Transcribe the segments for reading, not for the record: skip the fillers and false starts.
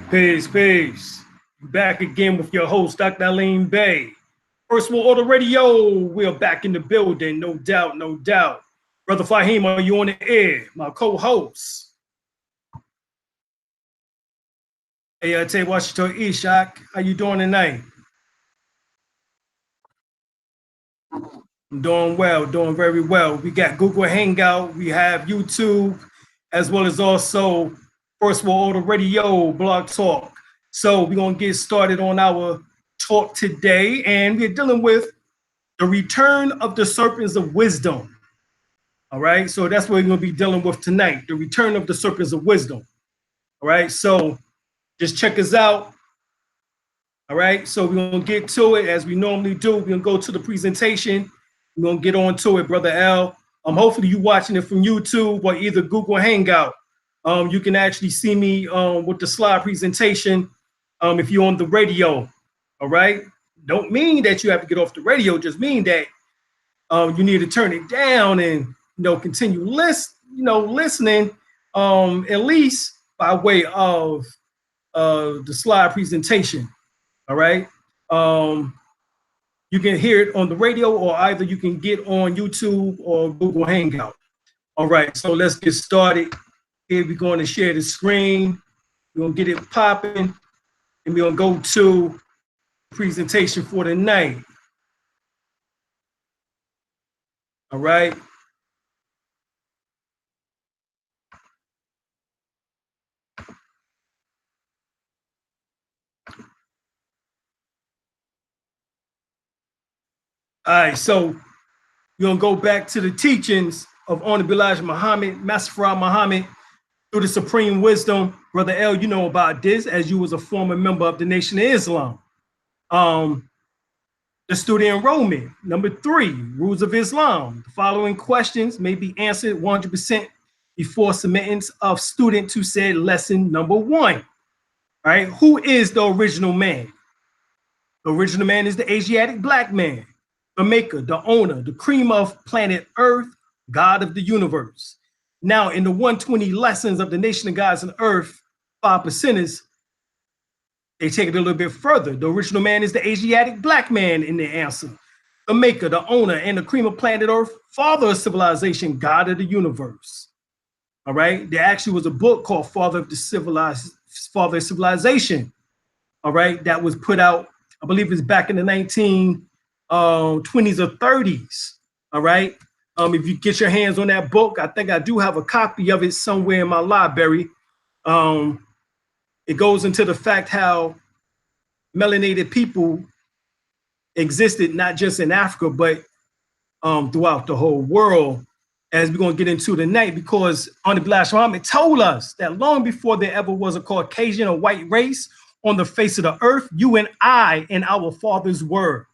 Peace, peace. Back again with your host, Dr. Alim El-Bey. First World Order Radio, we're back in the building, no doubt, no doubt. Brother Fahim, are you on the air? My co-host. Hey, I tell you, Washington Ishak, how you doing tonight? I'm doing well, doing very well. We got Google Hangout, we have YouTube, as well as also First World Order Radio, Blog Talk. So we're going to get started on our talk today, and we're dealing with the return of the serpents of wisdom. All right, so that's what we're going to be dealing with tonight, the return of the serpents of wisdom. All right, so just check us out. All right, so we're going to get to it as we normally do. We're going to go to the presentation. We're going to get on to it, Brother L. Hopefully you're watching it from YouTube or either Google Hangout. You can actually see me with the slide presentation if you're on the radio. All right, don't mean that you have to get off the radio, just mean that you need to turn it down and continue listening at least by way of the slide presentation. All right, you can hear it on the radio, or either you can get on YouTube or Google Hangout. All right, so let's get started. Here we're going to share the screen. We're going to get it popping, and we're going to go to the presentation for the night. All right. All right, so you're going to go back to the teachings of Honorable Elijah Muhammad, Master Farad Muhammad, through the supreme wisdom. Brother L, you know about this as you was a former member of the Nation of Islam. The student enrollment. Number 3, rules of Islam. The following questions may be answered 100% before submitting of student to said lesson number 1. All right, who is the original man? The original man is the Asiatic black man, the maker, the owner, the cream of planet Earth, God of the universe. Now, in the 120 lessons of the Nation of Gods and Earth, 5%ers, they take it a little bit further. The original man is the Asiatic black man in the answer, the maker, the owner, and the cream of planet Earth, father of civilization, God of the universe. All right, there actually was a book called Father of Civilization. All right, that was put out, I believe it's back in the 1920s or 30s. All right. If you get your hands on that book, I think I do have a copy of it somewhere in my library. It goes into the fact how melanated people existed not just in Africa, but throughout the whole world, as we're going to get into tonight, because Honorable Black Muhammad told us that long before there ever was a Caucasian or white race on the face of the earth, you and I and our fathers were.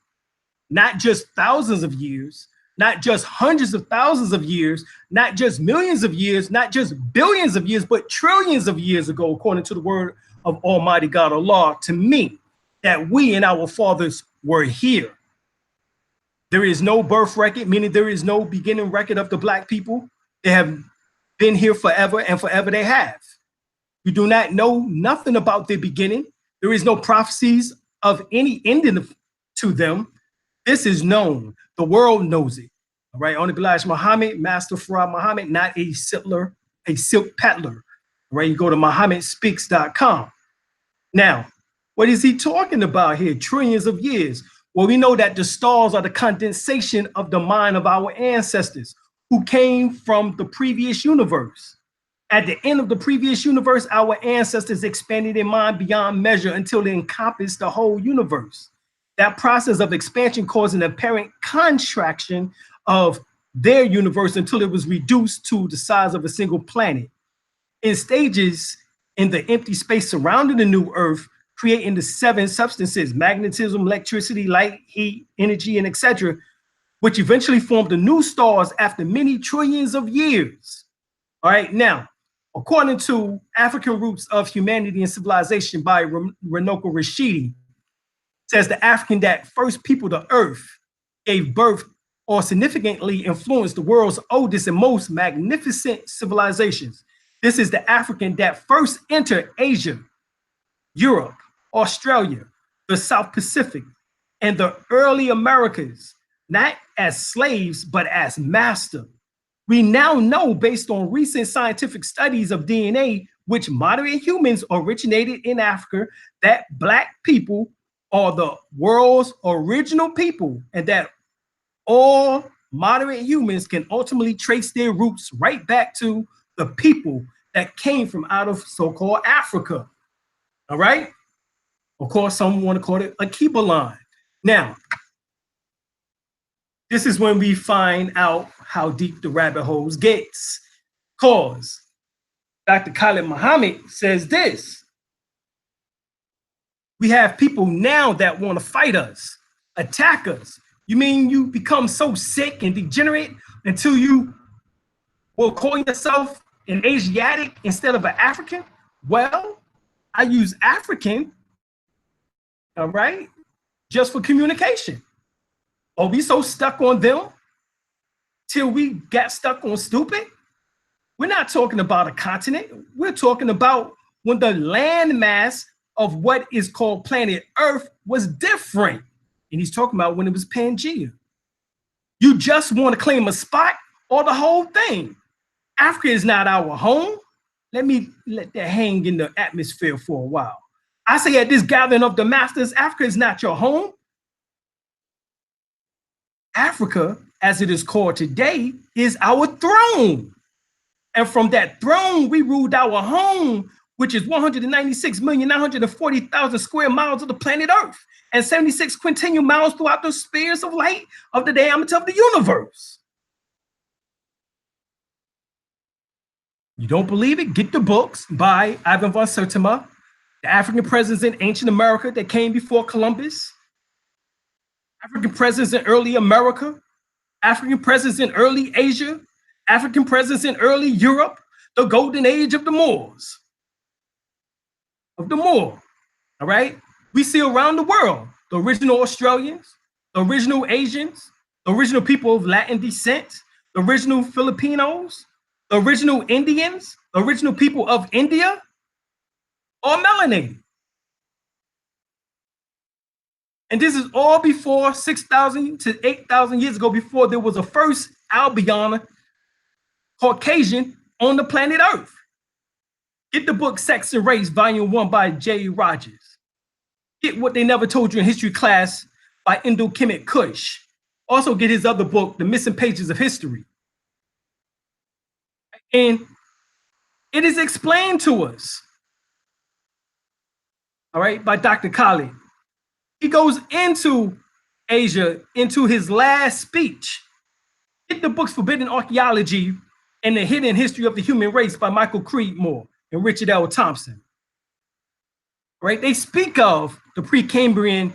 Not just thousands of years, not just hundreds of thousands of years, not just millions of years, not just billions of years, but trillions of years ago, according to the word of Almighty God Allah, to me, that we and our fathers were here. There is no birth record, meaning there is no beginning record of the black people. They have been here forever, and forever they have. We do not know nothing about their beginning. There is no prophecies of any ending to them. This is known. The world knows it. All right. Honorable Elijah Muhammad, Master Farad Muhammad, not a silk peddler. All right. You go to muhammadspeaks.com. Now, what is he talking about here? Trillions of years. Well, we know that the stars are the condensation of the mind of our ancestors who came from the previous universe. At the end of the previous universe, our ancestors expanded in mind beyond measure until they encompassed the whole universe. That process of expansion caused an apparent contraction of their universe until it was reduced to the size of a single planet. In stages in the empty space surrounding the new Earth, creating the 7 substances: magnetism, electricity, light, heat, energy, and etc. which eventually formed the new stars after many trillions of years. All right, now, according to African Roots of Humanity and Civilization by Runoko Rashidi, says the African that first peopled the earth, gave birth, or significantly influenced the world's oldest and most magnificent civilizations. This is the African that first entered Asia, Europe, Australia, the South Pacific, and the early Americas, not as slaves, but as master. We now know, based on recent scientific studies of DNA, which modern humans originated in Africa, that Black people are the world's original people, and that all moderate humans can ultimately trace their roots right back to the people that came from out of so-called Africa. All right? Of course, some want to call it a Kiba line. Now, this is when we find out how deep the rabbit holes gets. Cause Dr. Khalid Muhammad says this: we have people now that want to fight us, attack us. You mean you become so sick and degenerate until you will call yourself an Asiatic instead of an African? Well, I use African, all right, just for communication. Are we so stuck on them till we got stuck on stupid? We're not talking about a continent. We're talking about when the landmass of what is called planet Earth was different. And he's talking about when it was Pangea. You just want to claim a spot or the whole thing. Africa is not our home. Let that hang in the atmosphere for a while. I say at this gathering of the masters, Africa is not your home. Africa, as it is called today, is our throne. And from that throne, we ruled our home, which is 196,940,000 square miles of the planet Earth, and 76 quintillion miles throughout the spheres of light of the diameter of the universe. You don't believe it? Get the books by Ivan von Sertima, The African Presence in Ancient America that came before Columbus, African Presence in Early America, African Presence in Early Asia, African Presence in Early Europe, the Golden Age of the Moors. All right? We see around the world, the original Australians, the original Asians, the original people of Latin descent, the original Filipinos, the original Indians, the original people of India, are melanated. And this is all before 6,000 to 8,000 years ago, before there was a first Albion Caucasian on the planet Earth. Get the book Sex and Race, Volume 1 by J. Rogers. Get What They Never Told You in History Class by Indo-Kemet Kush. Also get his other book, The Missing Pages of History. And it is explained to us, all right, by Dr. Khalid. He goes into Asia into his last speech. Get the books Forbidden Archaeology and the Hidden History of the Human Race by Michael Creedmoor and Richard L. Thompson. Right? They speak of the Precambrian,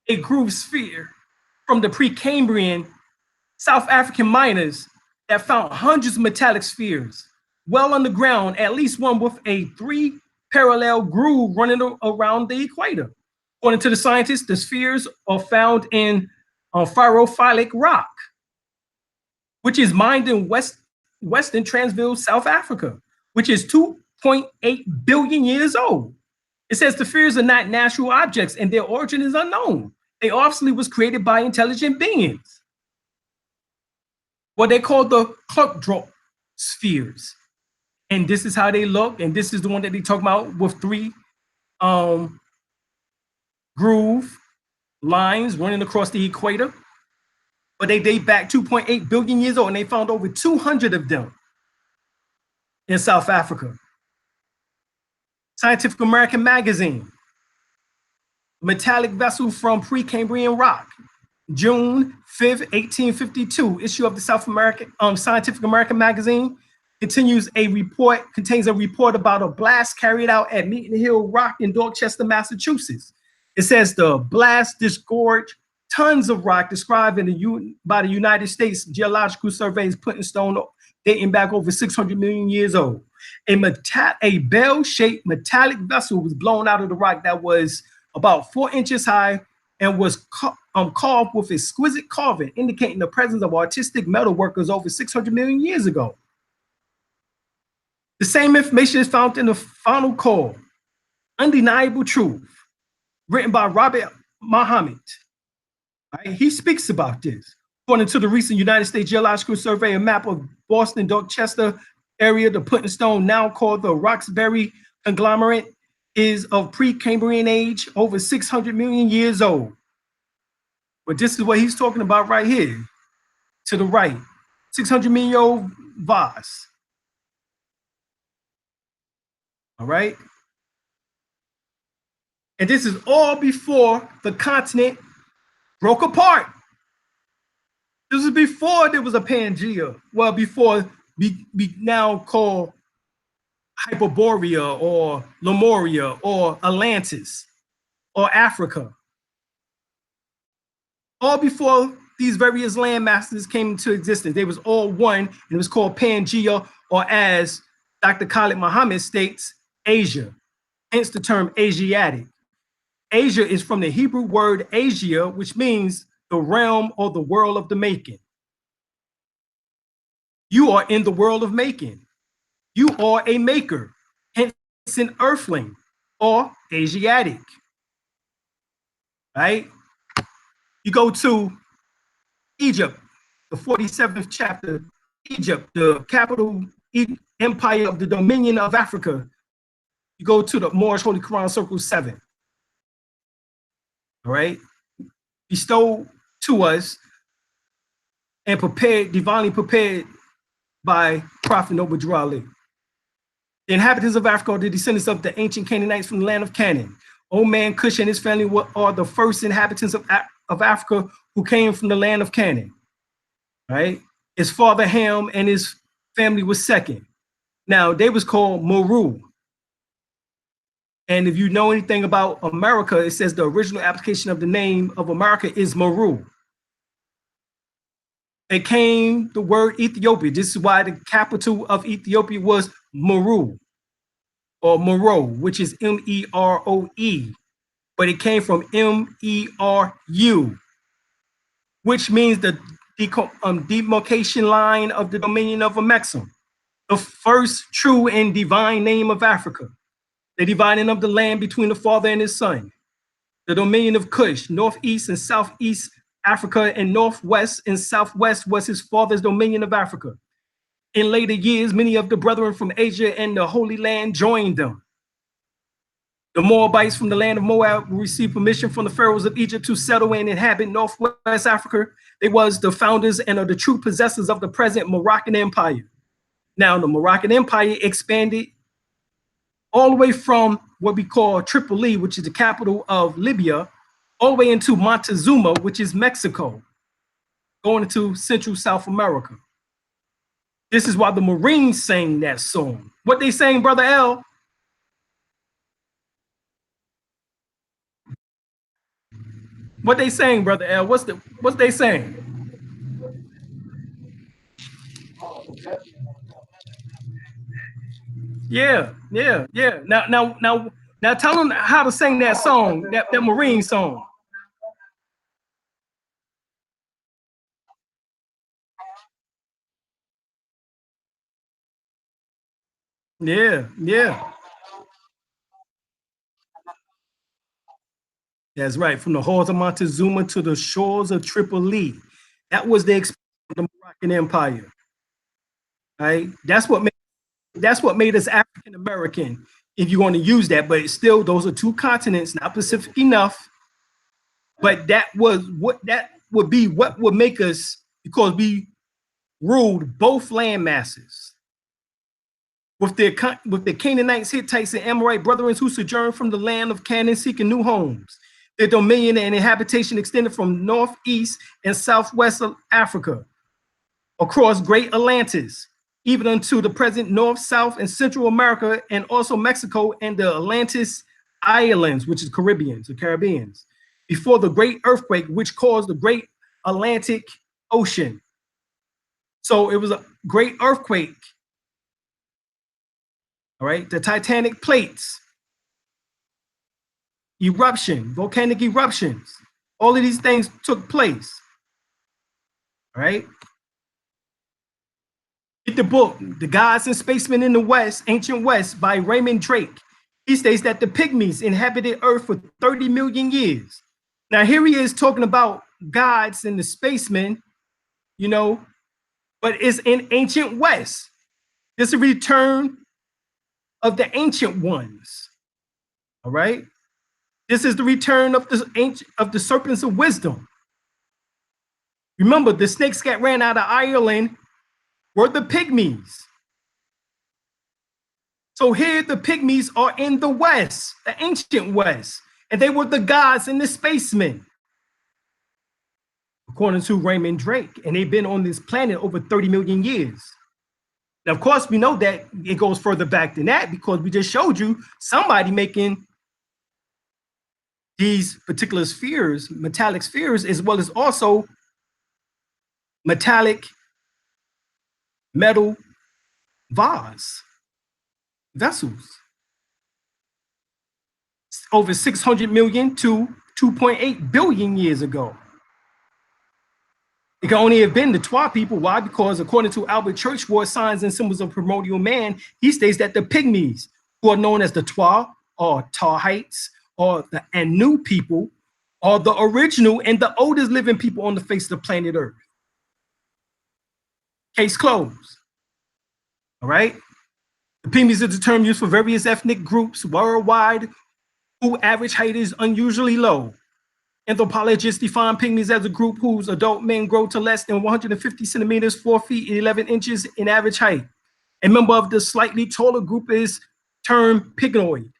a groove sphere from the Precambrian South African miners that found hundreds of metallic spheres well underground, at least one with a 3 parallel groove running around the equator. According to the scientists, the spheres are found in pyrophilic rock, which is mined in Western Transvaal, South Africa, which is 2.8 billion years old. It says the spheres are not natural objects and their origin is unknown. They obviously was created by intelligent beings. What they call the Clark-Drop spheres. And this is how they look. And this is the one that they talk about with 3 groove lines running across the equator. But they date back 2.8 billion years old, and they found over 200 of them in South Africa. Scientific American magazine, metallic vessel from Precambrian rock, June 5th, 1852, issue of the Scientific American magazine contains a report about a blast carried out at Meeting Hill Rock in Dorchester, Massachusetts. It says the blast disgorged tons of rock described by the United States Geological Surveys put in stone dating back over 600 million years old. A bell-shaped metallic vessel was blown out of the rock that was about 4 inches high and was carved with exquisite carving, indicating the presence of artistic metal workers over 600 million years ago. The same information is found in the final call, Undeniable Truth, written by Robert Muhammad. Right? He speaks about this. According to the recent United States Geological Survey, a map of Boston Dorchester area, the put in stone now called the Roxbury conglomerate is of pre-Cambrian age, over 600 million years old. But this is what he's talking about right here, to the right, 600 million year old vase. All right. And this is all before the continent broke apart. This is before there was a Pangea. Well, before we now call Hyperborea or Lemuria or Atlantis or Africa. All before these various land masses came into existence. They was all one, and it was called Pangea, or as Dr. Khalid Muhammad states, Asia, hence the term Asiatic. Asia is from the Hebrew word Asia, which means the realm or the world of the making. You are in the world of making. You are a maker, hence an earthling or Asiatic, right? You go to Egypt, the 47th chapter, Egypt, the capital empire of the Dominion of Africa. You go to the Moorish Holy Quran, Circle 7. All right, bestowed to us and prepared, divinely prepared by Prophet Noble Ali. The inhabitants of Africa are the descendants of the ancient Canaanites from the land of Canaan. Old man Cush and his family are the first inhabitants of Africa who came from the land of Canaan. Right? His father Ham and his family was second. Now they was called Meru. And if you know anything about America, it says the original application of the name of America is Meru. It came the word Ethiopia. This is why the capital of Ethiopia was Meru or Mero, which is M-E-R-O-E. But it came from M-E-R-U, which means the demarcation line of the dominion of Maxim, the first true and divine name of Africa, the dividing of the land between the father and his son, the dominion of Cush, northeast and southeast Africa, and northwest and southwest was his father's dominion of Africa. In later years, many of the brethren from Asia and the Holy Land joined them. The Moabites from the land of Moab received permission from the pharaohs of Egypt to settle and inhabit northwest Africa. They was the founders and are the true possessors of the present Moroccan Empire. Now, the Moroccan Empire expanded all the way from what we call Tripoli, which is the capital of Libya, all the way into Montezuma, which is Mexico, going into Central South America. This is why the Marines sang that song. What they sang, Brother L? What they saying, Brother L? What's they saying? Yeah. Now tell them how to sing that song, that Marine song. Yeah. That's right. From the halls of Montezuma to the shores of Tripoli. That was the expansion of the Moroccan Empire. Right? That's what made us African American, if you want to use that. But still, those are two continents, not Pacific enough. But that would be what would make us, because we ruled both land masses. With the Canaanites, Hittites, and Amorite brethren who sojourned from the land of Canaan seeking new homes. Their dominion and inhabitation extended from northeast and southwest of Africa, across Great Atlantis, even unto the present North, South, and Central America, and also Mexico and the Atlantis Islands, which is Caribbeans. before the great earthquake, which caused the great Atlantic Ocean. So it was a great earthquake. All right, the tectonic plates, eruption, volcanic eruptions, all of these things took place. All right. Get the book, The Gods and Spacemen in the West, Ancient West by Raymond Drake. He states that the Pygmies inhabited Earth for 30 million years. Now here he is talking about gods and the spacemen, you know, but it's in Ancient West. It's a return of the ancient ones. All right. This is the return of the serpents of wisdom. Remember, the snakes that ran out of Ireland were the Pygmies. So here the Pygmies are in the West, the ancient West, and they were the gods and the spacemen, according to Raymond Drake, and they've been on this planet over 30 million years. Now, of course, we know that it goes further back than that because we just showed you somebody making these particular spheres, metallic spheres, as well as also metallic metal vessels. Over 600 million to 2.8 billion years ago. It can only have been the Twa people. Why? Because according to Albert Churchward, Signs and Symbols of Primordial Man, he states that the Pygmies, who are known as the Twa or Tahites or the Anu people, are the original and the oldest living people on the face of the planet Earth. Case closed. All right. The Pygmies is the term used for various ethnic groups worldwide whose average height is unusually low. Anthropologists define Pygmies as a group whose adult men grow to less than 150 centimeters, 4 feet, 11 inches in average height. A member of the slightly taller group is termed pygmoid.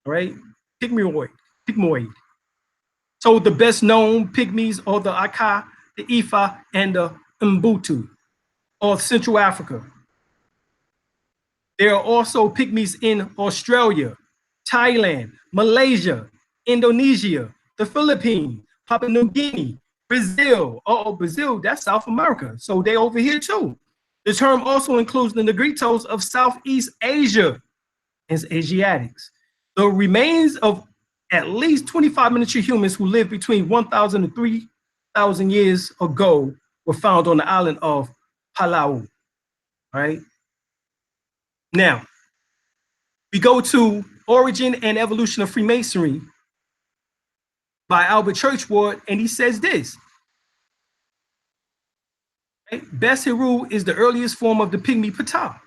All right, pygmoid. So the best known Pygmies are the Aka, the Ifa, and the Mbutu of Central Africa. There are also Pygmies in Australia, Thailand, Malaysia, Indonesia, the Philippines, Papua New Guinea, Brazil. Brazil, that's South America. So they over here too. The term also includes the Negritos of Southeast Asia as Asiatics. The remains of at least 25 miniature humans who lived between 1,000 and 3,000 years ago were found on the island of Palau. All right. Now, we go to Origin and Evolution of Freemasonry by Albert Churchward, and he says this. Right? Bes Heru is the earliest form of the Pygmy Ptah.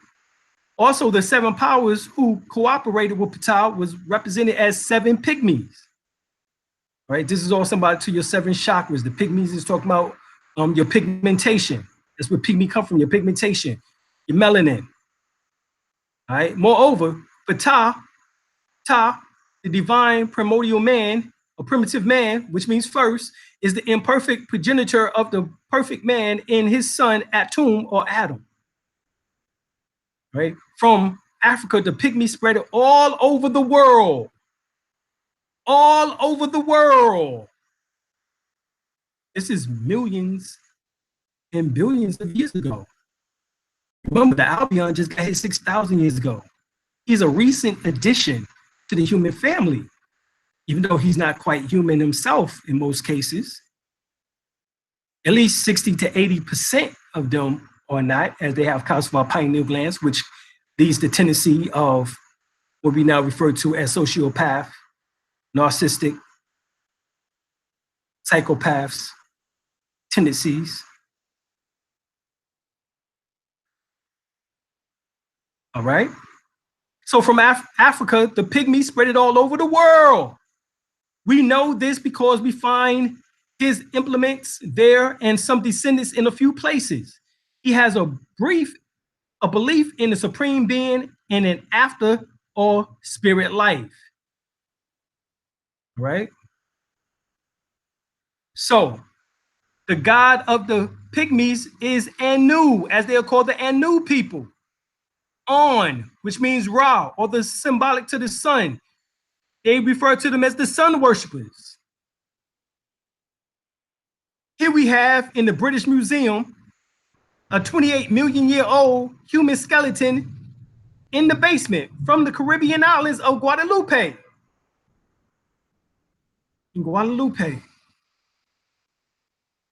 Also, the 7 powers who cooperated with Ptah was represented as 7 Pygmies. Right? This is also about to your 7 chakras. The Pygmies is talking about your pigmentation. That's where Pygmy come from, your pigmentation, your melanin. All right. Moreover, Ptah, the divine primordial man, or primitive man, which means first, is the imperfect progenitor of the perfect man in his son Atum or Adam. Right? From Africa, the Pygmy spread it all over the world. All over the world. This is millions and billions of years ago. Remember, the Albion just got hit 6,000 years ago. He's a recent addition to the human family, even though he's not quite human himself in most cases. At least 60 to 80% of them are not, as they have calcified pineal glands, which leads to tendency of what we now refer to as sociopath, narcissistic, psychopaths, tendencies. All right. So from Africa, the Pygmy spread it all over the world. We know this because we find his implements there and some descendants in a few places. He has a belief in the supreme being and an after or spirit life. Right? So the god of the Pygmies is Anu, as they are called, the Anu people. On, which means Ra, or the symbolic to the sun. They refer to them as the sun worshipers. Here we have in the British Museum a 28-million-year-old human skeleton in the basement from the Caribbean islands of Guadeloupe. In Guadeloupe. It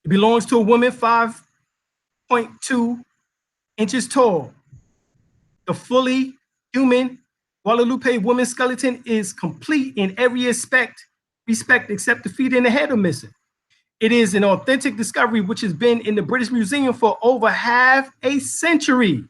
belongs to a woman 5.2 inches tall. The fully human Guadeloupe woman skeleton is complete in every respect except the feet and the head are missing. It is an authentic discovery which has been in the British Museum for over half a century.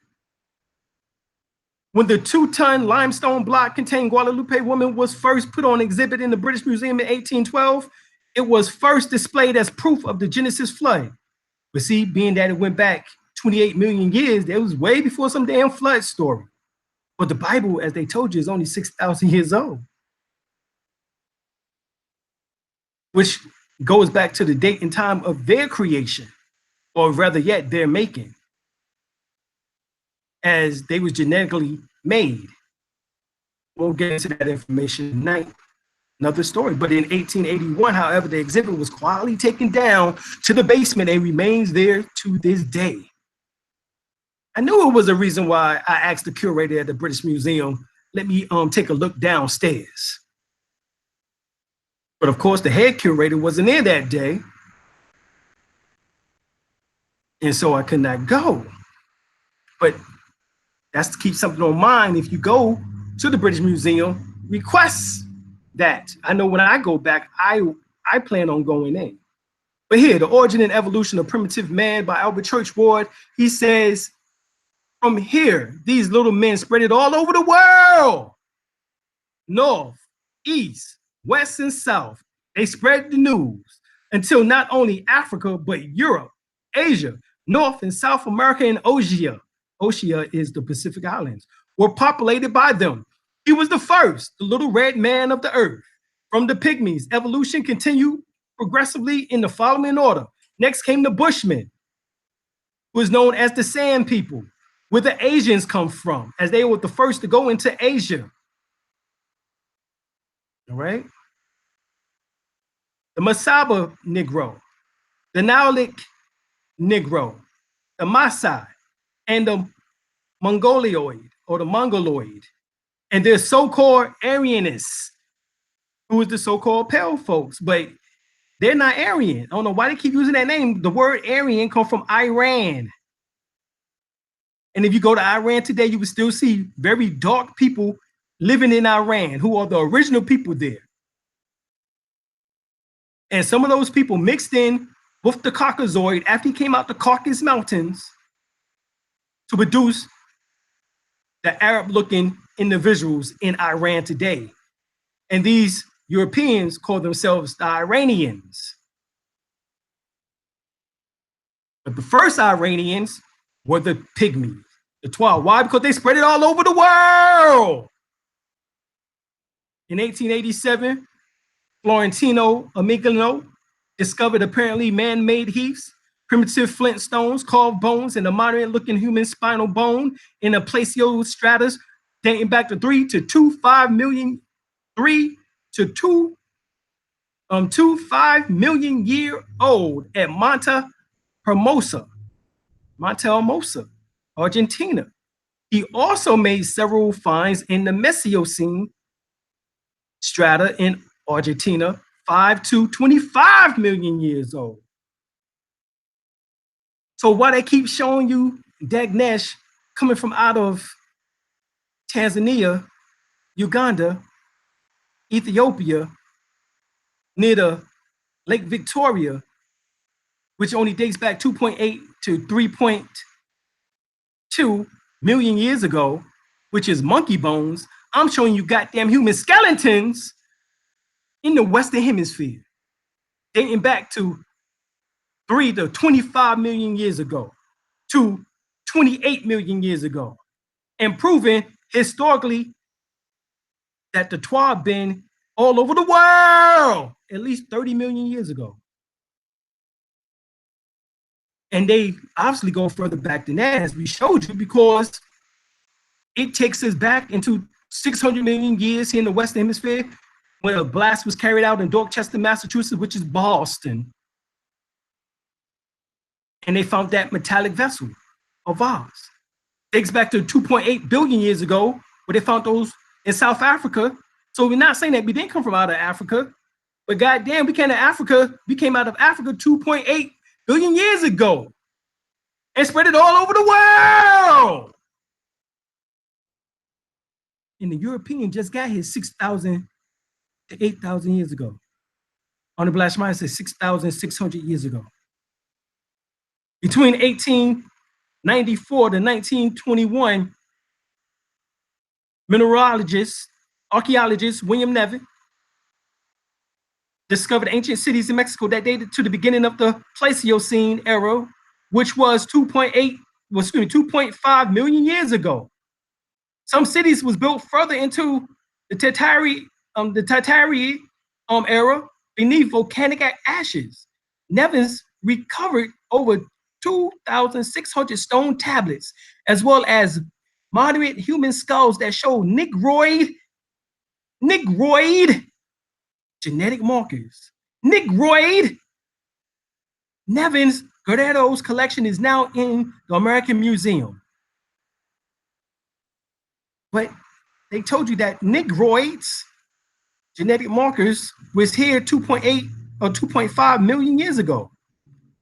When the 2-ton limestone block containing Guadeloupe woman was first put on exhibit in the British Museum in 1812, it was first displayed as proof of the Genesis flood. But see, being that it went back 28 million years, that was way before some damn flood story. But the Bible, as they told you, is only 6,000 years old. Which goes back to the date and time of their creation, or rather yet, their making, as they was genetically made. We'll get into that information tonight. Another story. But in 1881, however, the exhibit was quietly taken down to the basement and remains there to this day. I knew it was a reason why I asked the curator at the British Museum, let me take a look downstairs. But of course, the head curator wasn't there that day. And so I could not go. But that's to keep something on mind. If you go to the British Museum, request that. I know when I go back, I plan on going in. But here, The Origin and Evolution of Primitive Man by Albert Churchward, he says, from here, these little men spread it all over the world. North, east, west, and south. They spread the news until not only Africa, but Europe, Asia, North and South America, and Oceania. Oceania is the Pacific Islands, were populated by them. He was the first, the little red man of the earth. From the pygmies, evolution continued progressively in the following order. Next came the Bushmen, who is known as the Sand People, where the Asians come from, as they were the first to go into Asia. All right. The Masaba Negro, the Naulic Negro, the Maasai, and the Mongoloid, or the Mongoloid, and their so-called Aryanists, who is the so-called pale folks, but they're not Aryan. I don't know why they keep using that name. The word Aryan comes from Iran. And if you go to Iran today, you will still see very dark people living in Iran who are the original people there. And some of those people mixed in with the Caucasoid after he came out the Caucasus Mountains to produce the Arab-looking individuals in Iran today. And these Europeans call themselves the Iranians. But the first Iranians were the pygmies, the Twa. Why? Because they spread it all over the world. In 1887, Florentino Amiglino discovered apparently man-made heaths, primitive flint stones, carved bones, and a modern-looking human spinal bone in a plesiostratus dating back to 3.25 million year old at Monte Hermoso, Argentina. He also made several finds in the Mesolocene strata in Argentina, 5 to 25 million years old. So why they keep showing you Dagnesh coming from out of Tanzania, Uganda, Ethiopia, near the Lake Victoria, which only dates back 2.8 to 3.2 million years ago, which is monkey bones. I'm showing you goddamn human skeletons in the Western Hemisphere, dating back to 3 to 25 million years ago, to 28 million years ago, and proving historically that the Twa been all over the world at least 30 million years ago. And they obviously go further back than that, as we showed you, because it takes us back into 600 million years here in the Western Hemisphere, when a blast was carried out in Dorchester, Massachusetts, which is Boston. and they found that metallic vessel, a vase. Dates back to 2.8 billion years ago, where they found those in South Africa. So we're not saying that we didn't come from out of Africa, but goddamn, we came out of Africa 2.8 billion years ago and spread it all over the world. And the European just got here 6,000 to 8,000 years ago. On the Black Jaguar says 6,600 years ago. Between 1894 to 1921, archaeologist William Nevin discovered ancient cities in Mexico that dated to the beginning of the Pleistocene era, which was 2.5 million years ago. Some cities was built further into the Tatari era beneath volcanic ashes. Nevins recovered over 2,600 stone tablets, as well as moderate human skulls that show negroid genetic markers. Negroid. Nevins Guerrero's collection is now in the American Museum. But they told you that negroids, genetic markers, was here 2.8 or 2.5 million years ago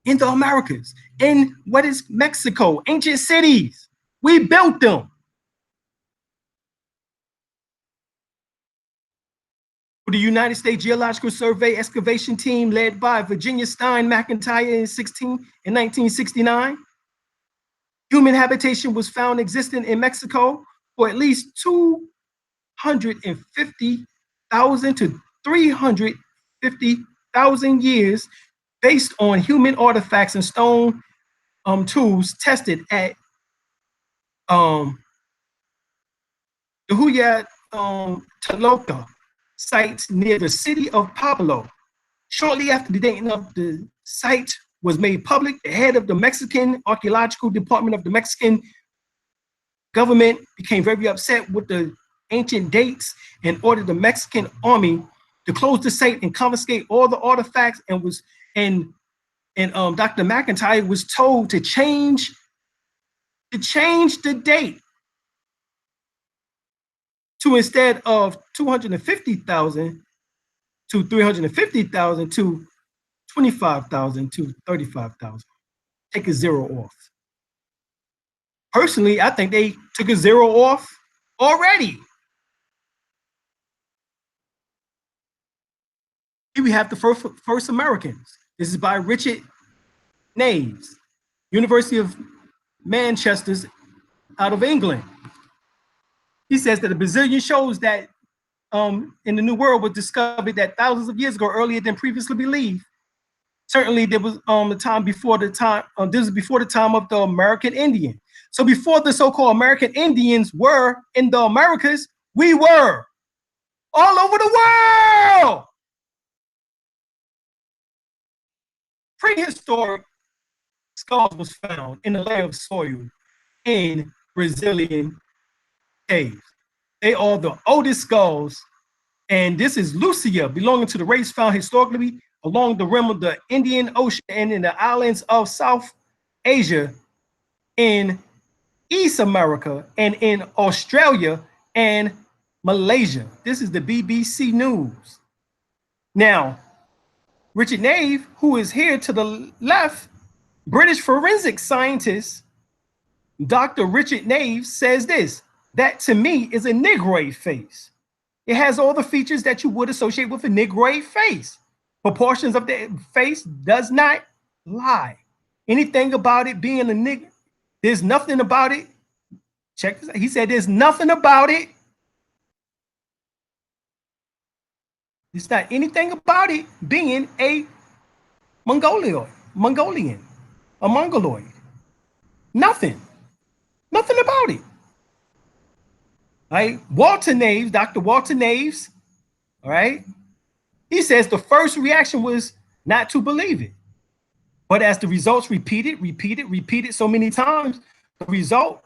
in the Americas, in what is Mexico, ancient cities. We built them. The United States Geological Survey excavation team led by Virginia Stein McIntyre in 1969. Human habitation was found existing in Mexico for at least 250,000 to 350,000 years based on human artifacts and stone tools tested at the Taloca sites near the city of Pablo. Shortly after the dating of the site was made public, the head of the Mexican Archaeological Department of the Mexican government became very upset with the ancient dates and ordered the Mexican army to close the site and confiscate all the artifacts, and Dr. McIntyre was told to change the date to, instead of 250,000 to 350,000 to 25,000 to 35,000. Take a zero off. Personally, I think they took a zero off already. Here we have the first Americans. This is by Richard Naves, University of Manchester, out of England. He says that the Brazilian shows that in the New World was discovered that thousands of years ago, earlier than previously believed. Certainly, there was the time before the time. This is before the time of the American Indian. So before the so-called American Indians were in the Americas, we were all over the world. Prehistoric skulls was found in the layer of soil in Brazilian caves. They are the oldest skulls, and this is Lucia, belonging to the race found historically along the rim of the Indian Ocean and in the islands of South Asia, in East America, and in Australia and Malaysia. This is the BBC News. Now, Richard Nave, who is here to the left, British forensic scientist, Dr. Richard Nave, says this: that to me is a Negroid face. It has all the features that you would associate with a Negroid face. Proportions of the face does not lie. Anything about it being a nigger, there's nothing about it. Check this out. He said there's nothing about it. It's not anything about it being a Mongolian, a Mongoloid. Nothing about it. All right, Walter Naves, Dr. Walter Naves, all right, he says the first reaction was not to believe it. But as the results repeated so many times, the result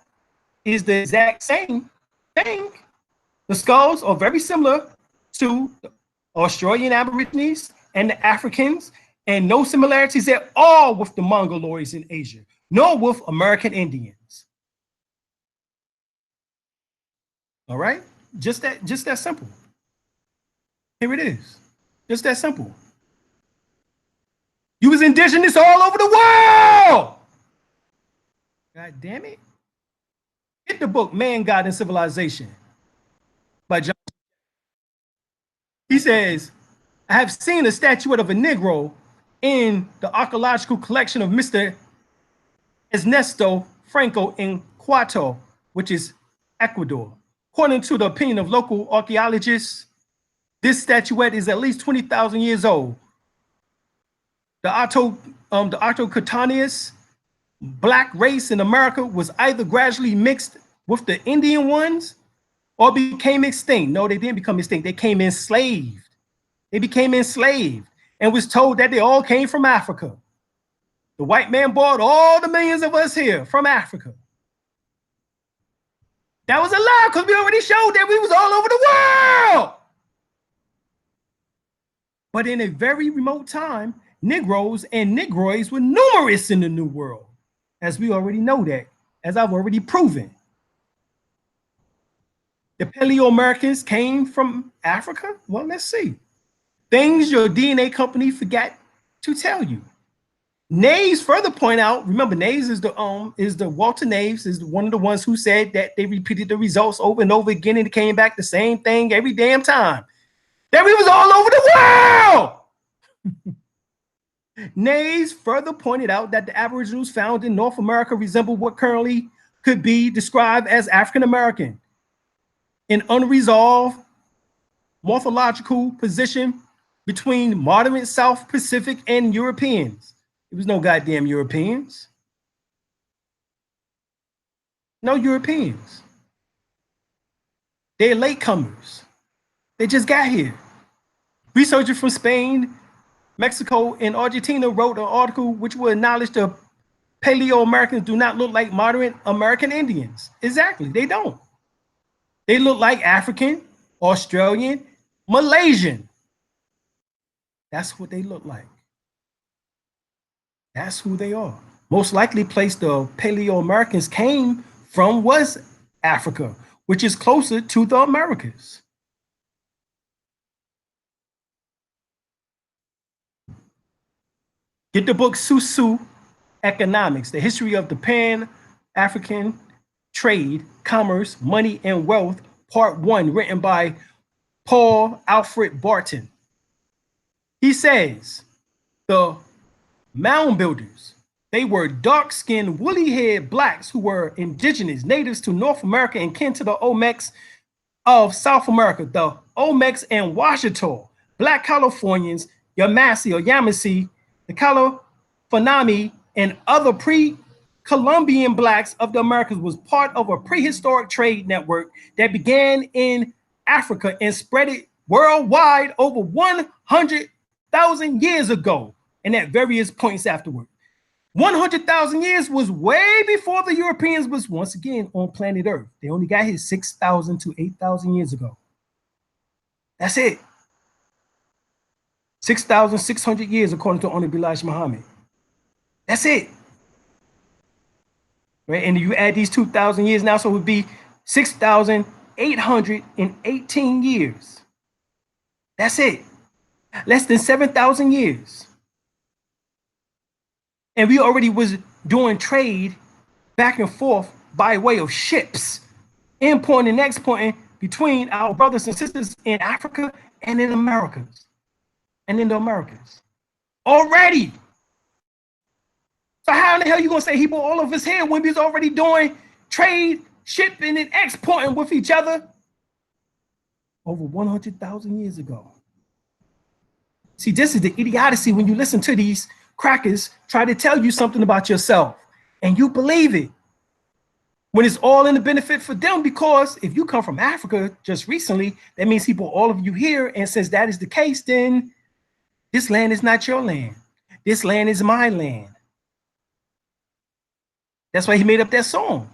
is the exact same thing. The skulls are very similar to the Australian Aborigines and the Africans and no similarities at all with the Mongoloids in Asia, nor with American Indians. All right, just that simple. Here it is, just that simple. You was indigenous all over the world. God damn it. Get the book Man, God, and Civilization by John. He says, I have seen a statuette of a Negro in the archaeological collection of Mr. Ernesto Franco in Quito, which is Ecuador. According to the opinion of local archaeologists, this statuette is at least 20,000 years old. The Autochthonous black race in America was either gradually mixed with the Indian ones or became extinct. No, they didn't become extinct. They came enslaved. They became enslaved and was told that they all came from Africa. The white man bought all the millions of us here from Africa. That was a lie because we already showed that we was all over the world. But in a very remote time, Negroes and Negroids were numerous in the New World, as we already know that, as I've already proven. The Paleo-Americans came from Africa? Well, let's see. Things your DNA company forgot to tell you. Naves further point out, remember Naves is the Walter Naves is one of the ones who said that they repeated the results over and over again and it came back the same thing every damn time. That we was all over the world. Naves further pointed out that the Aboriginals found in North America resemble what currently could be described as African American, an unresolved morphological position between modern South Pacific and Europeans. There was no goddamn Europeans. No Europeans. They're latecomers. They just got here. Researchers from Spain, Mexico, and Argentina wrote an article which will acknowledge the Paleo-Americans do not look like modern American Indians. Exactly, they don't. They look like African, Australian, Malaysian. That's what they look like. That's who they are. Most likely place the Paleo-Americans came from was Africa, which is closer to the Americas. Get the book Susu Economics, the history of the Pan-African trade, commerce, money, and wealth, part 1, written by Paul Alfred Barton. He says, the Mound Builders, they were dark-skinned, woolly-haired blacks who were indigenous, natives to North America and kin to the Olmecs of South America, the Olmecs and Washita, Black Californians, Yamasee or Yamasee, the Californami, and other pre-Columbian blacks of the Americas was part of a prehistoric trade network that began in Africa and spread it worldwide over 100,000 years ago and at various points afterward. 100,000 years was way before the Europeans was once again on planet Earth. They only got here 6,000 to 8,000 years ago. That's it. 6,600 years according to Honorable Elijah Muhammad. That's it. Right? And you add these 2,000 years now, so it would be 6,818 years. That's it. Less than 7,000 years. And we already was doing trade back and forth by way of ships, importing and exporting between our brothers and sisters in Africa and in Americas. And in the Americas. Already. So how in the hell are you gonna say he brought all of us here when we was already doing trade, shipping, and exporting with each other over 100,000 years ago? See, this is the idiocy when you listen to these crackers try to tell you something about yourself and you believe it when it's all in the benefit for them, because if you come from Africa just recently, that means he brought all of you here, and since that is the case, then this land is not your land. This land is my land. That's why he made up that song.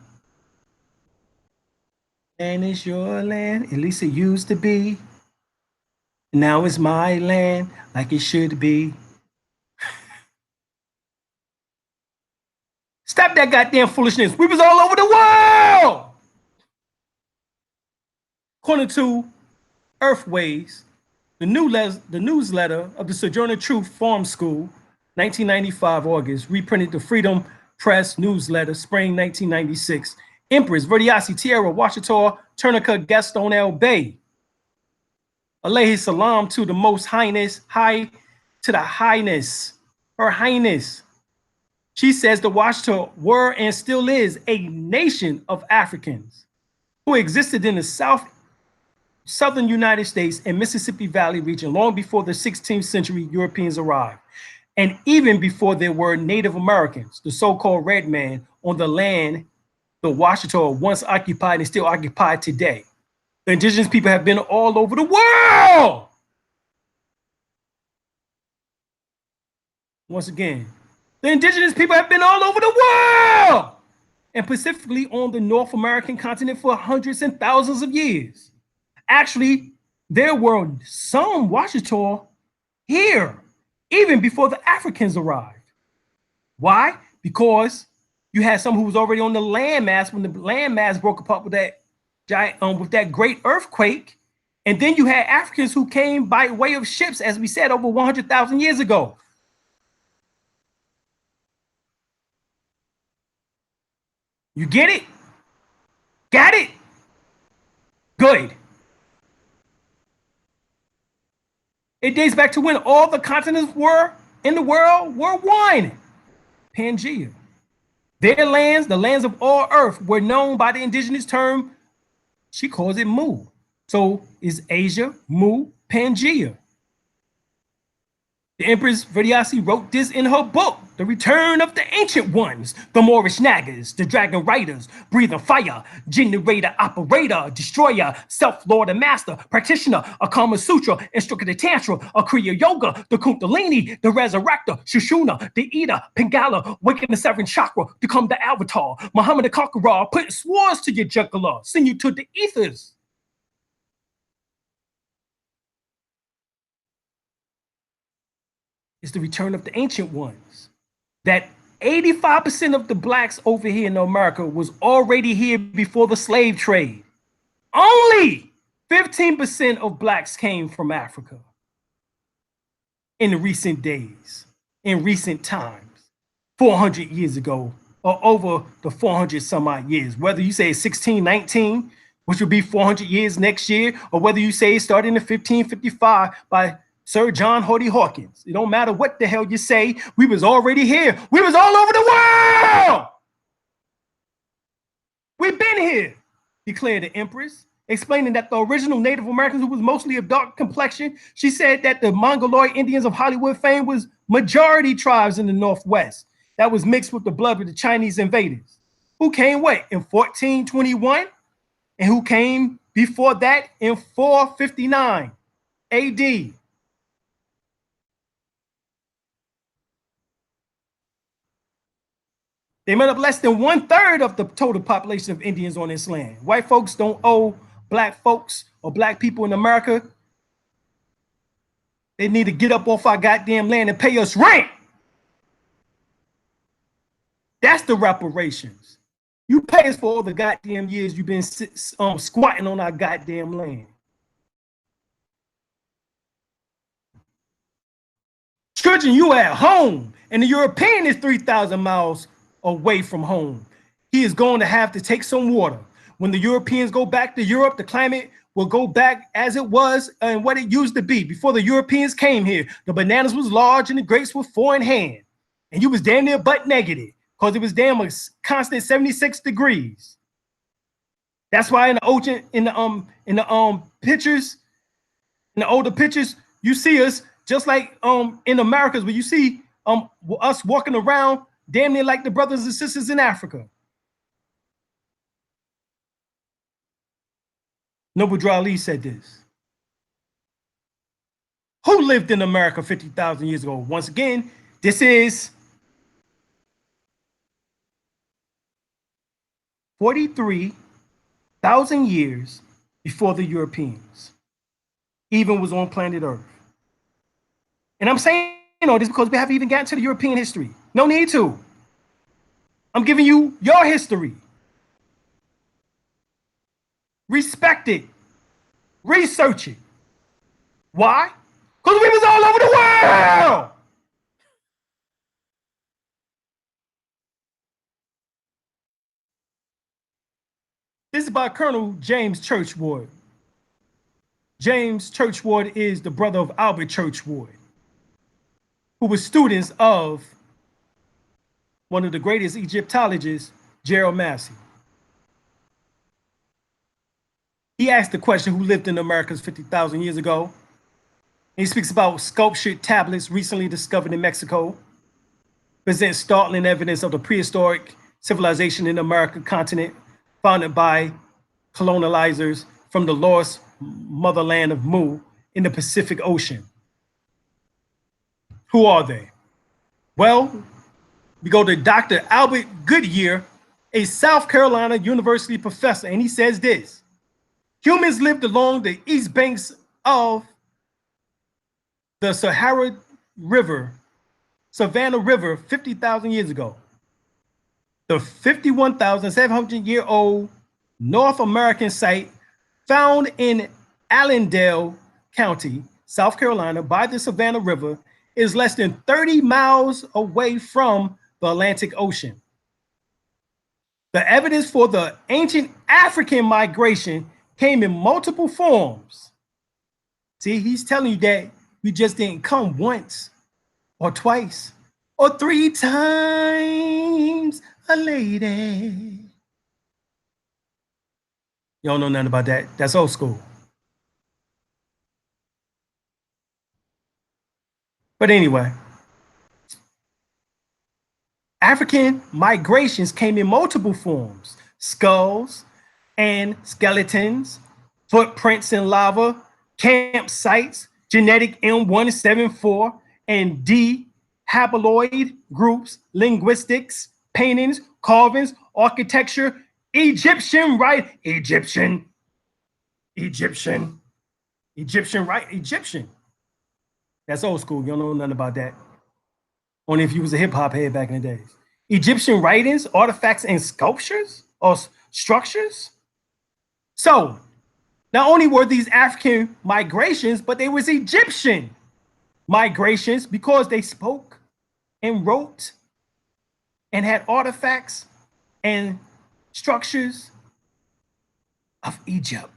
And it's your land, at least it used to be. Now it's my land, like it should be. Stop that goddamn foolishness. We was all over the world. According to Earthways, the newsletter of the Sojourner Truth Farm School, 1995 August, reprinted the Freedom Press newsletter, spring 1996. Empress Verdiasi Tierra Washita Turnica Gaston El-Bey. Alayhi salam to the Most Highness, to the Highness, Her Highness. She says the Washita were and still is a nation of Africans who existed in the southern United States and Mississippi Valley region long before the 16th century Europeans arrived, and even before there were Native Americans, the so-called red man, on the land the Washita once occupied and still occupied today. The indigenous people have been all over the world. Once again, the indigenous people have been all over the world, and specifically on the North American continent for hundreds and thousands of years. Actually, there were some Washita here even before the Africans arrived. Why? Because you had some who was already on the landmass when the landmass broke apart with that giant, with that great earthquake, and then you had Africans who came by way of ships, as we said, over 100,000 years ago. You get it? Got it? Good. It dates back to when all the continents were in the world were one. Pangea. Their lands, the lands of all earth, were known by the indigenous term, she calls it Mu. So is Asia, Mu, Pangea. The Empress Verdiasi wrote this in her book, The Return of the Ancient Ones, the Moorish Nagas, the Dragon Riders, Breather Fire, Generator, Operator, Destroyer, Self-Lord and Master, Practitioner, a Kama Sutra, Instructor Tantra, a Kriya Yoga, the Kundalini, the Resurrector, Shushuna, the Eater, Pingala, Waking the Seventh Chakra, become the Avatar, Muhammad the Conqueror, put swords to your jugular, send you to the ethers. It's the return of the ancient ones. That 85% of the blacks over here in America was already here before the slave trade. Only 15% of blacks came from Africa in recent days, in recent times, 400 years ago, or over the 400 some odd years. Whether you say 1619, which would be 400 years next year, or whether you say it started in 1555 by Sir John Hardy Hawkins. It don't matter what the hell you say. We was already here. We was all over the world. We've been here, declared the Empress, explaining that the original Native Americans, who was mostly of dark complexion, she said that the Mongoloid Indians of Hollywood fame was majority tribes in the Northwest that was mixed with the blood of the Chinese invaders, who came what, in 1421? And who came before that in 459 AD. They made up less than 1/3 of the total population of Indians on this land. White folks don't owe black folks or black people in America. They need to get up off our goddamn land and pay us rent. That's the reparations. You pay us for all the goddamn years you've been squatting on our goddamn land. Children, you at home, and the European is 3,000 miles away from home. He is going to have to take some water. When the Europeans go back to Europe, the climate will go back as it was and what it used to be before the Europeans came here. The bananas was large and the grapes were 4 in hand, and you was damn near butt negative because it was damn a constant 76 degrees. That's why in the ocean, in the pictures, in the older pictures, you see us just like in Americas, where you see us walking around damn near like the brothers and sisters in Africa. Noble Drew Ali said this. Who lived in America 50,000 years ago? Once again, this is 43,000 years before the Europeans even was on planet Earth. And I'm saying this because we haven't even gotten to the European history. No need to. I'm giving you your history. Respect it. Research it. Why? Because we was all over the world. This is by Colonel James Churchward. James Churchward is the brother of Albert Churchward, who was students of one of the greatest Egyptologists, Gerald Massey. He asked the question, who lived in the Americas 50,000 years ago? He speaks about sculptured tablets recently discovered in Mexico, present startling evidence of the prehistoric civilization in the American continent, founded by colonizers from the lost motherland of Mu in the Pacific Ocean. Who are they? Well, we go to Dr. Albert Goodyear, a South Carolina University professor, and he says this: humans lived along the east banks of the Savannah River 50,000 years ago. The 51,700-year-old North American site found in Allendale County, South Carolina, by the Savannah River is less than 30 miles away from the Atlantic Ocean. The evidence for the ancient African migration came in multiple forms. See, he's telling you that we just didn't come once or twice or 3 times a lady. You don't know nothing about that. That's old school. But anyway, African migrations came in multiple forms: skulls and skeletons, footprints in lava, campsites, genetic M174 and D haploid groups, linguistics, paintings, carvings, architecture, Egyptian. That's old school. You don't know nothing about that. Only if you was a hip hop head back in the days. Egyptian writings, artifacts, and sculptures or structures. So not only were these African migrations, but they was Egyptian migrations because they spoke and wrote and had artifacts and structures of Egypt.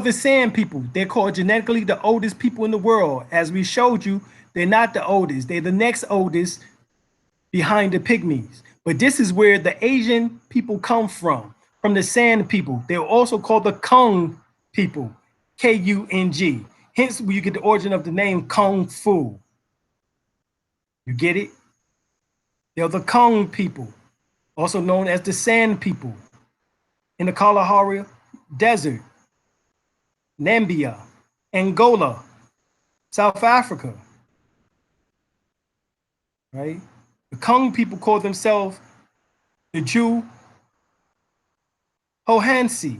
The Sand people, they're called genetically the oldest people in the world. As we showed you, they're not the oldest. They're the next oldest behind the Pygmies. But this is where the Asian people come from the Sand people. They're also called the Kung people, K-U-N-G. Hence, where you get the origin of the name Kung Fu. You get it? They're the Kung people, also known as the Sand people, in the Kalahari Desert, Namibia, Angola, South Africa, right? The Kung people call themselves the Jew Hohansi,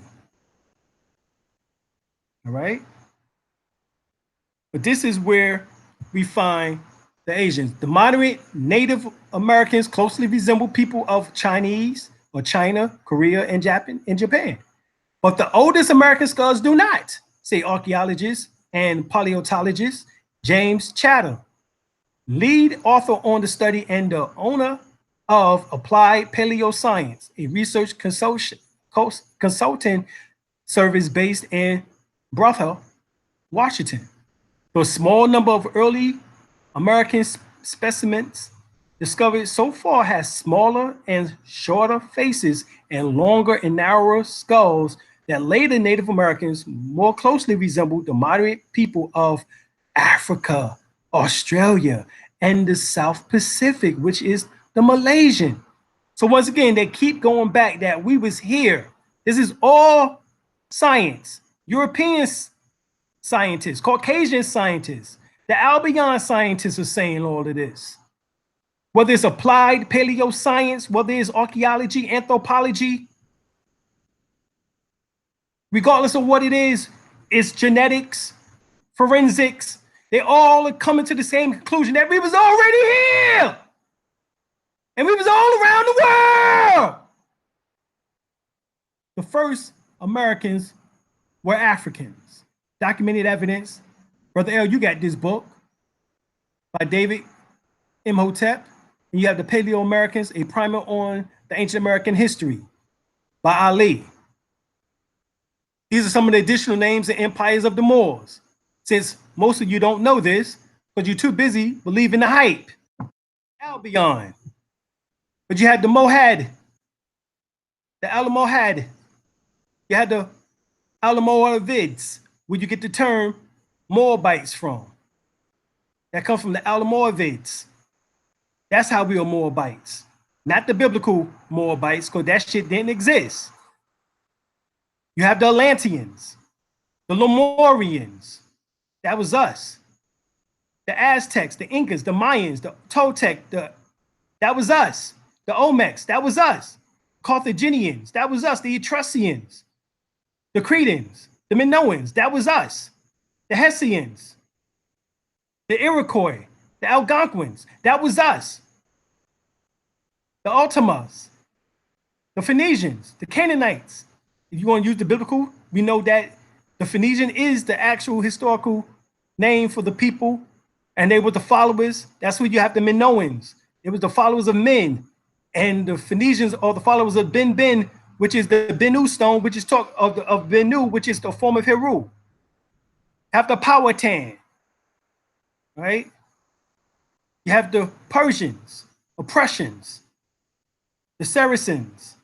all right? But this is where we find the Asians. The moderate Native Americans closely resemble people of Chinese or China, Korea, and Japan. But the oldest American skulls do not, say archaeologist and paleontologist James Chatham, lead author on the study and the owner of Applied Paleoscience, a research consulting service based in Bothell, Washington. The small number of early American specimens discovered so far has smaller and shorter faces and longer and narrower skulls that later Native Americans more closely resembled the moderate people of Africa, Australia, and the South Pacific, which is the Malaysian. So once again, they keep going back that we was here. This is all science. European scientists, Caucasian scientists, the Albion scientists are saying all of this. Whether it's applied paleoscience, whether it's archaeology, anthropology, regardless of what it is, it's genetics, forensics. They all are coming to the same conclusion that we was already here. And we was all around the world. The first Americans were Africans. Documented evidence. Brother L, you got this book by David Imhotep. And you have the Paleo-Americans, a primer on the ancient American history by Ali. These are some of the additional names and empires of the Moors. Since most of you don't know this, because you're too busy believing the hype. Albion. But you had the Mohad, the Alamohad. You had the Alamoravids, where you get the term Moabites from. That comes from the Alamoravids. That's how we are Moabites. Not the biblical Moabites, because that shit didn't exist. You have the Atlanteans, the Lemurians. That was us. The Aztecs, the Incas, the Mayans, the Toltec, that was us. The Olmecs, that was us. Carthaginians, that was us. The Etruscans, the Cretans, the Minoans, that was us. The Hessians, the Iroquois, the Algonquins, that was us. The Ottomans, the Phoenicians, the Canaanites. If you want to use the biblical, we know that the Phoenician is the actual historical name for the people, and they were the followers. That's where you have the Minoans. It was the followers of men, and the Phoenicians are the followers of Ben, which is the Bennu stone, which is talk of Bennu, which is the form of Heru. Have the Powhatan, right? You have the Persians, or Prussians, the Saracens,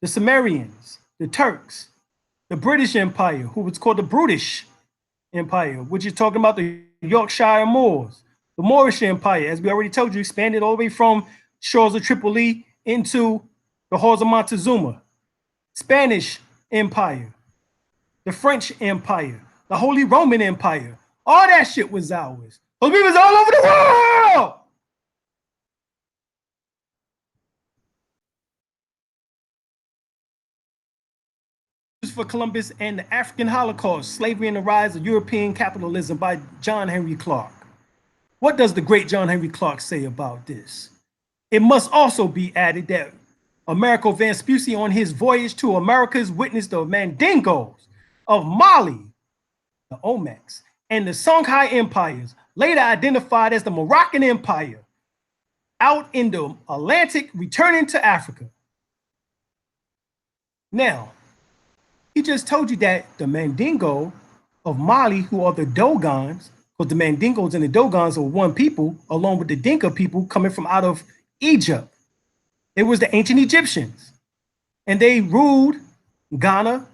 the Sumerians, the Turks, the British Empire, who was called the Brutish Empire, which is talking about the Yorkshire Moors, the Moorish Empire, as we already told you, expanded all the way from shores of Tripoli into the halls of Montezuma, Spanish Empire, the French Empire, the Holy Roman Empire. All that shit was ours. But we was all over the world. For Columbus and the African Holocaust, Slavery and the Rise of European Capitalism by John Henry Clark. What does the great John Henry Clark say about this? It must also be added that Americo Vespucci on his voyage to Americas witnessed the Mandingos of Mali, the Olmecs, and the Songhai empires, later identified as the Moroccan Empire, out in the Atlantic, returning to Africa. Now, he just told you that the Mandingo of Mali, who are the Dogons, because the Mandingos and the Dogons are one people, along with the Dinka people coming from out of Egypt. It was the ancient Egyptians. And they ruled Ghana,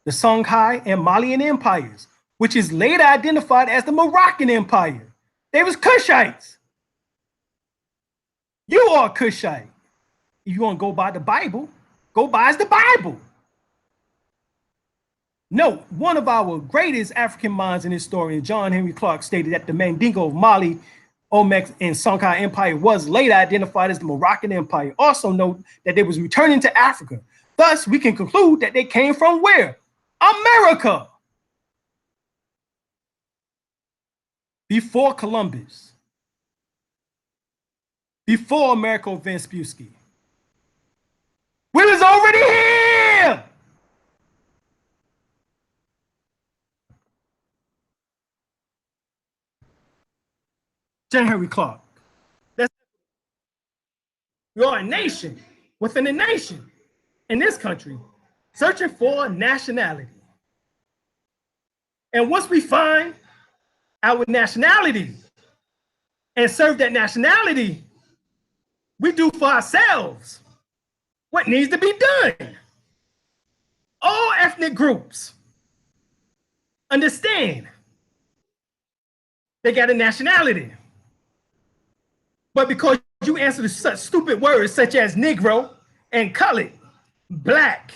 the Songhai, and Malian empires, which is later identified as the Moroccan Empire. They was Cushites. You are a Cushite. If you want to go by the Bible, go by the Bible. Note, one of our greatest African minds and historian, John Henry Clark, stated that the Mandingo of Mali, Olmecs, and Songhai Empire was later identified as the Moroccan Empire. Also note that they was returning to Africa. Thus, we can conclude that they came from where? America. Before Columbus. Before Americo Vespucci. We was already here. John Henry Clark. We are a nation within a nation in this country searching for nationality. And once we find our nationality and serve that nationality, we do for ourselves what needs to be done. All ethnic groups understand they got a nationality. But because you answer to such stupid words such as Negro and colored, black,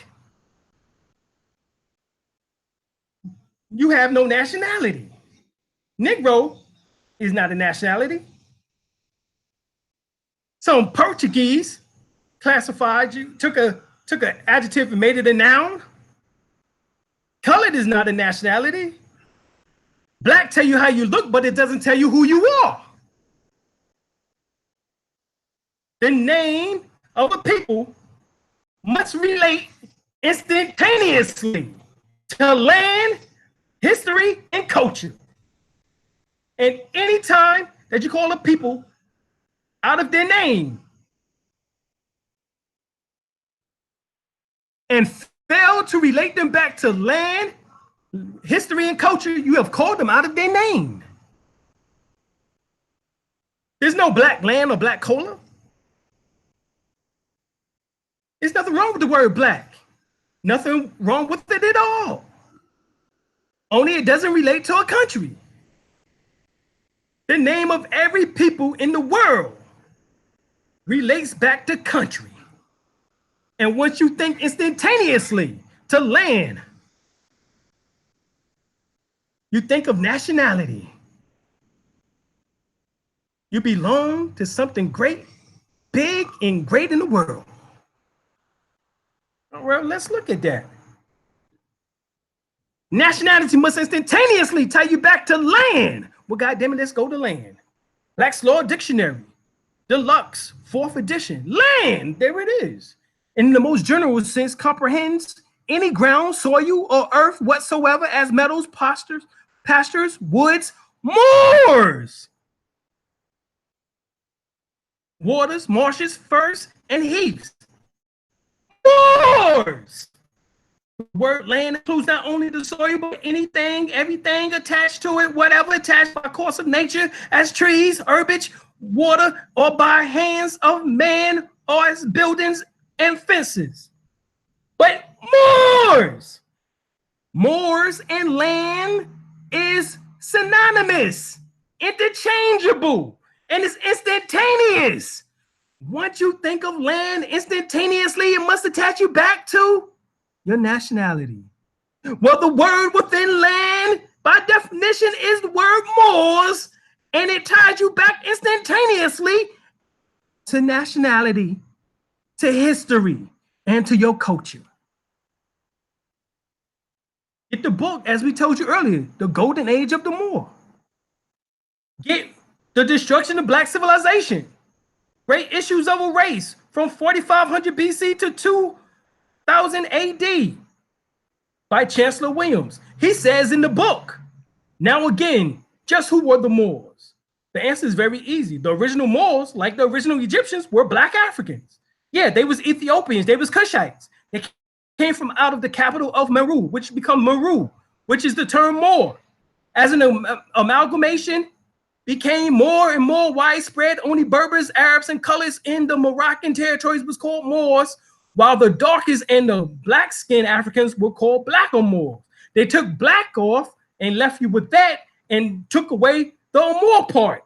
you have no nationality. Negro is not a nationality. Some Portuguese classified you, took an adjective and made it a noun. Colored is not a nationality. Black tell you how you look, but it doesn't tell you who you are. The name of a people must relate instantaneously to land, history, and culture. And any time that you call a people out of their name and fail to relate them back to land, history, and culture, you have called them out of their name. There's no black land or black cola. There's nothing wrong with the word black. Nothing wrong with it at all. Only it doesn't relate to a country. The name of every people in the world relates back to country. And once you think instantaneously to land, you think of nationality. You belong to something great, big, and great in the world. Well, let's look at that. Nationality must instantaneously tie you back to land. Well, goddamn it, let's go to land. Black's Law Dictionary, Deluxe, 4th edition. Land, there it is. In the most general sense, comprehends any ground, soil, or earth whatsoever as meadows, pastures, woods, moors, waters, marshes, firs, and heaths. Moors. The word land includes not only the soil, but anything, everything attached to it, whatever attached by course of nature as trees, herbage, water, or by hands of man, or as buildings and fences. But moors and land is synonymous, interchangeable, and it's instantaneous. Once you think of land instantaneously, it must attach you back to your nationality. Well, the word within land, by definition, is the word Moors, and it ties you back instantaneously to nationality, to history, and to your culture. Get the book, as we told you earlier, The Golden Age of the Moor. Get The Destruction of Black Civilization, Great Issues of a Race from 4500 BC to 2000 AD by Chancellor Williams. He says in the book, now again, just who were the Moors? The answer is very easy. The original Moors, like the original Egyptians, were Black Africans. Yeah, they was Ethiopians, they was Cushites. They came from out of the capital of Meru, which become Meru, which is the term Moor. As an amalgamation, became more and more widespread. Only Berbers, Arabs, and colors in the Moroccan territories was called Moors, while the darkest and the black-skinned Africans were called Blackamoors. They took black off and left you with that and took away the Moor part.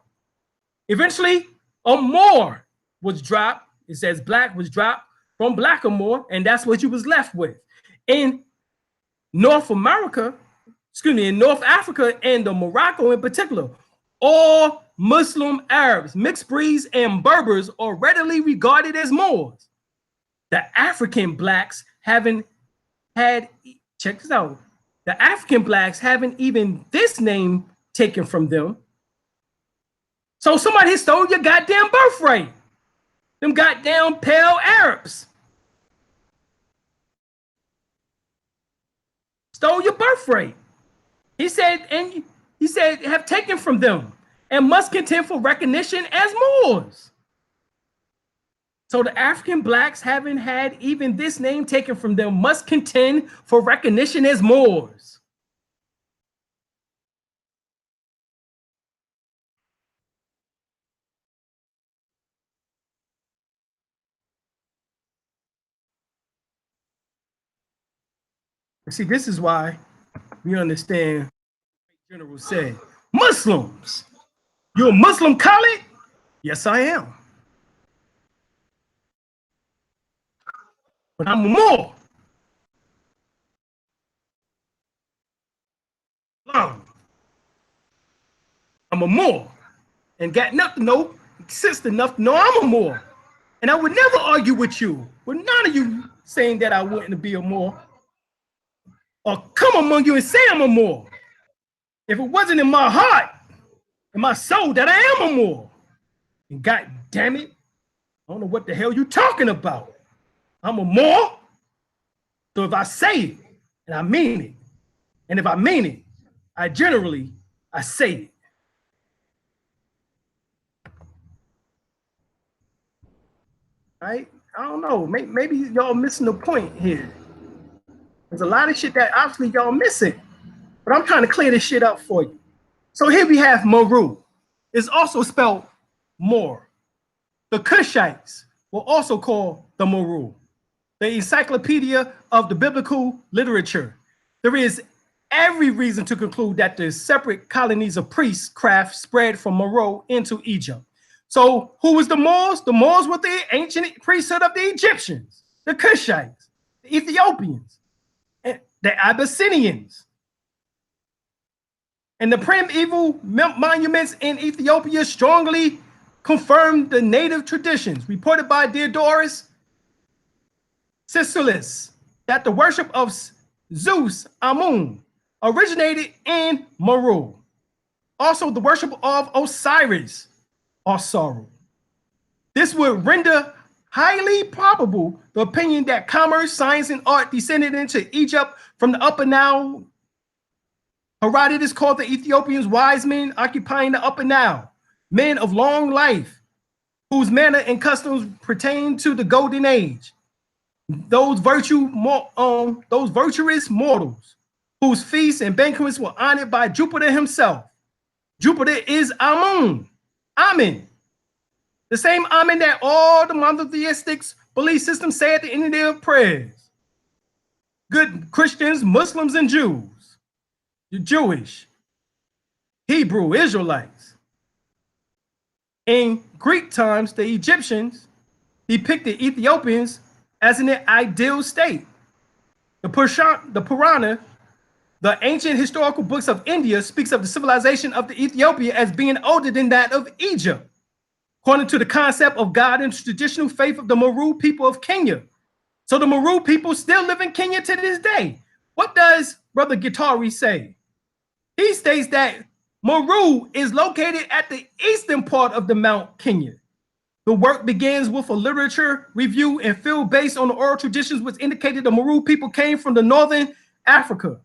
Eventually, a Moor was dropped. It says black was dropped from Blackamoor, and that's what you was left with. In North America, in North Africa and the Morocco in particular, all Muslim Arabs, mixed breeds, and Berbers are readily regarded as Moors. The African blacks haven't had, check this out, the African blacks haven't even this name taken from them. So somebody stole your goddamn birthright. Them goddamn pale Arabs stole your birthright. He said, have taken from them and must contend for recognition as Moors. So the African blacks haven't had even this name taken from them must contend for recognition as Moors. See, this is why we understand what the general said. Muslims, you a Muslim, Khalid? Yes, I am. But I'm a Moor. I'm a Moor and got enough to know, sense enough to know I'm a Moor. And I would never argue with you, with none of you saying that I wouldn't be a Moor or come among you and say I'm a Moor. if it wasn't in my heart, in my soul, that I am a Moor. And God damn it, I don't know what the hell you talking about. I'm a Moor. So if I say it, and I mean it, and if I mean it, I say it. Right? I don't know. Maybe y'all missing the point here. There's a lot of shit that obviously y'all missing, but I'm trying to clear this shit up for you. So here we have Meru. It's also spelled Moor. The Kushites were also called the Meru. The Encyclopedia of the Biblical Literature. There is every reason to conclude that the separate colonies of priestcraft spread from Meru into Egypt. So who was the Moors? The Moors were the ancient priesthood of the Egyptians, the Kushites, the Ethiopians, and the Abyssinians. And the primeval monuments in Ethiopia strongly confirmed the native traditions reported by Diodorus Siculus that the worship of Zeus Amun originated in Meru. Also, the worship of Osiris, Asaru. This would render highly probable the opinion that commerce, science, and art descended into Egypt from the Upper Nile. Herodotus called the Ethiopians wise men occupying the Upper Nile, men of long life, whose manner and customs pertain to the Golden Age. Those virtuous mortals, whose feasts and banquets were honored by Jupiter himself. Jupiter is Amun. Amen. The same Amen that all the monotheistic belief systems say at the end of their prayers. Good Christians, Muslims, and Jews. The Jewish, Hebrew, Israelites. In Greek times, the Egyptians depicted Ethiopians as in their ideal state. The Purana, the ancient historical books of India, speaks of the civilization of the Ethiopia as being older than that of Egypt, according to the concept of God and traditional faith of the Meru people of Kenya. So the Meru people still live in Kenya to this day. What does Brother Gitari say? He states that Meru is located at the eastern part of the Mount Kenya. The work begins with a literature review and field based on the oral traditions which indicated the Meru people came from the northern Africa,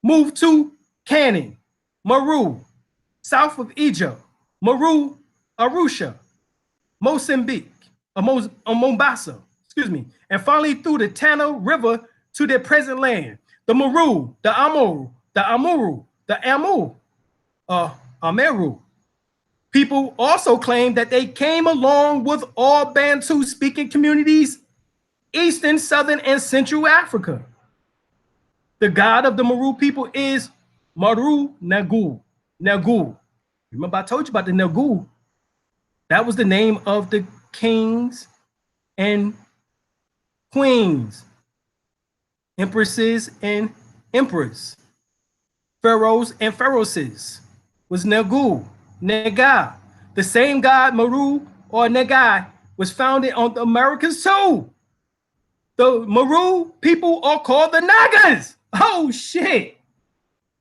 moved to Canaan, Meru, south of Egypt, Meru, Arusha, Mozambique, Mombasa, and finally through the Tana River to their present land. The Meru, the Amuru, the Ameru people also claim that they came along with all Bantu-speaking communities, Eastern, Southern, and Central Africa. The god of the Meru people is Maru Nagu. Remember I told you about the Nagu. That was the name of the kings and queens, empresses and emperors, pharaohs and pharaohesses was Nagu, Naga. The same god, Meru or Nagai, was founded on the Americas too. The Meru people are called the Nagas. Oh shit.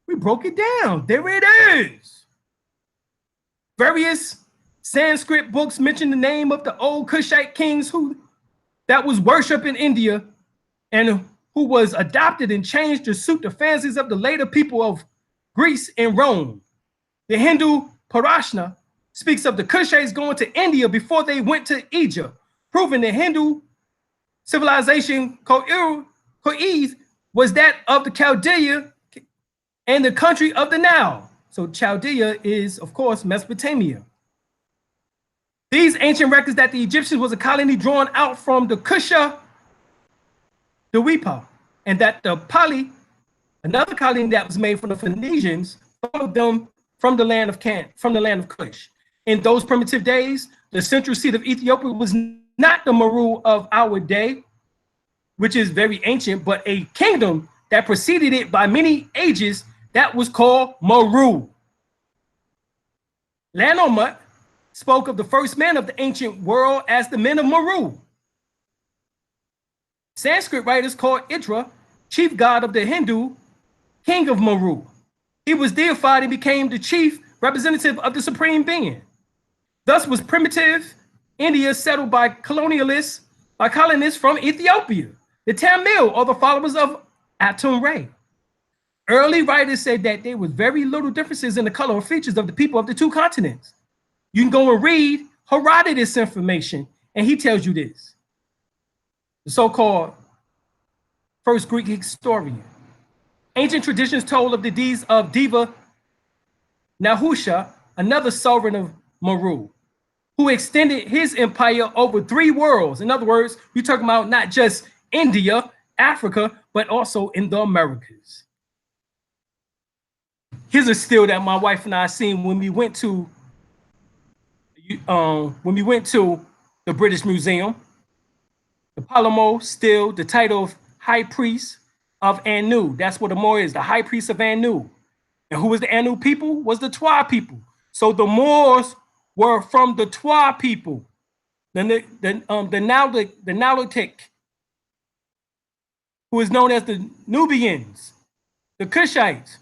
We broke it down. There it is. Various Sanskrit books mention the name of the old Kushite kings that was worshipped in India and who was adopted and changed to suit the fancies of the later people of Greece and Rome. The Hindu Purana speaks of the Kushites going to India before they went to Egypt, proving the Hindu civilization Ko'ez was that of the Chaldea and the country of the Nile. So Chaldea is, of course, Mesopotamia. These ancient records that the Egyptians was a colony drawn out from the Kusha, the Wipa, and that the Pali, another colony that was made from the Phoenicians, followed them from the land of Kush. In those primitive days, the central seat of Ethiopia was not the Meru of our day, which is very ancient, but a kingdom that preceded it by many ages that was called Meru. Lanomut spoke of the first men of the ancient world as the men of Meru. Sanskrit writers called Indra, chief god of the Hindu, king of Meru. He was deified and became the chief representative of the supreme being. Thus was primitive India settled by colonists from Ethiopia, the Tamil, or the followers of Atum-Re. Early writers said that there was very little differences in the color or features of the people of the two continents. You can go and read Herodotus information, and he tells you this. The so-called first Greek historian. Ancient traditions told of the deeds of Deva Nahusha, another sovereign of Meru, who extended his empire over 3 worlds. In other words, we're talking about not just India, Africa, but also in the Americas. Here's a still that my wife and I seen when we went to the British Museum. The Palamo still, the title of High Priest of Anu. That's what the Moor is, the High Priest of Anu. And who was the Anu people? Was the Twa people. So the Moors were from the Twa people. The Nilotic, who is known as the Nubians, the Cushites.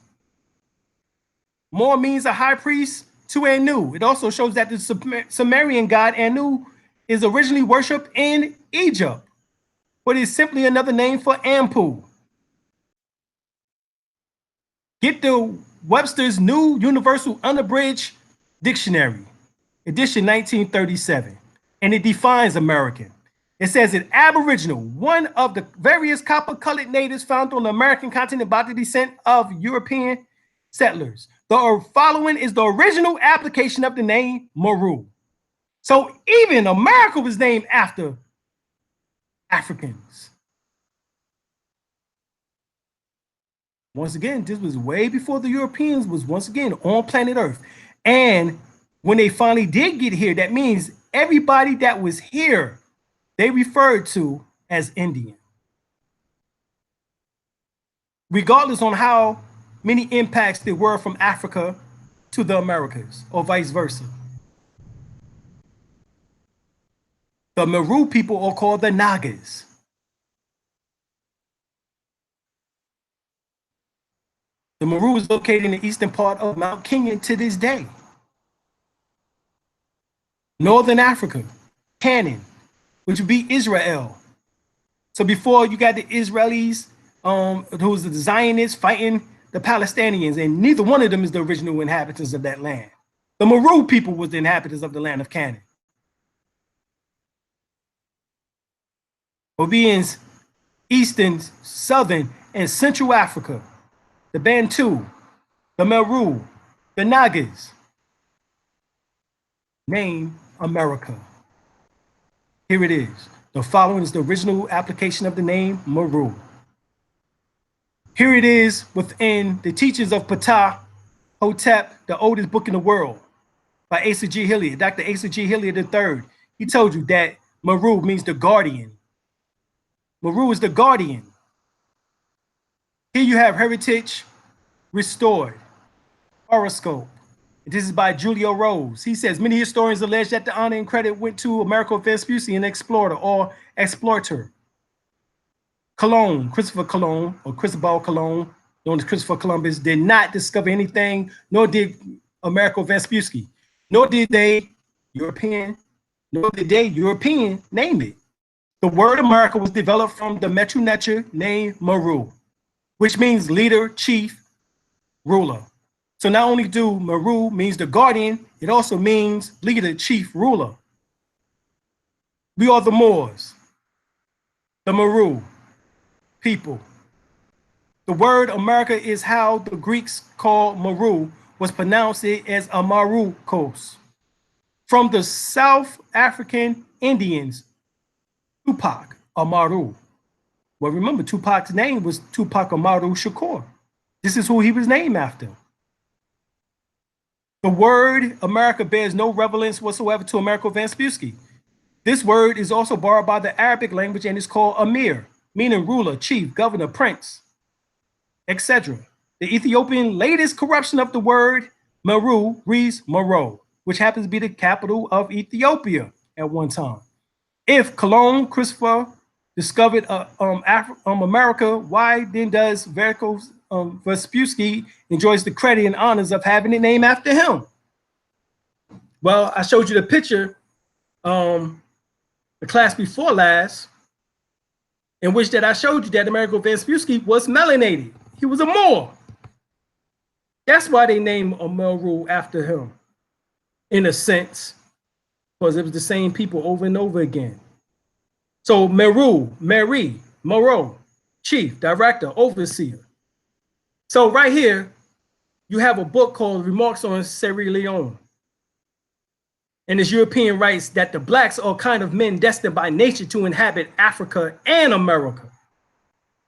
Moor means a high priest to Anu. It also shows that the Sumerian god Anu is originally worshipped in Egypt, but is simply another name for Ampu. Get the Webster's New Universal Unabridged Dictionary, edition 1937, and it defines American. It says it Aboriginal, one of the various copper-colored natives found on the American continent by the descent of European settlers. The following is the original application of the name Meru. So even America was named after Africans. Once again, this was way before the Europeans was once again on planet Earth. And when they finally did get here, that means everybody that was here, they referred to as Indian. Regardless on how many impacts there were from Africa to the Americas, or vice versa. The Meru people are called the Nagas. The Meru is located in the eastern part of Mount Kenya to this day. Northern Africa, Canaan, which would be Israel. So before you got the Israelis, who was the Zionists fighting the Palestinians, and neither one of them is the original inhabitants of that land. The Meru people was the inhabitants of the land of Canaan. Obians, Eastern, Southern, and Central Africa, the Bantu, the Meru, the Nagas. Name America. Here it is. The following is the original application of the name Meru. Here it is within the teachings of Ptah Hotep, the oldest book in the world, by Asa G. Hilliard, Dr. Asa G. Hilliard III. He told you that Meru means the guardian. Meru is the guardian. Here you have heritage restored, horoscope. This is by Julio Rose. He says, many historians allege that the honor and credit went to Amerigo Vespucci, an explorer or explorer. Colon, Christopher Colon, or Cristobal Colon, known as Christopher Columbus, did not discover anything, nor did Amerigo Vespucci, nor did they European name it. The word America was developed from the Metru Neter name Meru, which means leader, chief, ruler. So not only do Meru means the guardian, it also means leader, chief, ruler. We are the Moors, the Meru people. The word America is how the Greeks called Meru, was pronounced it as Amarukos. From the South African Indians, Tupac Amaru. Well, remember, Tupac's name was Tupac Amaru Shakur. This is who he was named after. The word America bears no relevance whatsoever to Amerigo Vespucci. This word is also borrowed by the Arabic language and is called Amir, meaning ruler, chief, governor, prince, etc. The Ethiopian latest corruption of the word Meru reads Mero, which happens to be the capital of Ethiopia at one time. If Cologne Christopher discovered America, why then does Veracruz Vespucci enjoys the credit and honors of having it named after him. Well, I showed you the picture, the class before last, in which that I showed you that Amerigo Vespucci was melanated. He was a Moor. That's why they named Omeru after him, in a sense, because it was the same people over and over again. So Meru, Mary, Moreau, chief, director, overseer. So right here, you have a book called Remarks on Sierra Leone. And his European writes that the blacks are kind of men destined by nature to inhabit Africa and America.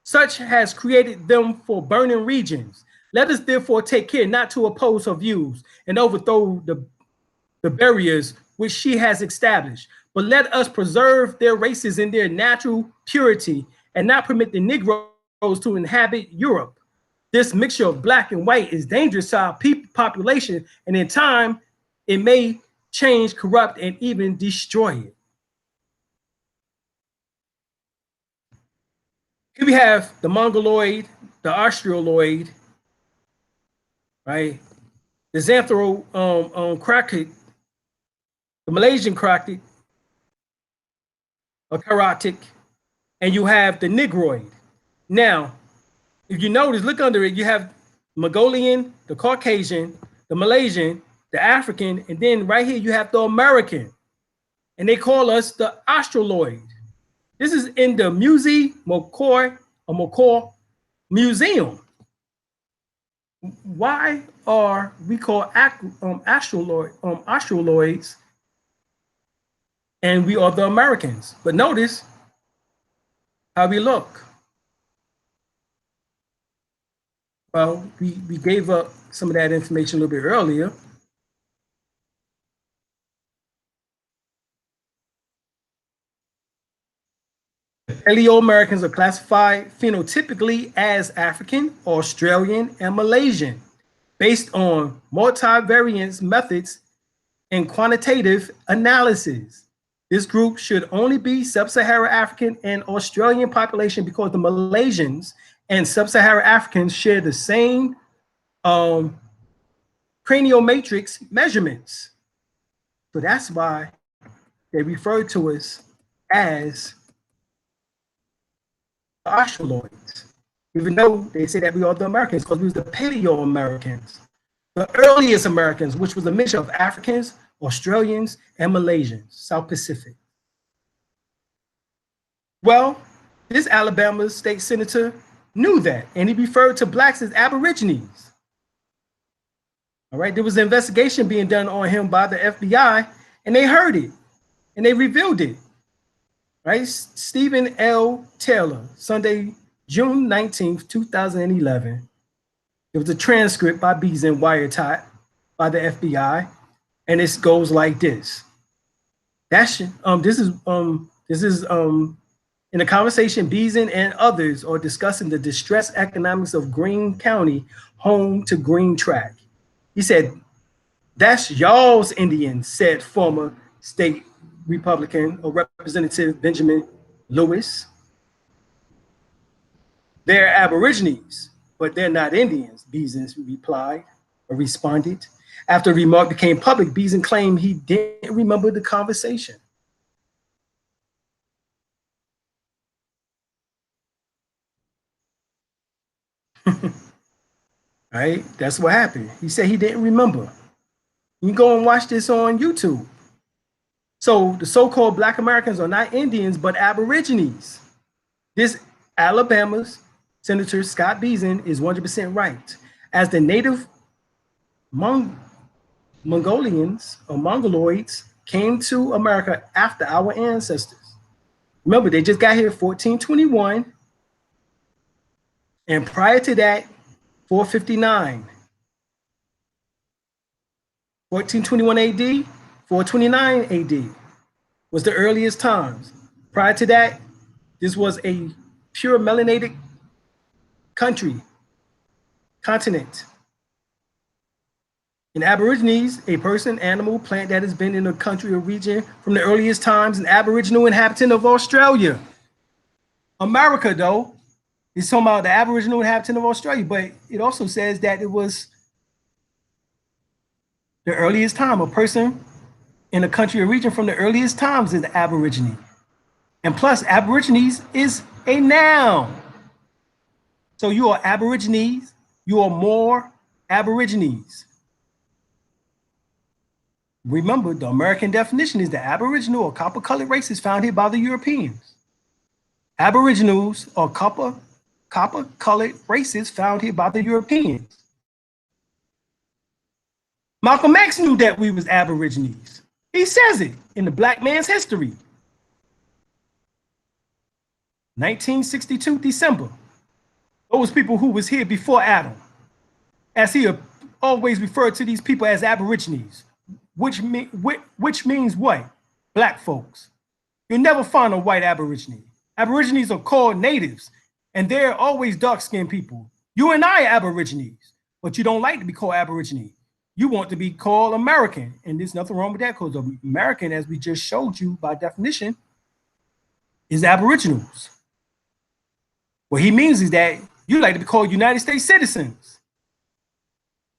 Such has created them for burning regions. Let us therefore take care not to oppose her views and overthrow the barriers which she has established, but let us preserve their races in their natural purity and not permit the Negroes to inhabit Europe. This mixture of black and white is dangerous to our population, and in time, it may change, corrupt, and even destroy it. Here we have the Mongoloid, the Australoid, right? The Xanthorocratiid, the Malaysian Crotic, or Karatic, and you have the Negroid. Now, if you notice, look under it, you have Mongolian, the Caucasian, the Malaysian, the African, and then right here you have the American. And they call us the Australoid. This is in the McCoy Museum. Why are we called Australoids and we are the Americans? But notice how we look. Well, we gave up some of that information a little bit earlier. Paleo-Americans are classified phenotypically as African, Australian, and Malaysian based on multivariance methods and quantitative analysis. This group should only be sub-Saharan African and Australian population because the Malaysians and sub-Saharan Africans share the same craniomatrix measurements. So that's why they refer to us as the Australoids, even though they say that we are the Americans, because we was the Paleo-Americans, the earliest Americans, which was a mixture of Africans, Australians, and Malaysians, South Pacific. Well, this Alabama state senator knew that, and he referred to blacks as Aborigines. All right, there was an investigation being done on him by the FBI, and they heard it, and they revealed it. Right, Stephen L. Taylor, Sunday, June 19th, 2011. It was a transcript by Beeson wiretap by the FBI, and it goes like this. This is in a conversation, Beeson and others are discussing the distressed economics of Greene County, home to Green Track. He said, "That's y'all's Indians," said former state Republican or Representative Benjamin Lewis. "They're Aborigines, but they're not Indians," Beeson replied or responded. After the remark became public, Beeson claimed he didn't remember the conversation. Right, that's what happened. He said he didn't remember. You can go and watch this on YouTube. So the so-called Black Americans are not Indians, but Aborigines. This Alabama's Senator Scott Beeson is 100% right. As the native Mongolians or Mongoloids came to America after our ancestors. Remember, they just got here 1421. And prior to that, 459. 1421 AD, 429 AD was the earliest times. Prior to that, this was a pure melanated continent. In Aborigines, a person, animal, plant that has been in a country or region from the earliest times, an Aboriginal inhabitant of Australia. America, though, It's talking about the Aboriginal inhabitant of Australia, but it also says that it was the earliest time. A person in a country or region from the earliest times is the Aborigine. And plus, Aborigines is a noun. So you are Aborigines, you are more Aborigines. Remember, the American definition is the Aboriginal or copper-colored races found here by the Europeans. Aboriginals are copper-colored races found here by the Europeans. Malcolm X knew that we was Aborigines. He says it in the Black Man's History. 1962, December. Those people who was here before Adam. As he always referred to these people as Aborigines, which means what? Black folks. You'll never find a white Aborigine. Aborigines are called natives, and they're always dark-skinned people. You and I are Aborigines, but you don't like to be called Aborigine. You want to be called American, and there's nothing wrong with that, because American, as we just showed you by definition, is Aboriginals. What he means is that you like to be called United States citizens.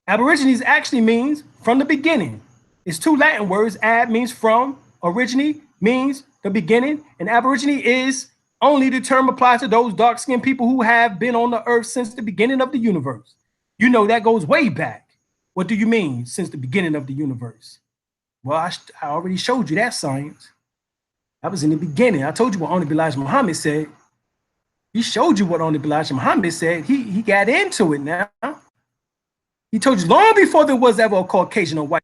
Aborigines actually means from the beginning. It's two Latin words. Ab means from, origine means the beginning, and Aborigine is only the term applied to those dark-skinned people who have been on the earth since the beginning of the universe. You know that goes way back. What do you mean, since the beginning of the universe? Well, I already showed you that science. That was in the beginning. I told you what Honorable Elijah Muhammad said. He showed you what Honorable Elijah Muhammad said. He got into it now. He told you long before there was ever a Caucasian or white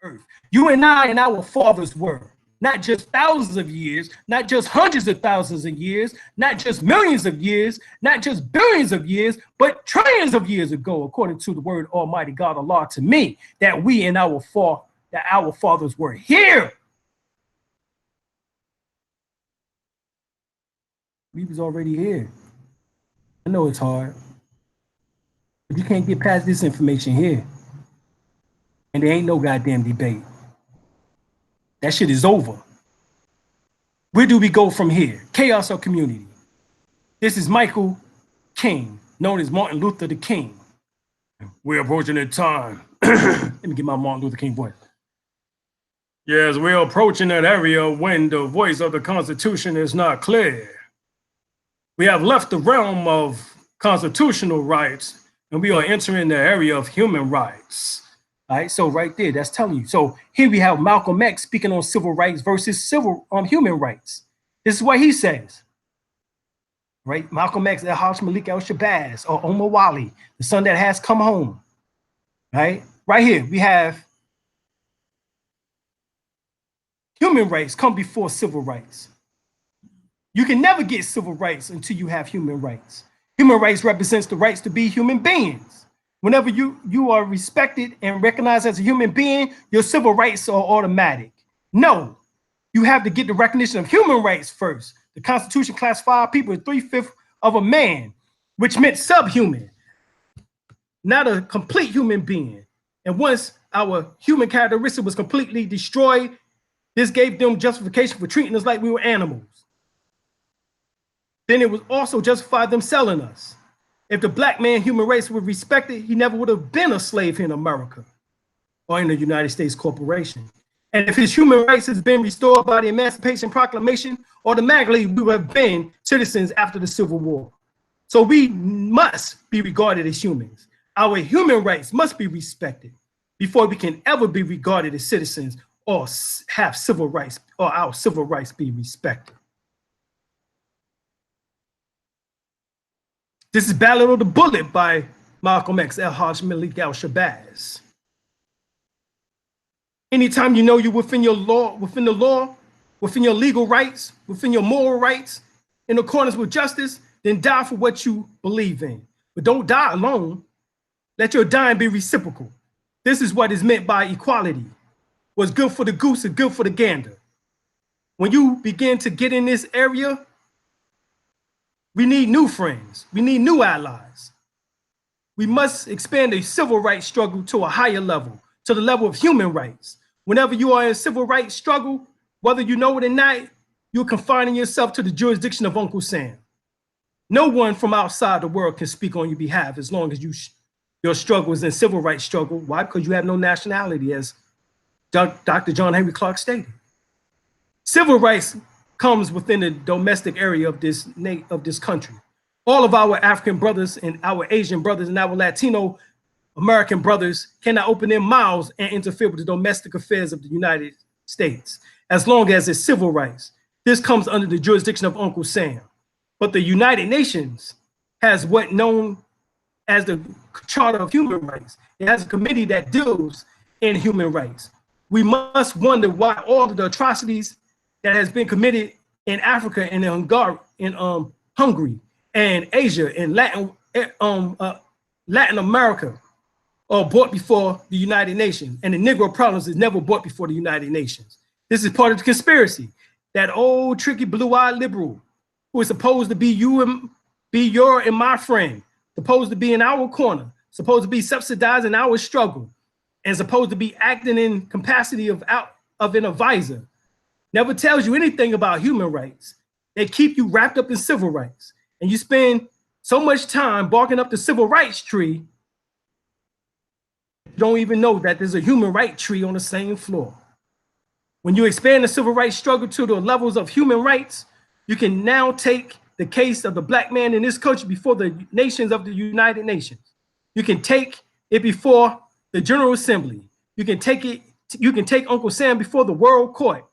on earth. You and I and our fathers were. Not just thousands of years, not just hundreds of thousands of years, not just millions of years, not just billions of years, but trillions of years ago, according to the word Almighty God Allah to me, that we and our fathers were here. We was already here. I know it's hard, but you can't get past this information here. And there ain't no goddamn debate. That shit is over. Where do we go from here? Chaos or community? This is Michael King, known as Martin Luther the King. We're approaching that time. Let me get my Martin Luther King voice. Yes, we're approaching that area when the voice of the Constitution is not clear. We have left the realm of constitutional rights and we are entering the area of human rights. All right, so right there, that's telling you. So here we have Malcolm X speaking on civil rights versus human rights. This is what he says, right? Malcolm X, El-Hajj Malik El-Shabazz, or Omar Ali, the son that has come home, right? Right here, we have human rights come before civil rights. You can never get civil rights until you have human rights. Human rights represents the rights to be human beings. Whenever you are respected and recognized as a human being, your civil rights are automatic. No, you have to get the recognition of human rights first. The Constitution classified people as 3/5 of a man, which meant subhuman, not a complete human being. And once our human characteristic was completely destroyed, this gave them justification for treating us like we were animals. Then it was also justified them selling us. If the black man human race were respected, he never would have been a slave here in America or in the United States Corporation. And if his human rights has been restored by the Emancipation Proclamation, automatically we would have been citizens after the Civil War. So we must be regarded as humans. Our human rights must be respected before we can ever be regarded as citizens or have civil rights or our civil rights be respected. This is Ballad of the Bullet by Malcolm X, El-Hajj Malik El-Shabazz. Anytime you know you're within your law, within your legal rights, within your moral rights, in accordance with justice, then die for what you believe in. But don't die alone. Let your dying be reciprocal. This is what is meant by equality. What's good for the goose is good for the gander. When you begin to get in this area, we need new friends. We need new allies. We must expand the civil rights struggle to a higher level, to the level of human rights. Whenever you are in a civil rights struggle, whether you know it or not, you're confining yourself to the jurisdiction of Uncle Sam. No one from outside the world can speak on your behalf as long as your struggle is in civil rights struggle. Why? Because you have no nationality, as Dr. John Henry Clark stated. Civil rights comes within the domestic area of this country. All of our African brothers and our Asian brothers and our Latino American brothers cannot open their mouths and interfere with the domestic affairs of the United States, as long as it's civil rights. This comes under the jurisdiction of Uncle Sam. But the United Nations has what known as the Charter of Human Rights. It has a committee that deals in human rights. We must wonder why all of the atrocities that has been committed in Africa and in Hungary and Asia and Latin America are brought before the United Nations, and the Negro problems is never brought before the United Nations. This is part of the conspiracy. That old tricky blue-eyed liberal who is supposed to be your and my friend, supposed to be in our corner, supposed to be subsidizing our struggle, and supposed to be acting in capacity of an advisor, never tells you anything about human rights. They keep you wrapped up in civil rights, and you spend so much time barking up the civil rights tree, you don't even know that there's a human rights tree on the same floor. When you expand the civil rights struggle to the levels of human rights, you can now take the case of the black man in this country before the nations of the United Nations. You can take it before the General Assembly. You can take Uncle Sam before the World Court.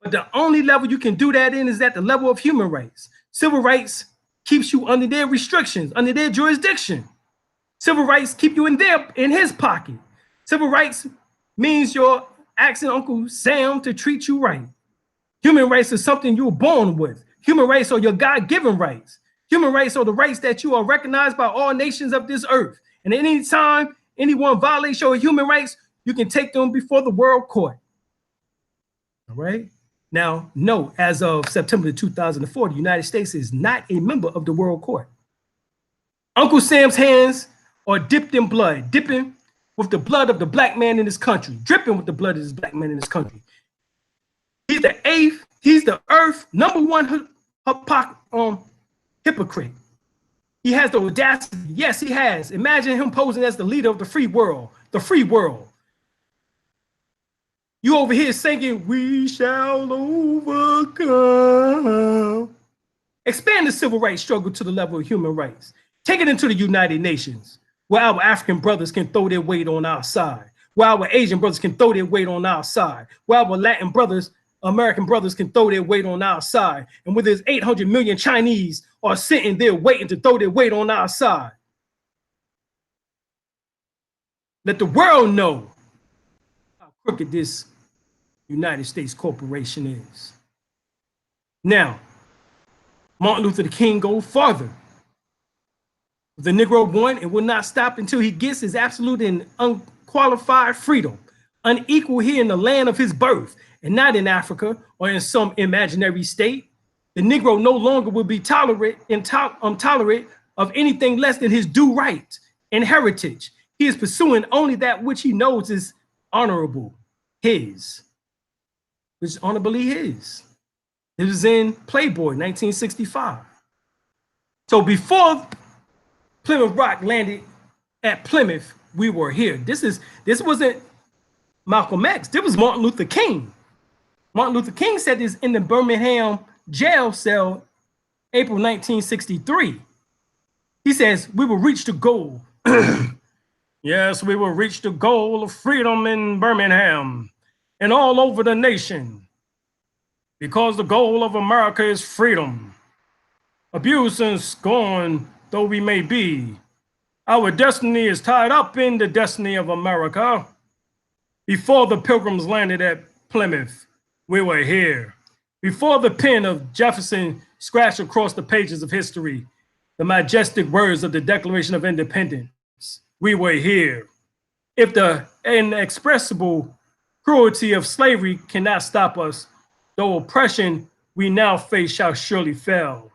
But the only level you can do that in is at the level of human rights. Civil rights keeps you under their restrictions, under their jurisdiction. Civil rights keep you in his pocket. Civil rights means you're asking Uncle Sam to treat you right. Human rights is something you were born with. Human rights are your God-given rights. Human rights are the rights that you are recognized by all nations of this earth. And any time anyone violates your human rights, you can take them before the World Court. All right. Now, note, as of September 2004, the United States is not a member of the World Court. Uncle Sam's hands are dipped in blood, dipping with the blood of the black man in this country, dripping with the blood of this black man in this country. He's the earth's #1 hypocrite. He has the audacity. Yes, he has. Imagine him posing as the leader of the free world, the free world. You over here singing, "We shall overcome." Expand the civil rights struggle to the level of human rights. Take it into the United Nations, where our African brothers can throw their weight on our side, where our Asian brothers can throw their weight on our side, where our Latin brothers, American brothers can throw their weight on our side, and where there's 800 million Chinese are sitting there waiting to throw their weight on our side. Let the world know how crooked this United States corporation is. Now, Martin Luther King goes farther. The Negro won and will not stop until he gets his absolute and unqualified freedom, unequal here in the land of his birth, and not in Africa or in some imaginary state. The Negro no longer will be tolerant of anything less than his due right and heritage. He is pursuing only that which he knows is honorable, his, which is honorably his. It was in Playboy, 1965. So before Plymouth Rock landed at Plymouth, we were here. This wasn't Malcolm X. This was Martin Luther King. Martin Luther King said this in the Birmingham jail cell, April 1963. He says, "We will reach the goal." Yes, we will reach the goal of freedom in Birmingham and all over the nation, because the goal of America is freedom. Abuse and scorn though we may be, our destiny is tied up in the destiny of America. Before the Pilgrims landed at Plymouth, we were here. Before the pen of Jefferson scratched across the pages of history the majestic words of the Declaration of Independence, we were here. If the inexpressible cruelty of slavery cannot stop us, the oppression we now face shall surely fail.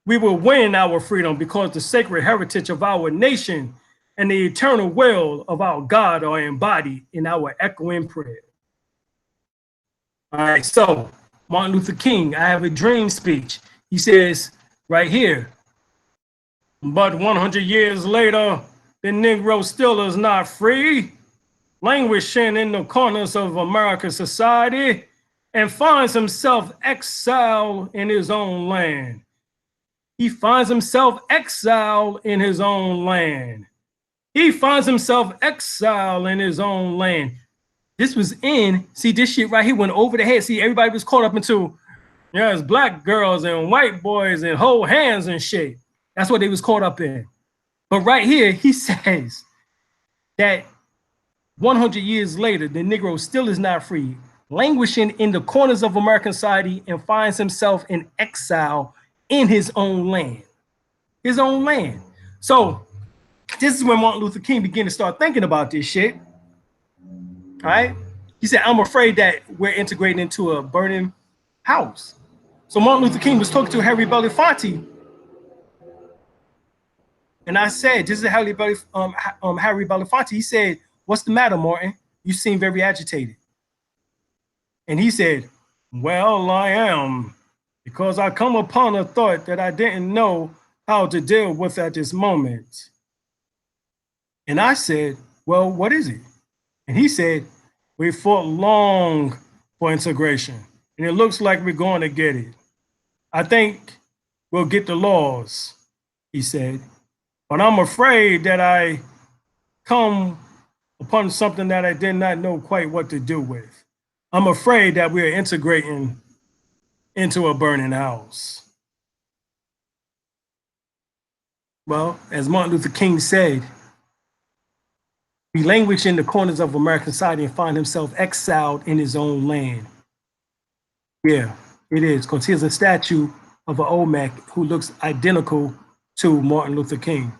We will win our freedom because the sacred heritage of our nation and the eternal will of our God are embodied in our echoing prayer. All right, so Martin Luther King, I Have a Dream speech. He says, right here. But 100 years later, the Negro still is not free, languishing in the corners of American society, and finds himself exiled in his own land. He finds himself exiled in his own land. He finds himself exiled in his own land. This was in, see, this shit right here went over the head. See, everybody was caught up into, it's black girls and white boys and hold hands and shit. That's what they was caught up in. But right here, he says that 100 years later, the Negro still is not free, languishing in the corners of American society, and finds himself in exile in his own land. His own land. So this is when Martin Luther King began to start thinking about this shit. All right. He said, I'm afraid that we're integrating into a burning house. So Martin Luther King was talking to Harry Belafonte. And I said, this is Harry Belafonte. He said, what's the matter, Martin? You seem very agitated. And he said, well, I am, because I come upon a thought that I didn't know how to deal with at this moment. And I said, well, what is it? And he said, we fought long for integration, and it looks like we're going to get it. I think we'll get the laws, he said, but I'm afraid that I come upon something that I did not know quite what to do with. I'm afraid that we're integrating into a burning house. Well, as Martin Luther King said, he languished in the corners of American society and find himself exiled in his own land. Yeah, it is, because here's a statue of an Olmec who looks identical to Martin Luther King.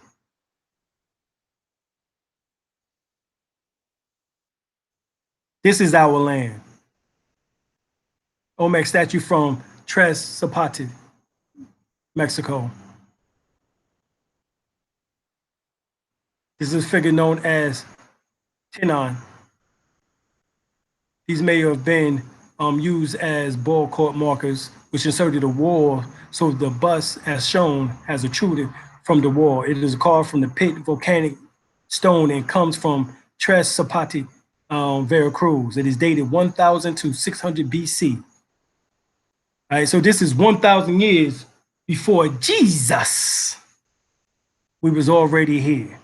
This is our land. Olmec statue from Tres Zapote, Mexico. This is a figure known as Tinan. These may have been used as ball court markers, which inserted a wall, so the bust, as shown, has protruded from the wall. It is carved from the pit volcanic stone and comes from Tres Zapote, Veracruz. It is dated 1000 to 600 BC. All right, so this is 1,000 years before Jesus. We was already here.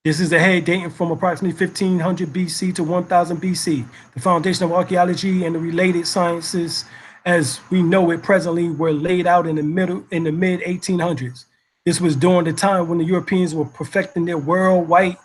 This is a head dating from approximately 1500 BC to 1000 BC. The foundation of archaeology and the related sciences as we know it presently were laid out in the mid 1800s. This was during the time when the Europeans were perfecting their worldwide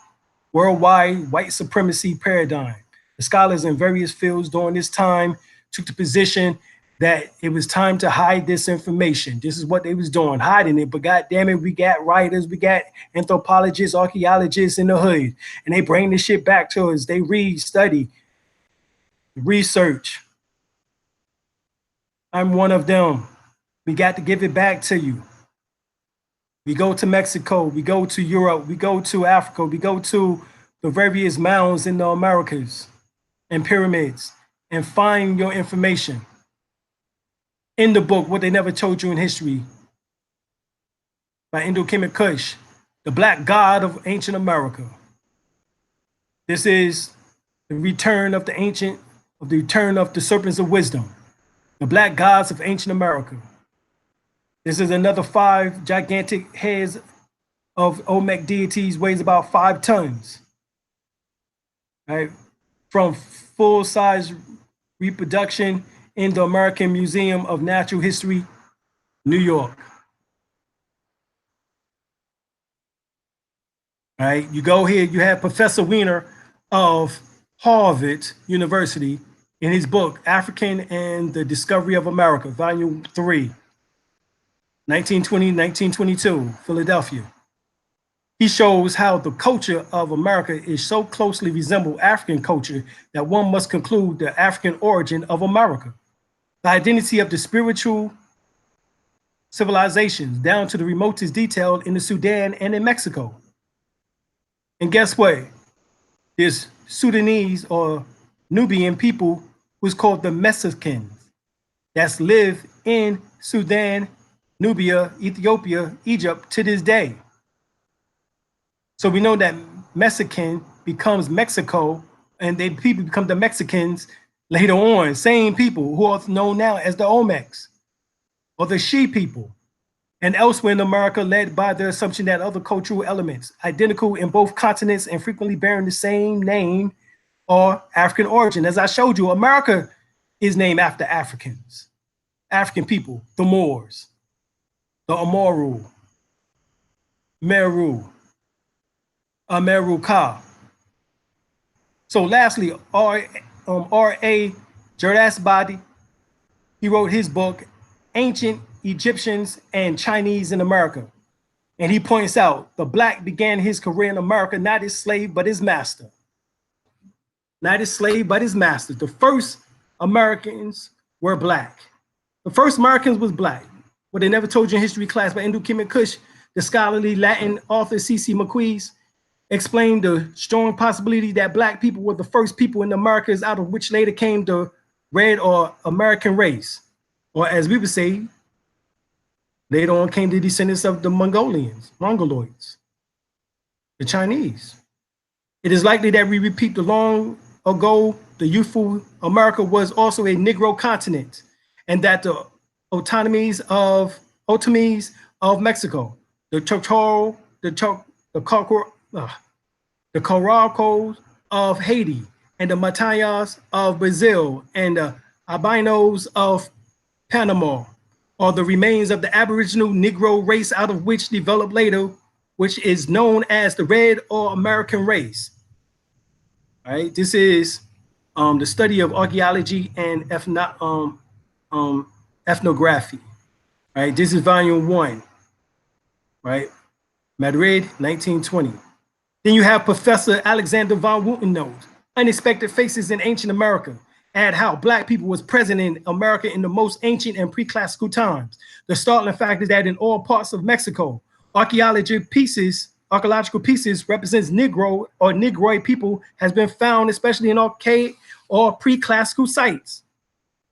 white supremacy paradigm. The scholars in various fields during this time took the position that it was time to hide this information. This is what they was doing, hiding it. But God damn it, we got writers, we got anthropologists, archaeologists in the hood, and they bring this shit back to us. They read, study, research. I'm one of them. We got to give it back to you. We go to Mexico, we go to Europe, we go to Africa, we go to the various mounds in the Americas and pyramids and find your information. In the book, What They Never Told You in History by Indokimit Kush, the Black God of Ancient America. This is the return of the return of the serpents of wisdom, the Black Gods of Ancient America. This is another 5 gigantic heads of Olmec deities, weighs about 5 tons. Right? From full-size reproduction in the American Museum of Natural History, New York. All right, you go here, you have Professor Wiener of Harvard University in his book, African and the Discovery of America, Volume 3, 1920-1922, Philadelphia. He shows how the culture of America is so closely resemble African culture that one must conclude the African origin of America. The identity of the spiritual civilizations down to the remotest detail in the Sudan and in Mexico. And guess what? This Sudanese or Nubian people was called the Mexicans. that's live in Sudan, Nubia, Ethiopia, Egypt to this day. So we know that Mexican becomes Mexico, and they people become the Mexicans later on. Same people who are known now as the Olmecs or the She people. And elsewhere in America, led by the assumption that other cultural elements, identical in both continents and frequently bearing the same name or African origin. As I showed you, America is named after Africans, African people, the Moors, the Amaru, Meru, America. So lastly, R.A. Jardasbadi, he wrote his book, Ancient Egyptians and Chinese in America. And he points out the Black began his career in America, not his slave, but his master. Not his slave, but his master. The first Americans were Black. The first Americans was Black. What they never told you in history class by Indu-Kim and Kush, the scholarly Latin author C.C. McQuees explained the strong possibility that Black people were the first people in the Americas, out of which later came the red or American race. Or as we would say, later on came the descendants of the Mongoloids, the Chinese. It is likely that we repeat the long ago, the youthful America was also a Negro continent, and that the autonomies of Mexico, the Choctaw, the Coracos of Haiti, and the Matayas of Brazil, and the Albinos of Panama, are the remains of the Aboriginal Negro race out of which developed later, which is known as the Red or American race. All right, this is the study of archaeology and ethnography. Right, this is volume 1. Right, Madrid, 1920. Then you have Professor Alexander von Wutenow, Unexpected Faces in Ancient America, and how Black people was present in America in the most ancient and pre-classical times. The startling fact is that in all parts of Mexico, archaeological pieces represents Negro or Negroid people has been found, especially in archaic or pre-classical sites.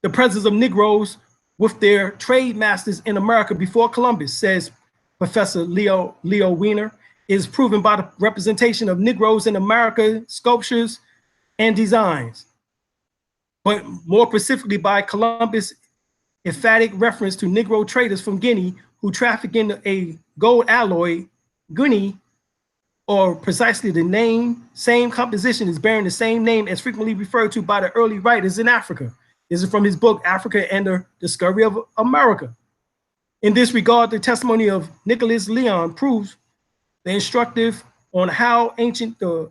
The presence of Negroes with their trade masters in America before Columbus, says Professor Leo Wiener, is proven by the representation of Negroes in America, sculptures and designs, but more specifically by Columbus' emphatic reference to Negro traders from Guinea who traffic in a gold alloy, Guinea, or precisely the same composition is bearing the same name as frequently referred to by the early writers in Africa. This is from his book, Africa and the Discovery of America. In this regard, the testimony of Nicholas Leon proves the instructive on how ancient the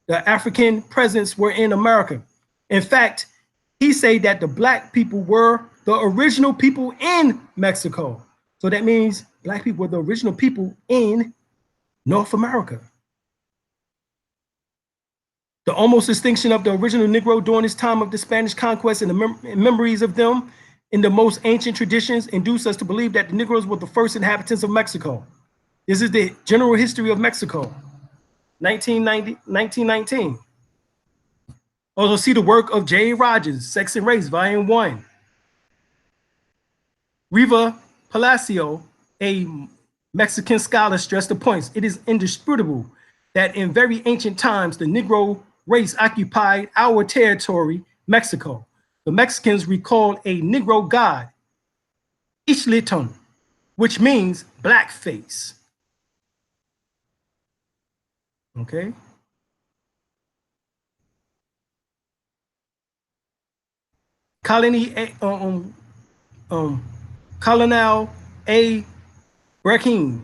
African presence were in America. In fact, he said that the Black people were the original people in Mexico. So that means Black people were the original people in North America. The almost extinction of the original Negro during this time of the Spanish conquest and the memories of them in the most ancient traditions induce us to believe that the Negroes were the first inhabitants of Mexico. This is the general history of Mexico, 1919. Also see the work of J. Rogers, Sex and Race, Volume 1. Riva Palacio, a Mexican scholar, stressed the points. It is indisputable that in very ancient times, the Negro race occupied our territory, Mexico. The Mexicans recalled a Negro god, Ixtliton, which means black face. Okay. Colonel A. Brackeen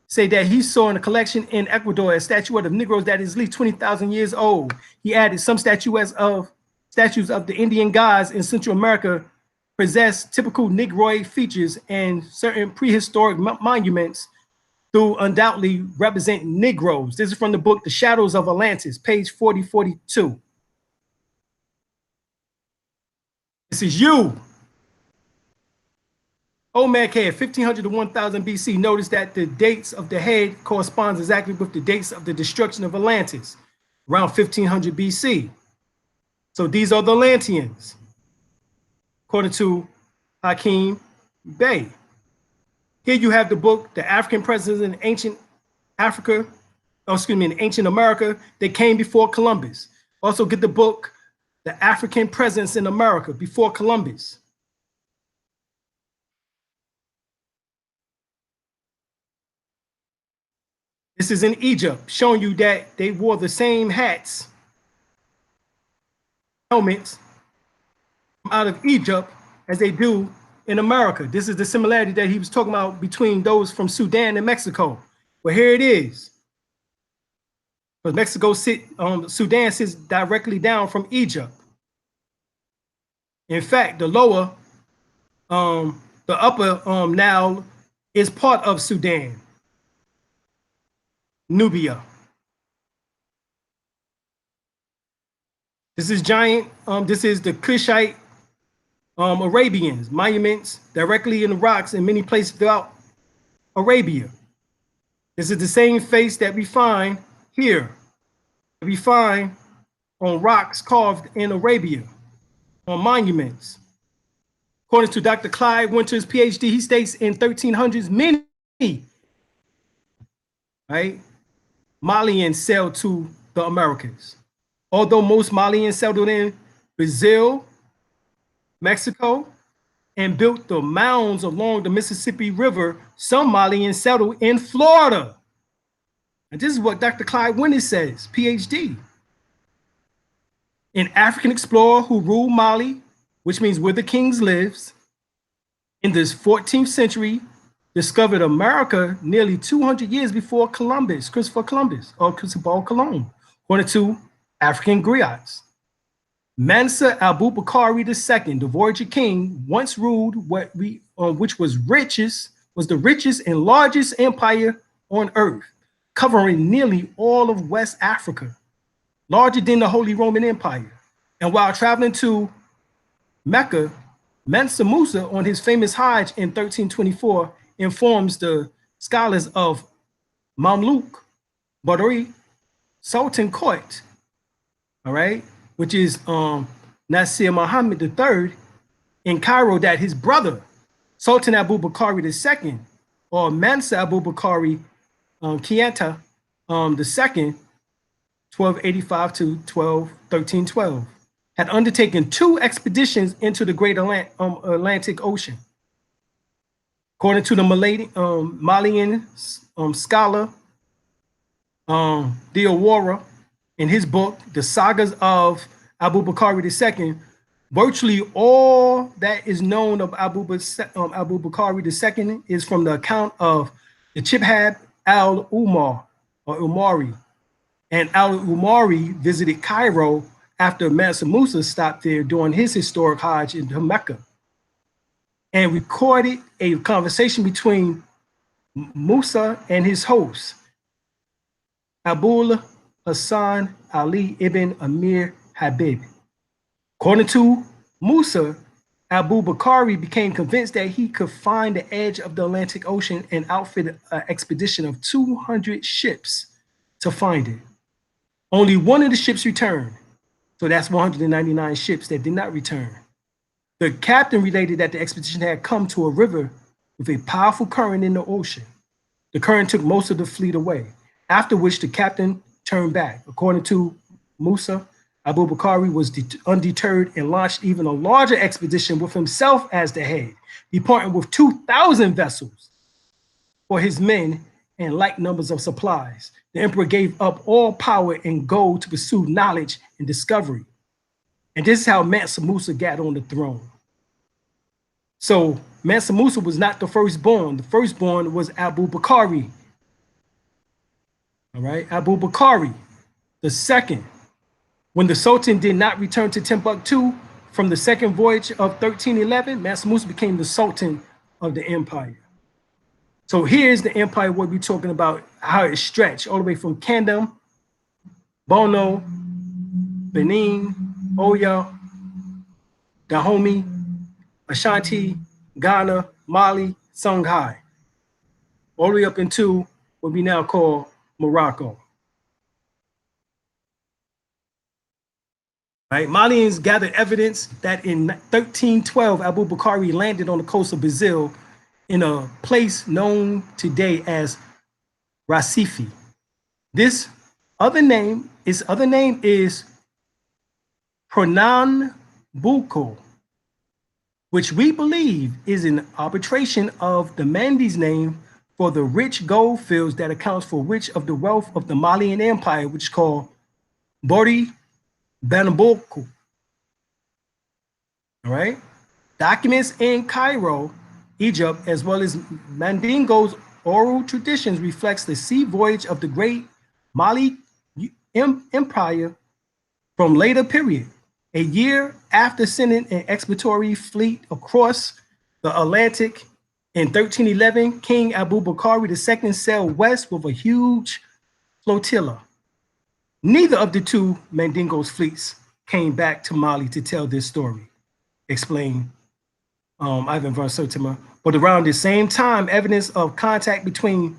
say that he saw in a collection in Ecuador a statuette of Negroes that is at least 20,000 years old. He added some statues of the Indian gods in Central America possess typical Negroid features, and certain prehistoric monuments do undoubtedly represent Negroes. This is from the book The Shadows of Atlantis, page 40-42. This is you. Olmec head, 1500 to 1000 BC. Notice that the dates of the head corresponds exactly with the dates of the destruction of Atlantis, around 1500 BC. So these are the Atlanteans. according to Alim El-Bey. Here you have the book, The African Presence in Ancient Africa, in Ancient America, that came before Columbus. Also get the book, The African Presence in America, before Columbus. This is in Egypt, showing you that they wore the same hats, helmets out of Egypt as they do in America. This is the similarity that he was talking about between those from Sudan and Mexico. Well, here it is. Because Mexico Sudan sits directly down from Egypt. In fact, the upper Nile is part of Sudan, Nubia. This is this is the Kushite Arabians, monuments directly in the rocks in many places throughout Arabia. This is the same face that we find here, that we find on rocks carved in Arabia, on monuments. According to Dr. Clyde Winter's PhD, he states in 1300s, many, right, Malians sailed to the Americas. Although most Malians settled in Brazil, Mexico, and built the mounds along the Mississippi River, some Malians settled in Florida. And this is what Dr. Clyde Winter says, PhD. An African explorer who ruled Mali, which means where the kings lives, in this 14th century, discovered America nearly 200 years before Columbus, Christopher Columbus, or Cristobal Colon, according to African griots. Mansa Abubakari II, the voyager king, once ruled which was the richest and largest empire on earth, covering nearly all of West Africa, larger than the Holy Roman Empire. And while traveling to Mecca, Mansa Musa, on his famous Hajj in 1324, informs the scholars of Mamluk Badri Sultan Court, all right, which is Nasir Muhammad III in Cairo, that his brother, Sultan Abubakari II, or Mansa Abubakari Keita II, 1285 to 1312, had undertaken 2 expeditions into the Great Atlantic Ocean. According to the Malian scholar Diawara, in his book, The Sagas of Abubakari II, virtually all that is known of Abubakari II is from the account of the Chibhab al-Umar, or Umari. And al-Umari visited Cairo after Mansa Musa stopped there during his historic Hajj into Mecca, and recorded a conversation between Musa and his host, Abul Hassan Ali ibn Amir Habib. According to Musa, Abubakari became convinced that he could find the edge of the Atlantic Ocean and outfitted an expedition of 200 ships to find it. Only one of the ships returned, so that's 199 ships that did not return. The captain related that the expedition had come to a river with a powerful current in the ocean. The current took most of the fleet away, after which the captain turned back. According to Musa, Abubakari was undeterred and launched even a larger expedition with himself as the head, departing with 2,000 vessels for his men and like numbers of supplies. The emperor gave up all power and gold to pursue knowledge and discovery. And this is how Mansa Musa got on the throne. So Mansa Musa was not the firstborn. The firstborn was Abubakari. All right, Abubakari the second. When the Sultan did not return to Timbuktu from the second voyage of 1311, Mansa Musa became the Sultan of the empire. So here's the empire what we're talking about, how it stretched all the way from Kandam, Bono, Benin, Oyo, Dahomey, Ashanti, Ghana, Mali, Songhai, all the way up into what we now call Morocco. Right? Malians gathered evidence that in 1312, Abu Bakari landed on the coast of Brazil in a place known today as Recife. This other name is Pernambuco, which we believe is an arbitration of the Mandy's name for the rich gold fields that accounts for which of the wealth of the Malian Empire, which is called Bori Banaboko. All right. Documents in Cairo, Egypt, as well as Mandingo's oral traditions reflects the sea voyage of the great Mali Empire from later period. A year after sending an expeditionary fleet across the Atlantic in 1311, King Abu Bakari II sailed west with a huge flotilla. Neither of the two Mandingo's fleets came back to Mali to tell this story, explained Ivan von Sertima. But around the same time, evidence of contact between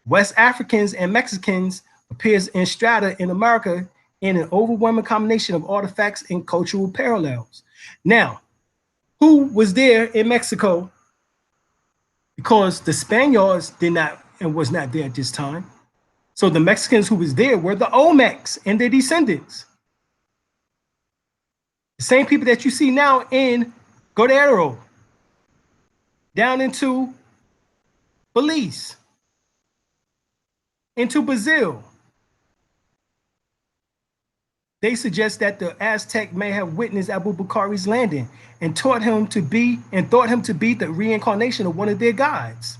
West Africans and Mexicans appears in strata in America in an overwhelming combination of artifacts and cultural parallels. Now, who was there in Mexico? Because the Spaniards did not and was not there at this time. So the Mexicans who was there were the Olmecs and their descendants. The same people that you see now in Guerrero, down into Belize, into Brazil. They suggest that the Aztec may have witnessed Abu Bakari's landing and thought him to be the reincarnation of one of their gods,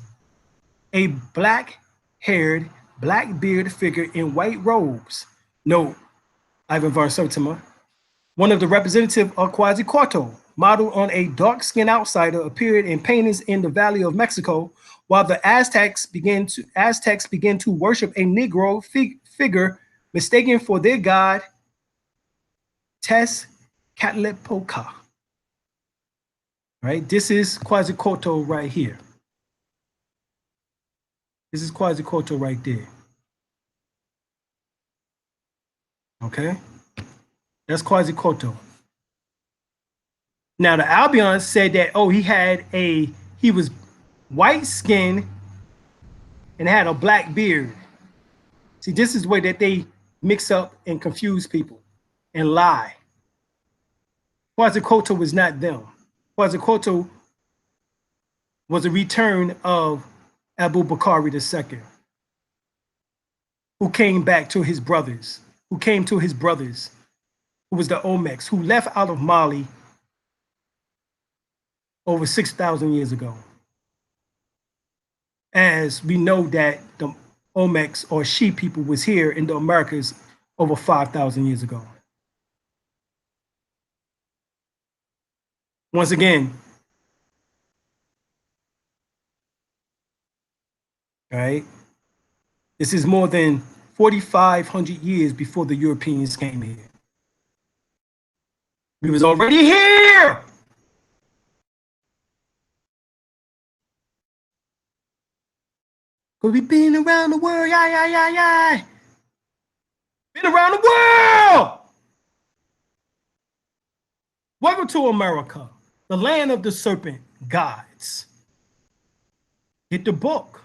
a black-haired, black-bearded figure in white robes. No, Ivan von Sertima. One of the representative of Quetzalcoatl, modeled on a dark-skinned outsider, appeared in paintings in the Valley of Mexico, while the Aztecs began to worship a Negro figure mistaken for their god Tezcatlipoca. Right? This is Quetzalcoatl right here. This is Quetzalcoatl right there. Okay? That's Quetzalcoatl. Now the Albion said that, oh, he was white skinned and had a black beard. See, this is the way that they mix up and confuse people and lie. Quetzalcoatl was not them. Quetzalcoatl was a return of Abu Bakari II, who came back to his brothers, who was the Olmecs, who left out of Mali over 6,000 years ago. As we know that the Olmecs or She people was here in the Americas over 5,000 years ago. Once again, all right, this is more than 4,500 years before the Europeans came here. We was already here. Because we've been around the world, yeah. Been around the world. Welcome to America, the land of the serpent gods. Get the book.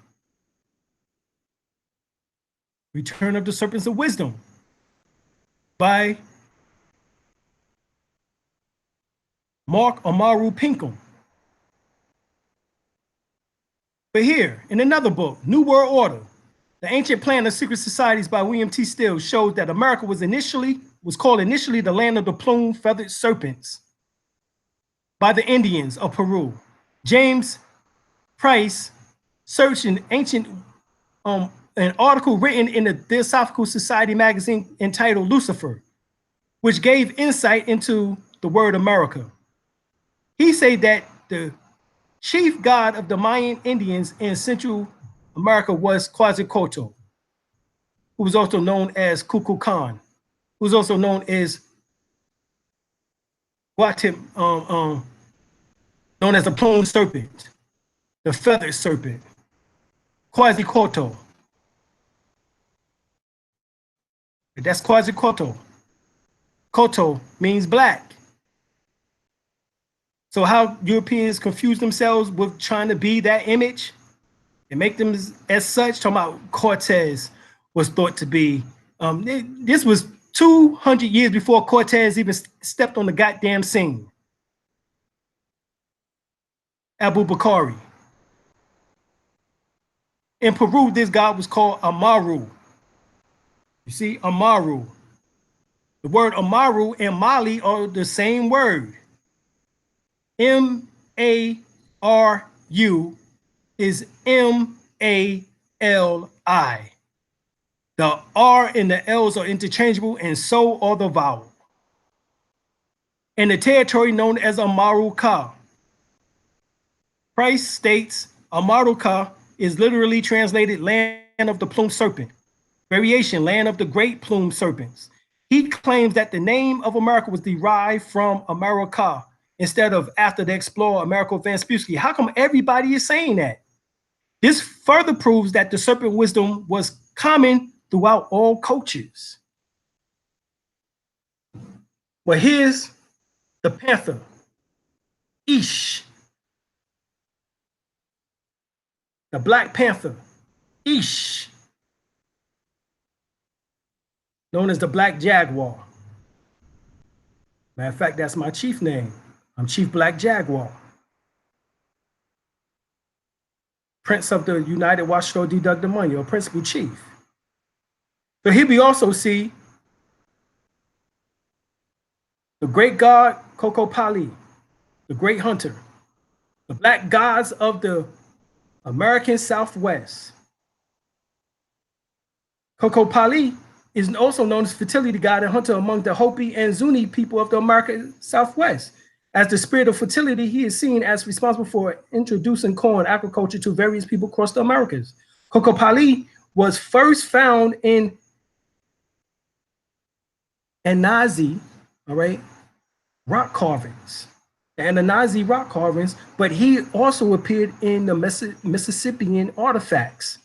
Return of the Serpents of Wisdom by Mark Amaru Pinkham. But here, in another book, New World Order, The Ancient Plan of Secret Societies by William T. Still shows that America was called initially the land of the plumed feathered serpents by the Indians of Peru. James Price searched an ancient an article written in the Theosophical Society magazine entitled Lucifer, which gave insight into the word America. He said that the chief god of the Mayan Indians in Central America was Quetzalcoatl, who was also known as Kukulkan, who was also known as known as the plumed serpent, the feathered serpent, Quetzalcoatl. That's Quetzalcoatl. Koto means black. So how Europeans confuse themselves with trying to be that image and make them as such, talking about Cortez was thought to be, this was 200 years before Cortez even stepped on the goddamn scene. Abu Bakari. In Peru, this god was called Amaru. You see, Amaru. The word Amaru and Mali are the same word. M-A-R-U is M-A-L-I. The R and the L's are interchangeable, and so are the vowel. In the territory known as Amaru Ka, Price states Amaru Ka is literally translated land of the plumed serpent. Variation, land of the great plumed serpents. He claims that the name of America was derived from America instead of after the explorer Amerigo Vespucci. How come everybody is saying that? This further proves that the serpent wisdom was common throughout all cultures. Well, here's the panther, Ish. The Black Panther, Ish, known as the Black Jaguar. Matter of fact, that's my chief name. I'm Chief Black Jaguar. Prince of the United Watchdog Deduct the Money, or Principal Chief. So here we also see the great god Coco Pali, the great hunter, the black gods of the American Southwest. Coco Pali is also known as fertility god and hunter among the Hopi and Zuni people of the American Southwest. As the spirit of fertility, he is seen as responsible for introducing corn agriculture to various people across the Americas. Coco Pali was first found in Anazi, all right, rock carvings. The Anazi rock carvings, but he also appeared in the Mississippian artifacts.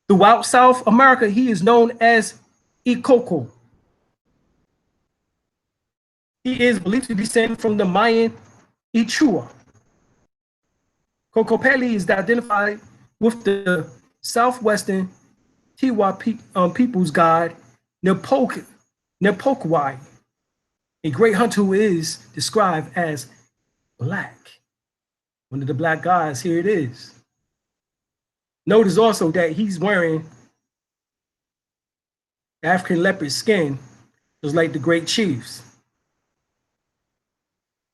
Throughout South America, he is known as Ikoko. He is believed to descend from the Mayan Ichua. Kokopelli is identified with the southwestern Tiwa people's god, Nepokwai, a great hunter who is described as black. One of the black gods, here it is. Notice also that he's wearing African leopard skin, just like the great chiefs.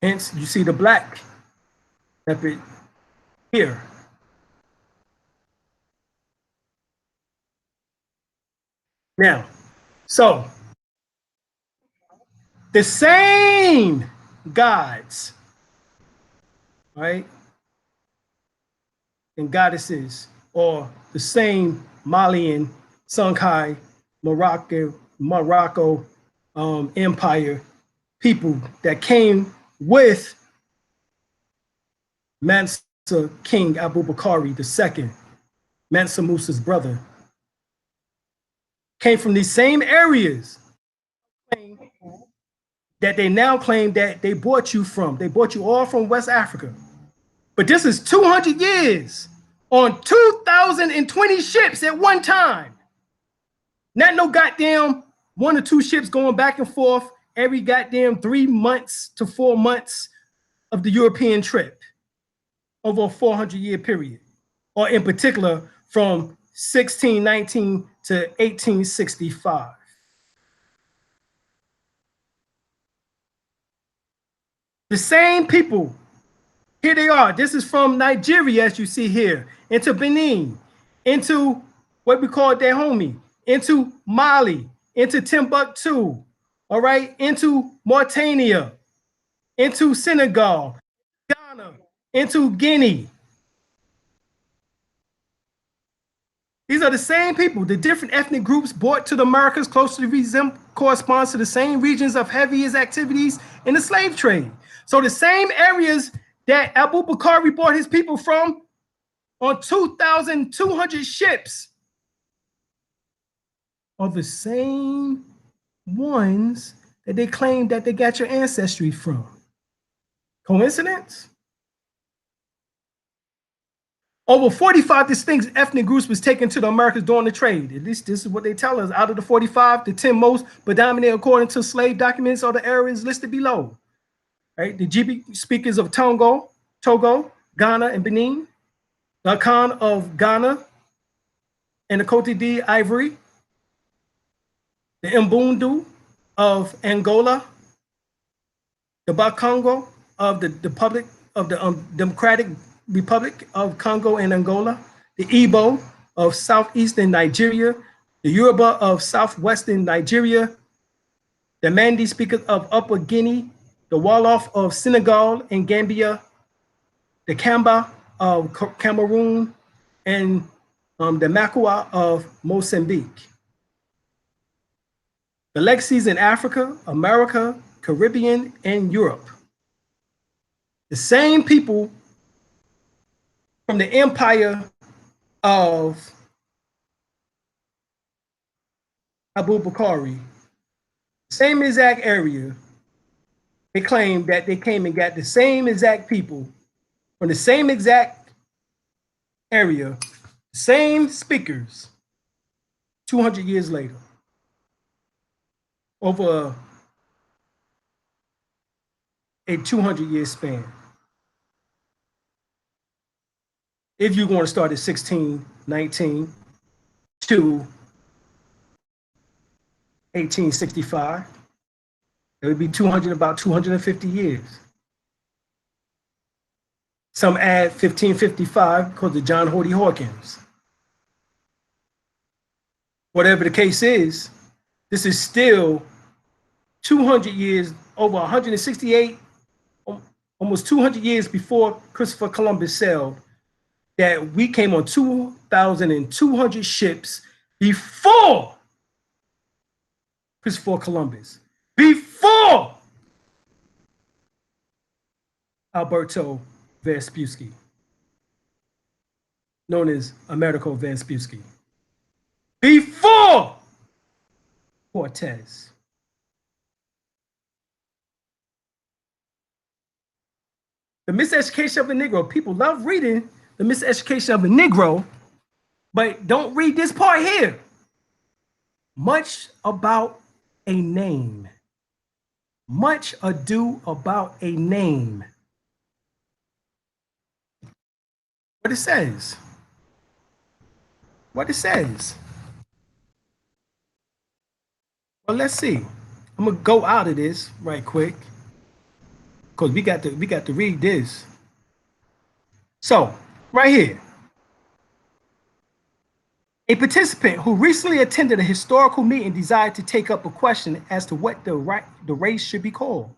Hence, you see the black leopard here. Now, so the same gods, right, and goddesses, or the same Malian, Songhai, Morocco empire people that came with Mansa King Abu Bakari II, Mansa Musa's brother, came from these same areas that they now claim that they brought you from. They brought you all from West Africa. But this is 200 years on 2,020 ships at one time. Not no goddamn 1 or 2 ships going back and forth every goddamn 3 months to 4 months of the European trip over a 400-year period, or in particular from 1619 to 1865. The same people, here they are. This is from Nigeria, as you see here, into Benin, into what we call Dahomey, into Mali, into Timbuktu, all right, into Mauritania, into Senegal, Ghana, into Guinea. These are the same people. The different ethnic groups brought to the Americas closely corresponds to the same regions of heaviest activities in the slave trade. So the same areas that Abu Bakari brought his people from on 2,200 ships are the same ones that they claim that they got your ancestry from. Coincidence? Over 45 distinct ethnic groups was taken to the Americas during the trade. At least this is what they tell us. Out of the 45, the 10 most predominant according to slave documents are the areas listed below. Right? The GB speakers of Togo, Ghana, and Benin, the Akan of Ghana, and the Cote d'Ivoire, the Mbundu of Angola, the Bakongo of the Democratic Republic of Congo and Angola, the Igbo of southeastern Nigeria, the Yoruba of southwestern Nigeria, the Mandi speakers of Upper Guinea, the Wolof of Senegal and Gambia, the Kamba of Cameroon, and the Makua of Mozambique. The legacies in Africa, America, Caribbean, and Europe. The same people from the empire of Abu Bakari, same exact area, they claim that they came and got the same exact people from the same exact area, same speakers, 200 years later, over a 200-year span. If you're going to start at 1619 to 1865, it would be about 250 years. Some add 1555 because of John Horsey Hawkins. Whatever the case is, this is still 200 years, over 168, almost 200 years before Christopher Columbus sailed, that we came on 2,200 ships before Christopher Columbus, before Alberto Vespucci, known as Americo Vespucci, before Cortez. The Miseducation of a Negro. People love reading The Miseducation of a Negro, but don't read this part here. Much about a name. Much ado about a name. What it says. What it says. Well, let's see. I'm gonna go out of this right quick because we got to read this. So, right here. A participant who recently attended a historical meeting desired to take up a question as to what the race should be called.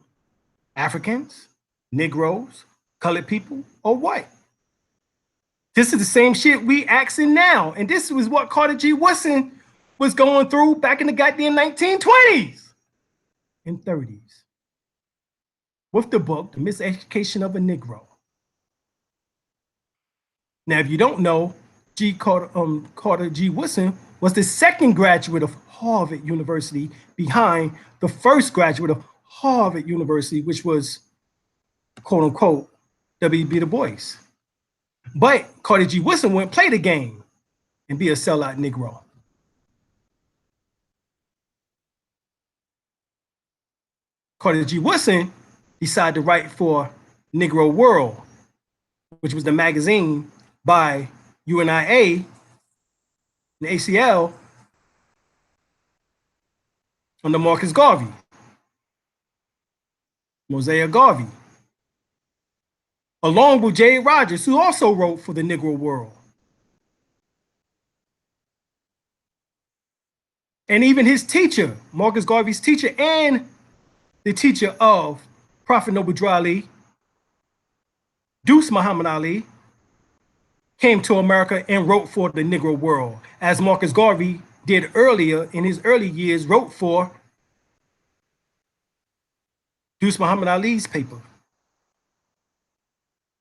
Africans, Negroes, colored people, or what? This is the same shit we asking now. And this was what Carter G. Woodson was going through back in the goddamn 1920s and 30s with the book, The Miseducation of a Negro. Now, if you don't know, Carter G. Woodson was the second graduate of Harvard University behind the first graduate of Harvard University, which was, quote unquote, W.B. Du Bois. But Carter G. Woodson wouldn't play the game and be a sellout Negro. Carter G. Woodson decided to write for Negro World, which was the magazine by UNIA and ACL under Marcus Garvey, Mosiah Garvey, along with Jay Rogers, who also wrote for the Negro World. And even his teacher, Marcus Garvey's teacher, and the teacher of Prophet Noble Drew Ali, Deuce Muhammad Ali, came to America and wrote for the Negro World, as Marcus Garvey did earlier in his early years, wrote for Deuce Muhammad Ali's paper.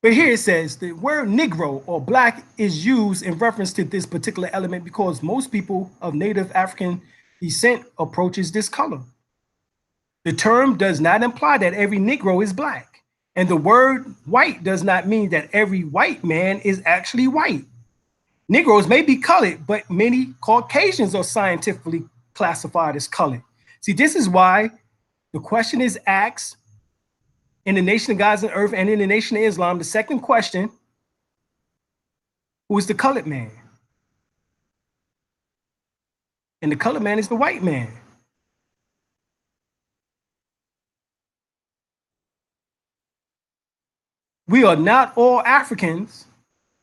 But here it says the word Negro or Black is used in reference to this particular element because most people of Native African descent approaches this color. The term does not imply that every Negro is black. And the word white does not mean that every white man is actually white. Negroes may be colored, but many Caucasians are scientifically classified as colored. See, this is why the question is asked in the Nation of Gods and Earth and in the Nation of Islam. The second question, who is the colored man? And the colored man is the white man. We are not all Africans.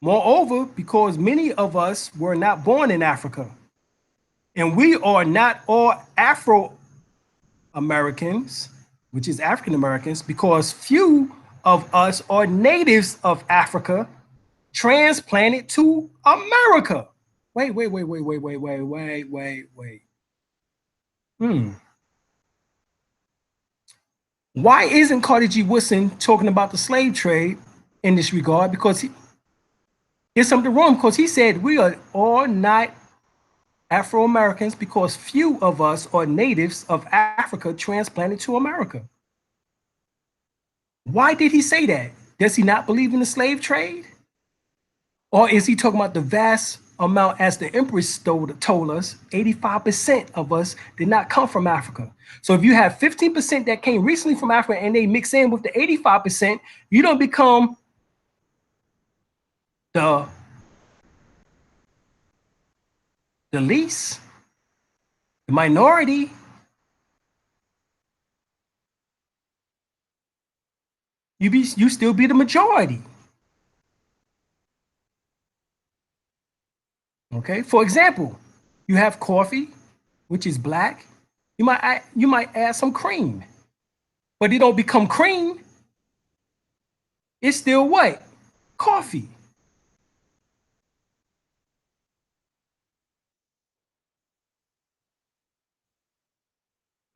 Moreover, because many of us were not born in Africa. And we are not all Afro-Americans, which is African Americans, because few of us are natives of Africa transplanted to America. Wait. Why isn't Carter G. Woodson talking about the slave trade in this regard? Because there's something wrong, because he said we are all not Afro-Americans because few of us are natives of Africa transplanted to America. Why did he say that? Does he not believe in the slave trade? Or is he talking about the vast amount, as the Empress told us, 85% of us did not come from Africa. So if you have 15% that came recently from Africa and they mix in with the 85%, you don't become the least, the minority. You still be the majority. Okay, for example, you have coffee, which is black. You might add some cream, but it don't become cream. It's still what? Coffee.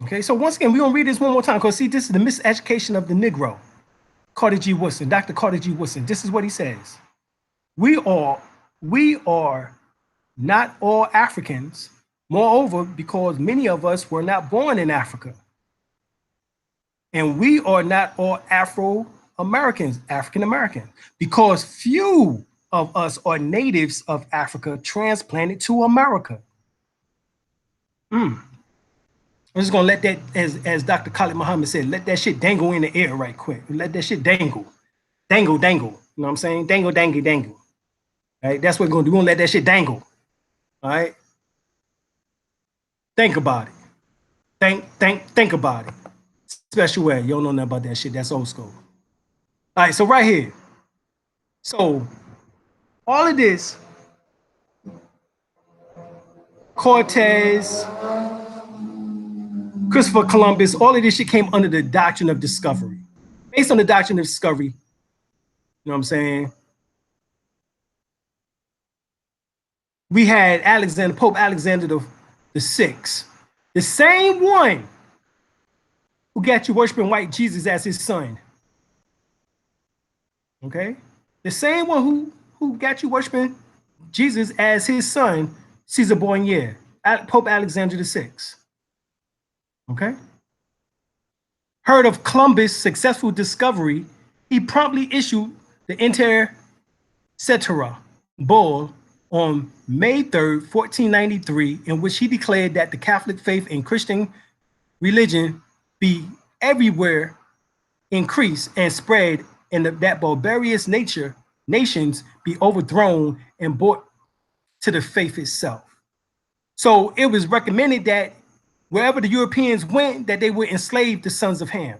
Okay, so once again, we're gonna read this one more time, because see, this is the miseducation of the Negro. Carter G. Woodson, Dr. Carter G. Woodson, this is what he says. We are not all Africans. Moreover, because many of us were not born in Africa. And we are not all Afro-Americans, African American, because few of us are natives of Africa transplanted to America. I'm just gonna let that, as Dr. Khalid Muhammad said, let that shit dangle in the air right quick. Let that shit dangle. Dangle. You know what I'm saying? Dangle. All right, that's what we're gonna do. We're gonna let that shit dangle. All right. Think about it. Think about it. Special way. You don't know nothing about that shit. That's old school. All right, so right here. So all of this, Cortez, Christopher Columbus, all of this shit came under the doctrine of discovery. Based on the doctrine of discovery, you know what I'm saying? We had Pope Alexander the Sixth, the same one who got you worshiping white Jesus as his son. Okay? The same one who got you worshiping Jesus as his son, Caesar Borgia, Pope Alexander the Sixth. Okay? Heard of Columbus' successful discovery, he promptly issued the Inter Cetera Bull on May 3rd, 1493, in which he declared that the Catholic faith and Christian religion be everywhere increased and spread, and that barbarous nations be overthrown and brought to the faith itself. So it was recommended that wherever the Europeans went, that they would enslave the sons of Ham.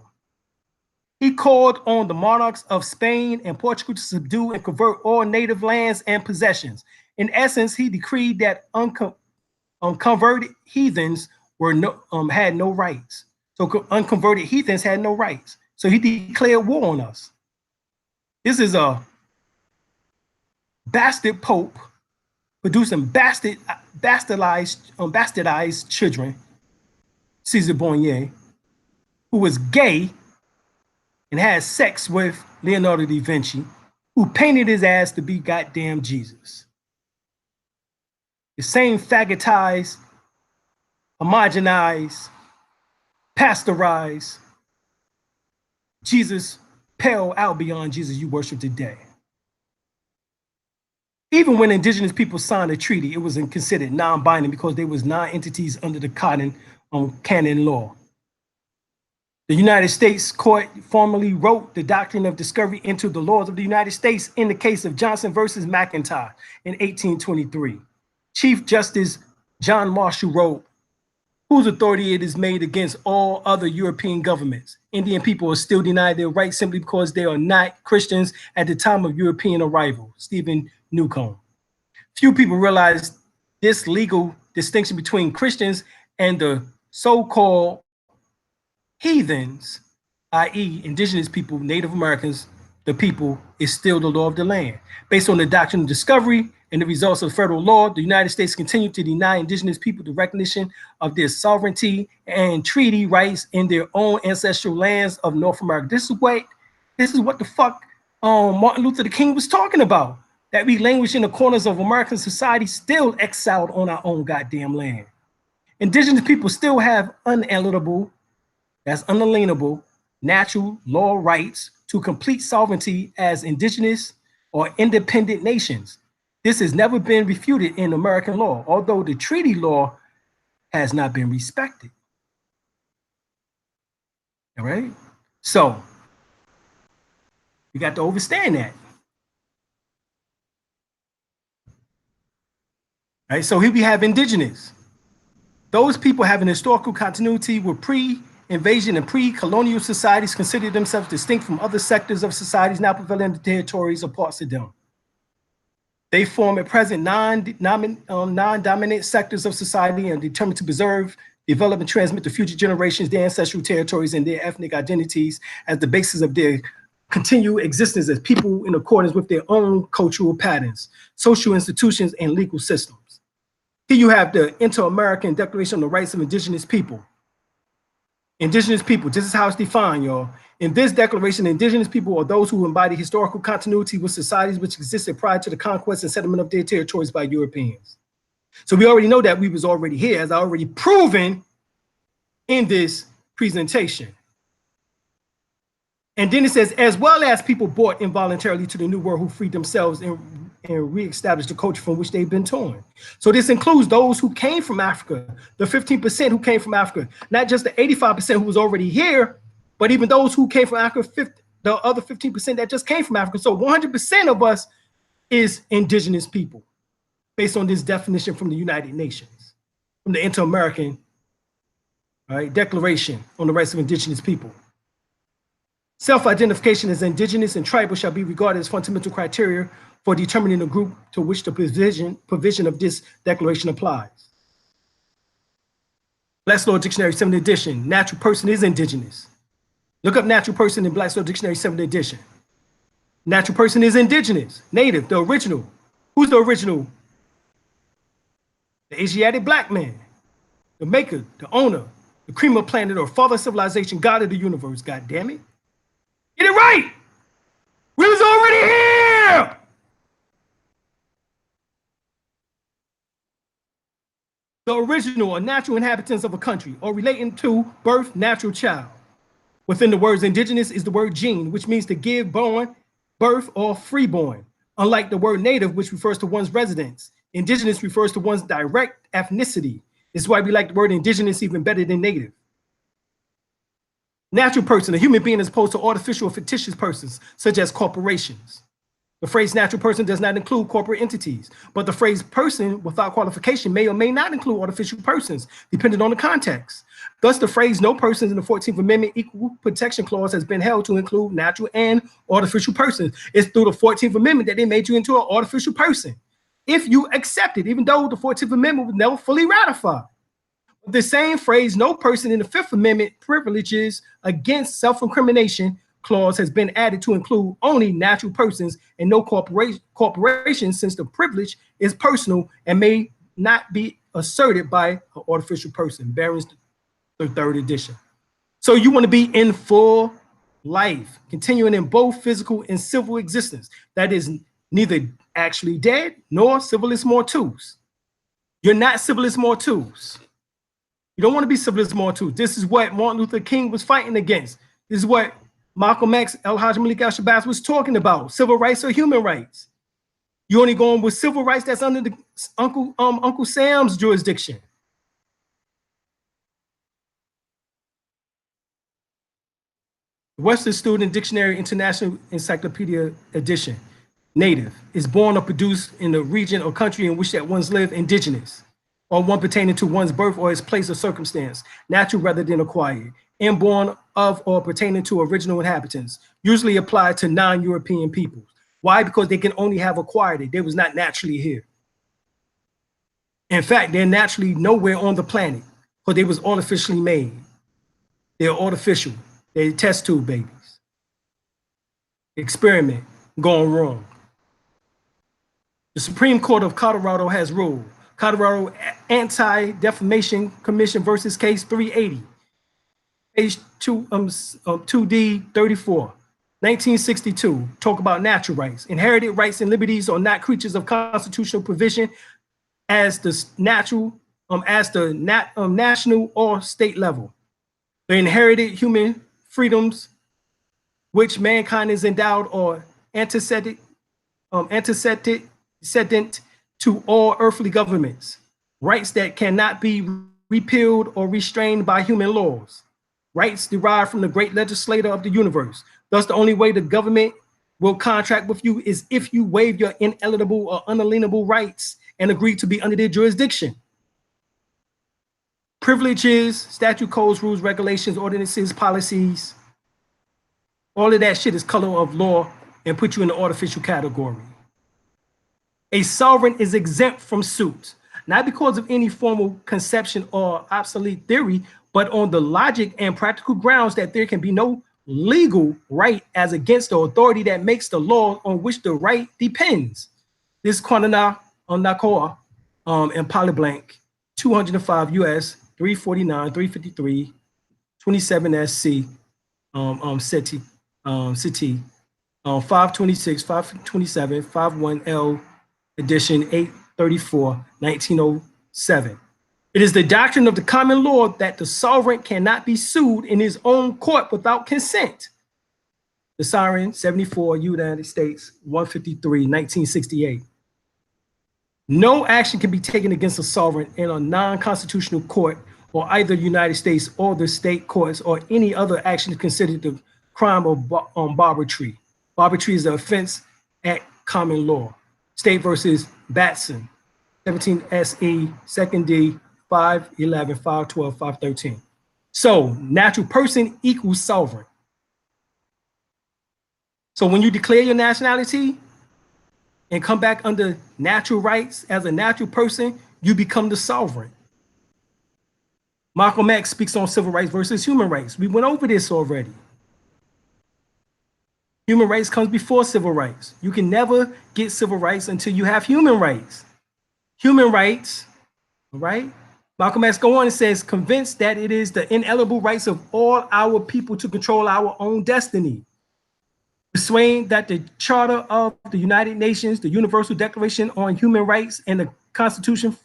He called on the monarchs of Spain and Portugal to subdue and convert all native lands and possessions. In essence, he decreed that unconverted heathens had no rights. So unconverted heathens had no rights. So he declared war on us. This is a bastard pope producing bastardized children, Caesar Borgia, who was gay and had sex with Leonardo da Vinci, who painted his ass to be goddamn Jesus. The same faggotized, homogenized, pasteurize Jesus, pale out beyond Jesus you worship today. Even when indigenous people signed a treaty, it was considered non-binding because they was non-entities under the canon law. The United States court formally wrote the doctrine of discovery into the laws of the United States in the case of Johnson versus McIntyre in 1823. Chief Justice John Marshall wrote, whose authority it is made against all other European governments. Indian people are still denied their rights simply because they are not Christians at the time of European arrival. Stephen Newcomb. Few people realize this legal distinction between Christians and the so-called heathens, i.e. indigenous people, Native Americans, the people, is still the law of the land. Based on the doctrine of discovery and the results of federal law, the United States continued to deny indigenous people the recognition of their sovereignty and treaty rights in their own ancestral lands of North America. This is what the fuck Martin Luther King was talking about. That we languish in the corners of American society, still exiled on our own goddamn land. Indigenous people still have unalienable, natural law rights to complete sovereignty as indigenous or independent nations. This has never been refuted in American law, although the treaty law has not been respected. All right? So, you got to understand that. All right, so here we have indigenous. Those people having historical continuity with pre-invasion and pre-colonial societies consider themselves distinct from other sectors of societies now prevailing in the territories or parts of them. They form at present non-dominant sectors of society and are determined to preserve, develop, and transmit to future generations their ancestral territories and their ethnic identities as the basis of their continued existence as people in accordance with their own cultural patterns, social institutions, and legal systems. Here you have the Inter-American Declaration on the Rights of Indigenous People. Indigenous people, this is how it's defined, y'all. In this declaration, indigenous people are those who embody historical continuity with societies which existed prior to the conquest and settlement of their territories by Europeans. So we already know that we was already here, as I already proven in this presentation. And then it says, as well as people brought involuntarily to the New World who freed themselves and reestablished the culture from which they've been torn. So this includes those who came from Africa, the 15% who came from Africa, not just the 85% who was already here, but even those who came from Africa, the other 15% that just came from Africa. So 100% of us is indigenous people, based on this definition from the United Nations, from the Inter-American Declaration on the Rights of Indigenous People. Self-identification as indigenous and tribal shall be regarded as fundamental criteria for determining the group to which the provision of this declaration applies. Black's Law Dictionary 7th edition, natural person is indigenous. Look up natural person in Black's Law Dictionary 7th edition. Natural person is indigenous, native, the original. Who's the original? The Asiatic black man, the maker, the owner, the cream of planet or father of civilization, God of the universe, God damn it. Get it right. We was already here. The original or natural inhabitants of a country or relating to birth, natural child. Within the words indigenous is the word gene, which means to give born, birth, or freeborn. Unlike the word native, which refers to one's residence, indigenous refers to one's direct ethnicity. This is why we like the word indigenous even better than native. Natural person, a human being as opposed to artificial or fictitious persons, such as corporations. The phrase natural person does not include corporate entities, but the phrase person without qualification may or may not include artificial persons, depending on the context. Thus, the phrase no persons in the 14th Amendment Equal Protection Clause has been held to include natural and artificial persons. It's through the 14th Amendment that they made you into an artificial person, if you accept it, even though the 14th Amendment was never fully ratified. The same phrase, no person in the 5th Amendment privileges against self-incrimination clause has been added to include only natural persons and no corporations, since the privilege is personal and may not be asserted by an artificial person. Barron's the 3rd edition. So you want to be in full life, continuing in both physical and civil existence. That is neither actually dead nor civilis mortuus. You're not civilis mortuus. You don't want to be civilist more too. This is what Martin Luther King was fighting against. This is what Malcolm X, El-Hajj Malik Al-Shabazz was talking about. Civil rights or human rights. You only going with civil rights that's under the Uncle Sam's jurisdiction. Webster Student Dictionary International Encyclopedia Edition. Native is born or produced in the region or country in which that one's live. Indigenous, or one pertaining to one's birth or its place or circumstance, natural rather than acquired. Inborn of or pertaining to original inhabitants, usually applied to non-European peoples. Why? Because they can only have acquired it. They was not naturally here. In fact, they're naturally nowhere on the planet, because they was artificially made. They're artificial. They're test tube babies. Experiment gone wrong. The Supreme Court of Colorado has ruled. Colorado Anti-Defamation Commission versus Case 380. Page 2D 34. 1962. Talk about natural rights. Inherited rights and liberties are not creatures of constitutional provision as the national or state level. The inherited human freedoms which mankind is endowed or antecedent to all earthly governments, rights that cannot be repealed or restrained by human laws, rights derived from the great legislator of the universe. Thus, the only way the government will contract with you is if you waive your inalienable or unalienable rights and agree to be under their jurisdiction. Privileges, statute codes, rules, regulations, ordinances, policies, all of that shit is color of law and put you in the artificial category. A sovereign is exempt from suit, not because of any formal conception or obsolete theory, but on the logic and practical grounds that there can be no legal right as against the authority that makes the law on which the right depends. This Quanana Nakoa and Polyblank 205 US 349 353 27 SC City 526 527 51L edition 834 1907. It is the doctrine of the common law that the sovereign cannot be sued in his own court without consent. The Siren 74 United States 153 1968. No action can be taken against a sovereign in a non-constitutional court or either the United States or the state courts or any other action considered the crime of barbarity. Barbarity is the offense at common law. State versus Batson, 17 SE, 2nd D, 511, 512, 513. So natural person equals sovereign. So when you declare your nationality and come back under natural rights as a natural person, you become the sovereign. Malcolm X speaks on civil rights versus human rights. We went over this already. Human rights comes before civil rights. You can never get civil rights until you have human rights. Human rights, all right? Malcolm X goes on and says, convinced that it is the inalienable rights of all our people to control our own destiny. Persuading that the Charter of the United Nations, the Universal Declaration on Human Rights, and the Constitution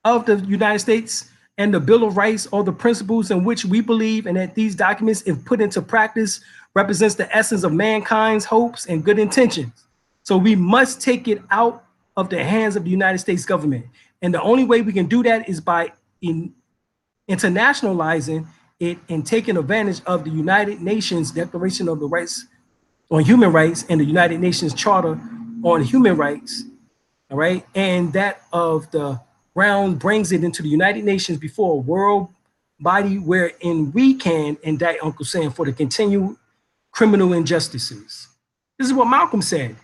of the United States and the Bill of Rights are the principles in which we believe, and that these documents, if put into practice, represents the essence of mankind's hopes and good intentions. So we must take it out of the hands of the United States government. And the only way we can do that is by internationalizing it and taking advantage of the United Nations Declaration of the Rights on Human Rights and the United Nations Charter on Human Rights, all right? And that of the Brown brings it into the United Nations before a world body wherein we can indict Uncle Sam for the continued criminal injustices. This is what Malcolm said.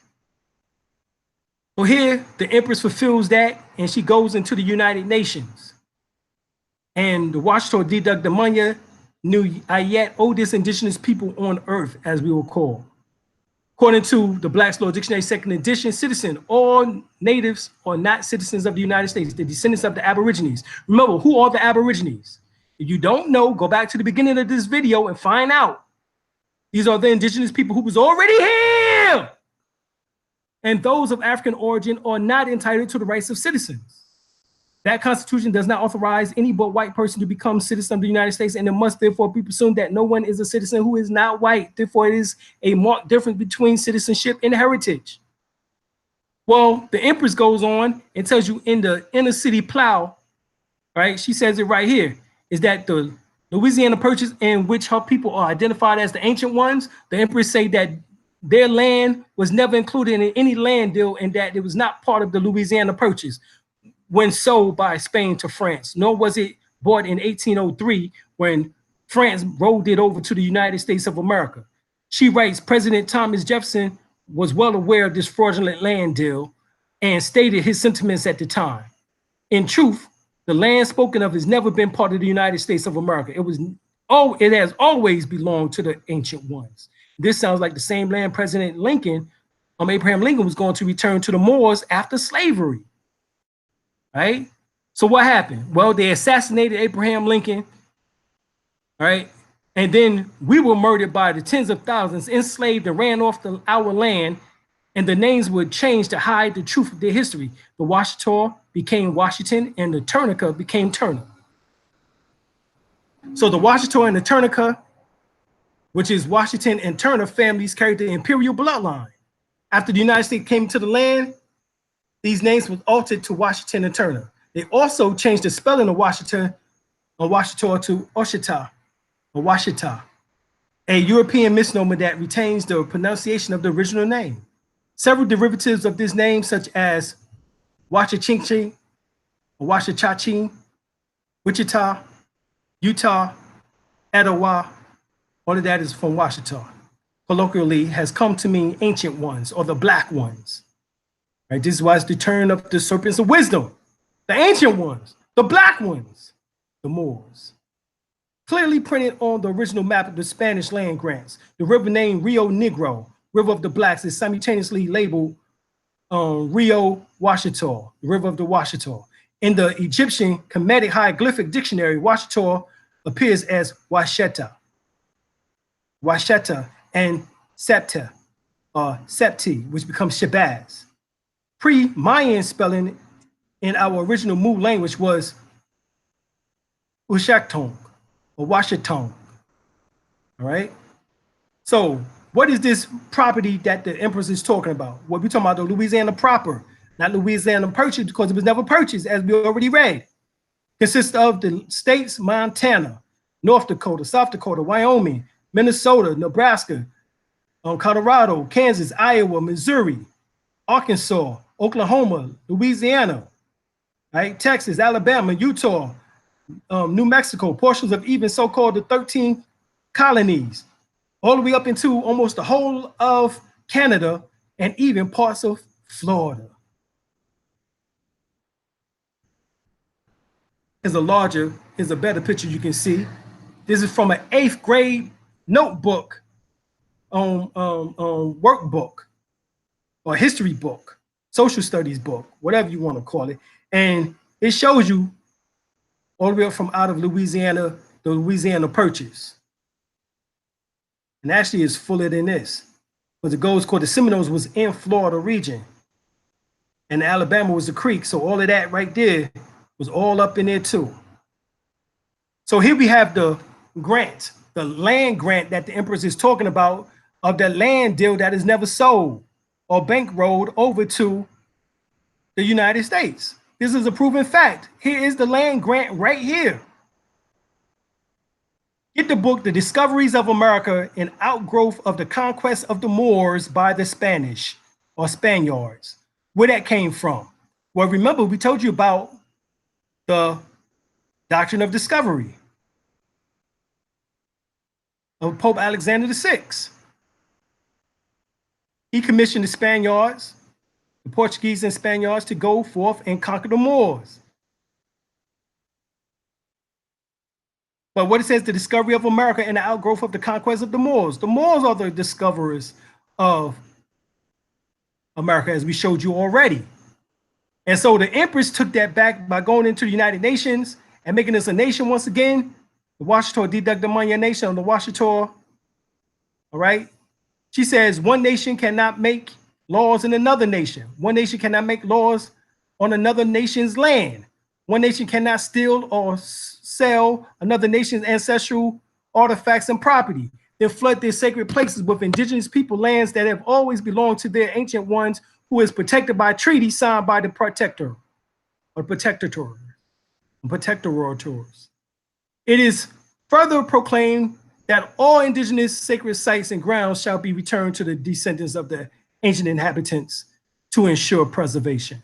Well, here the Empress fulfills that and she goes into the United Nations. And the Washington deduct the Manya New Ayat, oldest indigenous people on earth, as we will call. According to the Black's Law Dictionary, 2nd edition, citizen, all natives are not citizens of the United States, the descendants of the Aborigines. Remember, who are the Aborigines? If you don't know, go back to the beginning of this video and find out. These are the indigenous people who was already here. And those of African origin are not entitled to the rights of citizens. That Constitution does not authorize any but white person to become citizen of the United States, and it must therefore be presumed that no one is a citizen who is not white. Therefore, it is a marked difference between citizenship and heritage. Well, the Empress goes on and tells you in the Inner City Plow, right? She says it right here, is that the Louisiana Purchase, in which her people are identified as the ancient ones, the Empress say that their land was never included in any land deal and that it was not part of the Louisiana Purchase when sold by Spain to France, nor was it bought in 1803 when France rolled it over to the United States of America. She writes, President Thomas Jefferson was well aware of this fraudulent land deal and stated his sentiments at the time. In truth, the land spoken of has never been part of the United States of America. It has always belonged to the ancient ones. This sounds like the same land President Lincoln, Abraham Lincoln, was going to return to the Moors after slavery. Right? So what happened? Well, they assassinated Abraham Lincoln, right? And then we were murdered by the tens of thousands, enslaved and ran off our land, and the names were changed to hide the truth of their history. The Washita became Washington, and the Turnica became Turner. So the Washita and the Turnica, which is Washington and Turner families, carried the imperial bloodline. After the United States came to the land, these names were altered to Washington and Turner. They also changed the spelling of Washington or Washita to Oshita or Washita, a European misnomer that retains the pronunciation of the original name. Several derivatives of this name, such as Washachinchi or Washachachi, Wichita, Utah, Etowah, all of that is from Washita. Colloquially has come to mean ancient ones or the black ones. Right? This is why it's the turn of the serpents of wisdom. The ancient ones, the black ones, the Moors. Clearly printed on the original map of the Spanish land grants, the river named Rio Negro, River of the Blacks, is simultaneously labeled Rio Washita, the River of the Washita. In the Egyptian Kemetic Hieroglyphic Dictionary, Washita appears as Washeta, and Septa, Septi, which becomes Shabazz. Pre-Mayan spelling in our original Mu language was Ushaktong or Washitong. All right. So what is this property that the Empress is talking about? What we're talking about, the Louisiana proper, not Louisiana Purchase, because it was never purchased, as we already read. Consists of the states Montana, North Dakota, South Dakota, Wyoming, Minnesota, Nebraska, Colorado, Kansas, Iowa, Missouri, Arkansas, Oklahoma, Louisiana, right? Texas, Alabama, Utah, New Mexico, portions of even so-called the 13 colonies, all the way up into almost the whole of Canada and even parts of Florida. Here's a better picture you can see. This is from an 8th grade notebook, workbook, or history book, social studies book, whatever you want to call it. And it shows you all the way up from out of Louisiana, the Louisiana Purchase. And actually it's fuller than this. But the goes called the Seminoles was in Florida region. And Alabama was the creek. So all of that right there was all up in there too. So here we have the grant, the land grant that the Empress is talking about, of that land deal that is never sold or bankrolled over to the United States. This is a proven fact. Here is the land grant right here. Get the book, The Discoveries of America, an Outgrowth of the Conquest of the Moors by the Spanish or Spaniards. Where that came from? Well, remember, we told you about the doctrine of discovery of Pope Alexander VI. He commissioned the Spaniards, the Portuguese and Spaniards, to go forth and conquer the Moors. But what it says, the discovery of America and the outgrowth of the conquest of the Moors. The Moors are the discoverers of America, as we showed you already. And so the Empress took that back by going into the United Nations and making us a nation once again. The Washita deduct the money nation on the Washita. All right. She says one nation cannot make laws in another nation. One nation cannot make laws on another nation's land. One nation cannot steal or sell another nation's ancestral artifacts and property, then flood their sacred places with indigenous people lands that have always belonged to their ancient ones, who is protected by treaty signed by the protector or protectors. It is further proclaimed that all indigenous sacred sites and grounds shall be returned to the descendants of the ancient inhabitants to ensure preservation.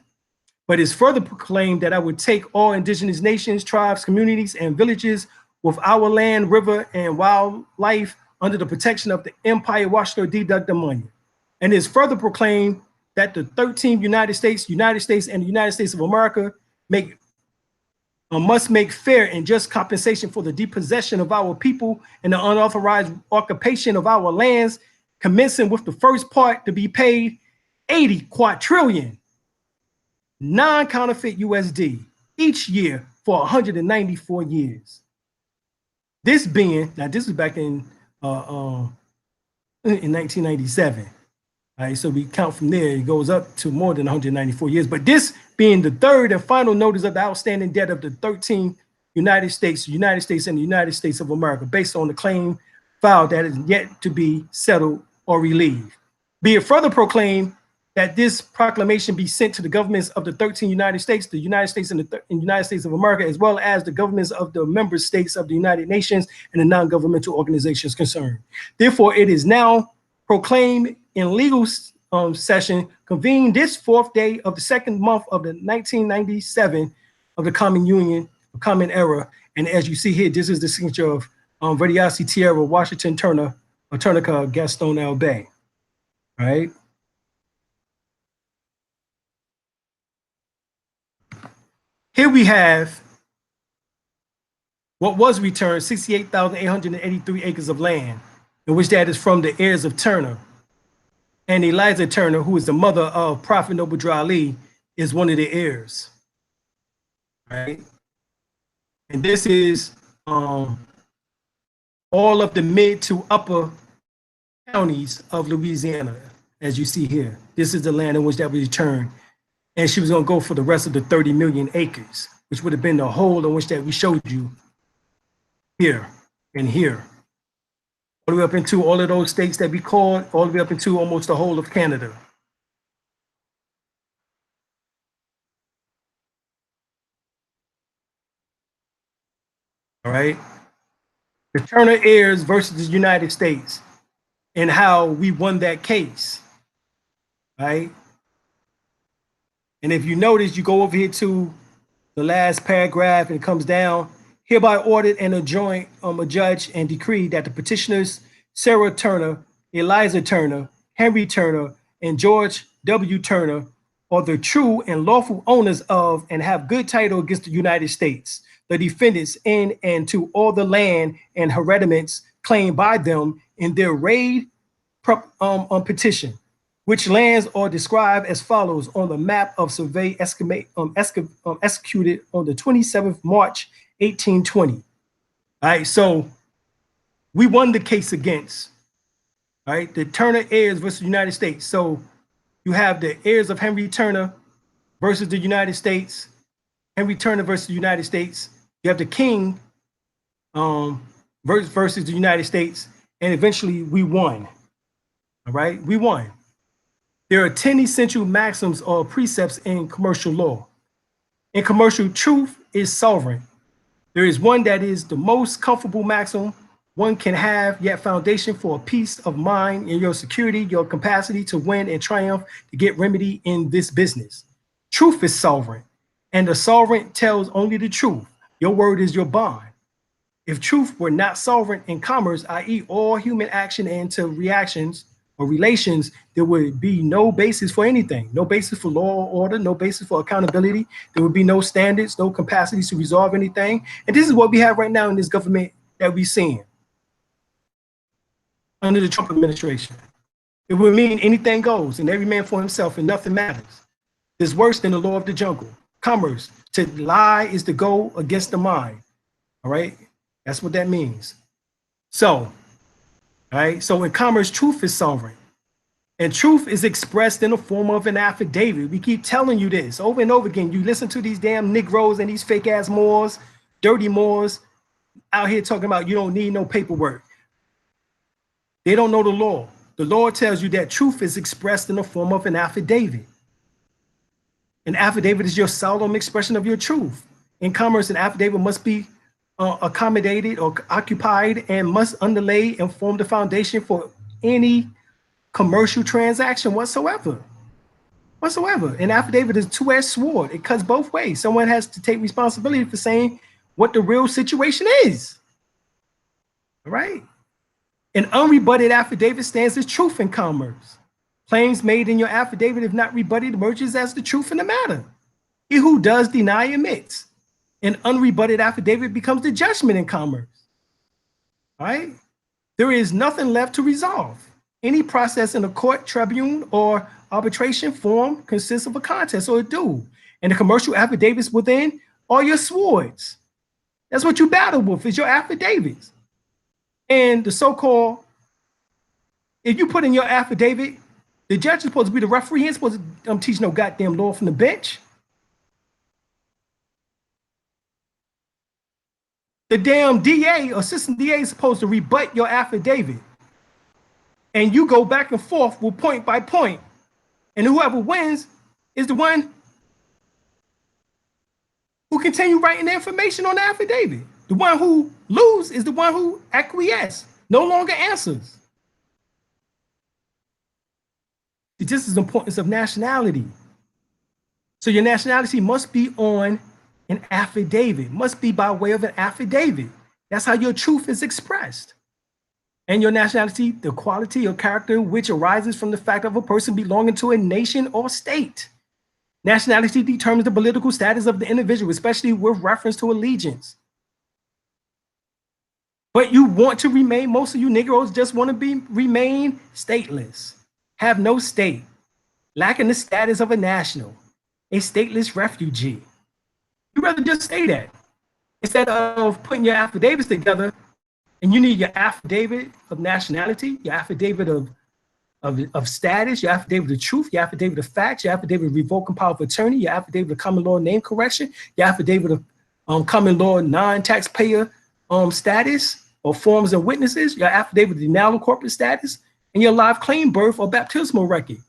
But it's further proclaimed that I would take all indigenous nations, tribes, communities, and villages with our land, river, and wildlife under the protection of the Empire Washington D. Money. And it's further proclaimed that the 13th United States, and the United States of America must make fair and just compensation for the depossession of our people and the unauthorized occupation of our lands, commencing with the first part to be paid 80 quadrillion non-counterfeit USD each year for 194 years. This being, now this is back in 1997. All right, so we count from there, it goes up to more than 194 years. But this being the third and final notice of the outstanding debt of the 13th United States, and the United States of America, based on the claim filed that is yet to be settled or relieved. Be it further proclaimed that this proclamation be sent to the governments of the 13 United States, the United States and the United States of America, as well as the governments of the member states of the United Nations and the non-governmental organizations concerned. Therefore, it is now proclaimed in legal session convened this fourth day of the second month of the 1997 of the Common Union, Common Era. And as you see here, this is the signature of Verdiasi Tierra, Washington Turner, or Turnica Gaston El-Bey. All right. Here we have what was returned, 68,883 acres of land, in which that is from the heirs of Turner. And Eliza Turner, who is the mother of Prophet Noble Drew Ali, is one of the heirs. Right? And this is all of the mid to upper counties of Louisiana, as you see here. This is the land in which that was returned. And she was going to go for the rest of the 30 million acres, which would have been the whole in which that we showed you here and here. All the way up into all of those states that we called, all the way up into almost the whole of Canada. All right. The Turner heirs versus the United States and how we won that case. Right. And if you notice, you go over here to the last paragraph and it comes down. Hereby ordered and adjoined a judge and decreed that the petitioners Sarah Turner, Eliza Turner, Henry Turner, and George W. Turner are the true and lawful owners of and have good title against the United States, the defendants in and to all the land and hereditaments claimed by them in their raid petition, which lands are described as follows on the map of survey executed on the 27th March 1820. All right, so we won the case against, all right, the Turner heirs versus the United States. So you have the heirs of Henry Turner versus the United States, Henry Turner versus the United States. You have the King versus the United States, and eventually we won. All right, we won. There are 10 essential maxims or precepts in commercial law. In commercial, truth is sovereign. There is one that is the most comfortable maxim one can have, yet foundation for a peace of mind in your security, your capacity to win and triumph to get remedy in this business. Truth is sovereign, and the sovereign tells only the truth. Your word is your bond. If truth were not sovereign in commerce, i.e. all human action and to reactions or relations, there would be no basis for anything, no basis for law or order, no basis for accountability. There would be no standards, no capacity to resolve anything. And this is what we have right now in this government that we're seeing under the Trump administration. It would mean anything goes and every man for himself and nothing matters. It's worse than the law of the jungle. Commerce, to lie is to go against the mind. All right, that's what that means. So, all right, so in commerce, truth is sovereign. And truth is expressed in the form of an affidavit. We keep telling you this over and over again. You listen to these damn Negroes and these fake ass Moors, dirty Moors out here talking about you don't need no paperwork. They don't know the law. The law tells you that truth is expressed in the form of an affidavit. An affidavit is your solemn expression of your truth. In commerce, an affidavit must be accommodated or occupied and must underlay and form the foundation for any commercial transaction whatsoever. An affidavit is a two-edged sword. It cuts both ways. Someone has to take responsibility for saying what the real situation is. All right? An unrebutted affidavit stands as truth in commerce. Claims made in your affidavit, if not rebutted, emerges as the truth in the matter. He who does deny admits. An unrebutted affidavit becomes the judgment in commerce. All right? There is nothing left to resolve. Any process in a court, tribune, or arbitration form consists of a contest or a duel. And the commercial affidavits within are your swords. That's what you battle with, is your affidavits. And the so-called, if you put in your affidavit, the judge is supposed to be the referee. He ain't supposed to teach no goddamn law from the bench. The damn DA, assistant DA, is supposed to rebut your affidavit. And you go back and forth with point by point. And whoever wins is the one who continue writing the information on the affidavit. The one who loses is the one who acquiesces, no longer answers. This is the importance of nationality. So your nationality must be on an affidavit, must be by way of an affidavit. That's how your truth is expressed. And your nationality, the quality or character which arises from the fact of a person belonging to a nation or state. Nationality determines the political status of the individual, especially with reference to allegiance. But you want to remain, most of you Negroes just want to remain stateless, have no state, lacking the status of a national, a stateless refugee. You'd rather just stay that instead of putting your affidavits together. And you need your affidavit of nationality, your affidavit of status, your affidavit of truth, your affidavit of facts, your affidavit of revoking power of attorney, your affidavit of common law name correction, your affidavit of common law non-taxpayer status or forms and witnesses, your affidavit of denial of corporate status, and your live claim birth or baptismal record,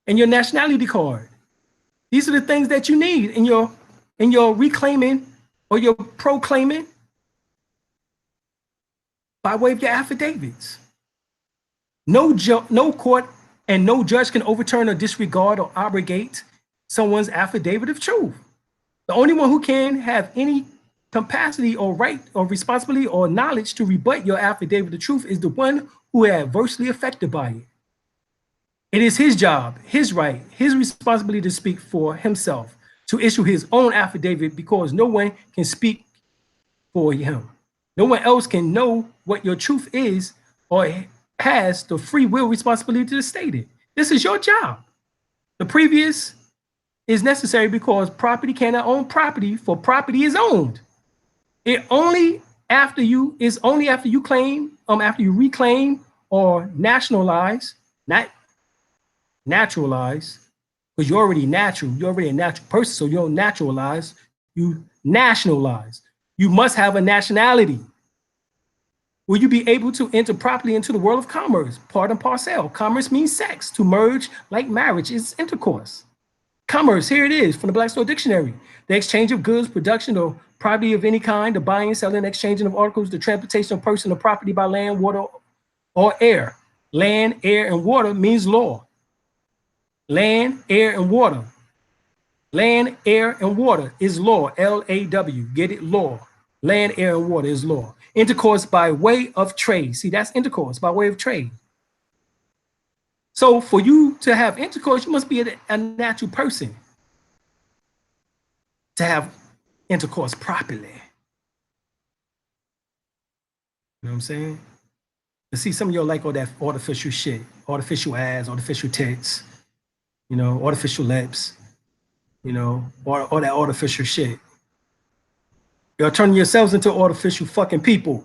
and your nationality card. These are the things that you need in your reclaiming or your proclaiming by way of your affidavits. No court and no judge can overturn or disregard or abrogate someone's affidavit of truth. The only one who can have any capacity or right or responsibility or knowledge to rebut your affidavit of truth is the one who is adversely affected by it. It is his job, his right, his responsibility to speak for himself, to issue his own affidavit, because no one can speak for him. No one else can know what your truth is or has the free will responsibility to state it. This is your job. The previous is necessary because property cannot own property, for property is owned. It only after you claim, after you reclaim or nationalize, not naturalize, because you're already natural. You're already a natural person, so you don't naturalize. You nationalize. You must have a nationality. Will you be able to enter properly into the world of commerce? Part and parcel. Commerce means sex. To merge, like marriage, is intercourse. Commerce, here it is from the Black Store Dictionary. The exchange of goods, production, or property of any kind, the buying, selling, exchanging of articles, the transportation of person or property by land, water, or air. Land, air, and water means law. Land, air, and water. Land, air, and water is law. L-A-W. Get it? Law. Land, air, and water is law. Intercourse by way of trade. See, that's intercourse by way of trade. So for you to have intercourse, you must be a natural person to have intercourse properly. You know what I'm saying? To see some of y'all like all that artificial shit, artificial ass, artificial tits, you know, artificial lips, you know, all that artificial shit. Y'all turning yourselves into artificial fucking people.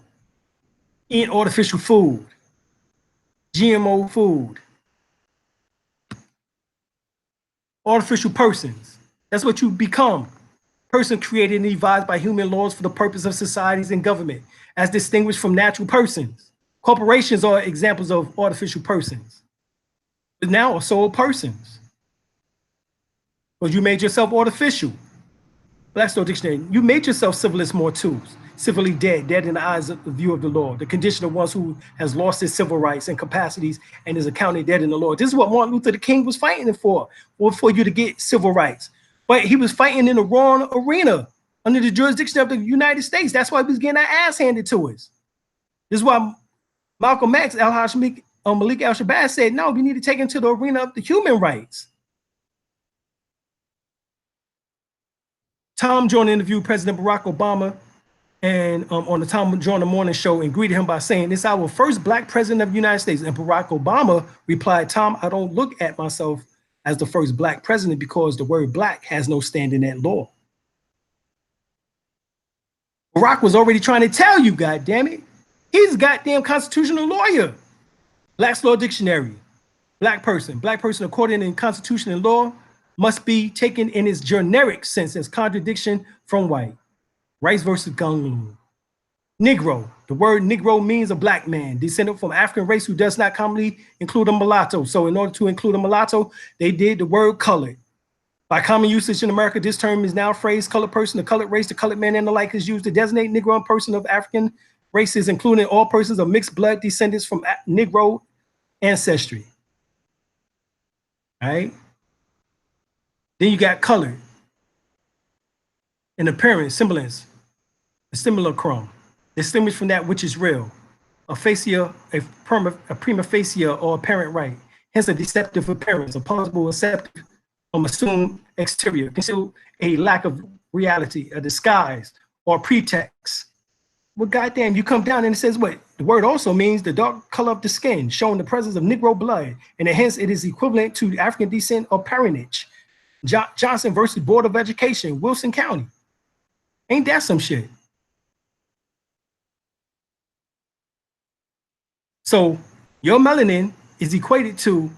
Eating artificial food. GMO food. artificial persons. That's what you become. Person created and devised by human laws for the purpose of societies and government, as distinguished from natural persons. Corporations are examples of artificial persons, but now are soul persons. Because you made yourself artificial. Black's Law Dictionary, you made yourself civilis mortuus, civilly dead, dead in the eyes of the view of the law, the condition of one who has lost his civil rights and capacities and is accounted dead in the law. This is what Martin Luther King was fighting for you to get civil rights. But he was fighting in the wrong arena under the jurisdiction of the United States. That's why he was getting our ass handed to us. This is why Malcolm X, Malik al-Shabazz said, no, we need to take him to the arena of the human rights. Tom Joyner interviewed President Barack Obama and on the Tom Joyner Morning Show and greeted him by saying, "It's our first Black president of the United States." And Barack Obama replied, "Tom, I don't look at myself as the first Black president because the word Black has no standing at law." Barack was already trying to tell you, goddammit. He's a goddamn constitutional lawyer. Black's Law Dictionary. Black person according to Constitution and law must be taken in its generic sense as contradiction from white. Rice versus Gunloon. Negro. The word Negro means a black man, descended from African race who does not commonly include a mulatto. So in order to include a mulatto, they did the word colored. By common usage in America, this term is now phrased colored person, the colored race, the colored man, and the like is used to designate Negro and person of African races, including all persons of mixed blood descendants from Negro ancestry. All right. Then you got colored. An appearance, semblance, a simulacrum, distinguished from that which is real, a prima facie or apparent right, hence a deceptive appearance, a plausible, accepted, assumed exterior, conceal a lack of reality, a disguise, or pretext. Well, goddamn, you come down and it says what? The word also means the dark color of the skin, showing the presence of Negro blood, and hence it is equivalent to African descent or parentage. Johnson versus Board of Education, Wilson County. Ain't that some shit? So your melanin is equated to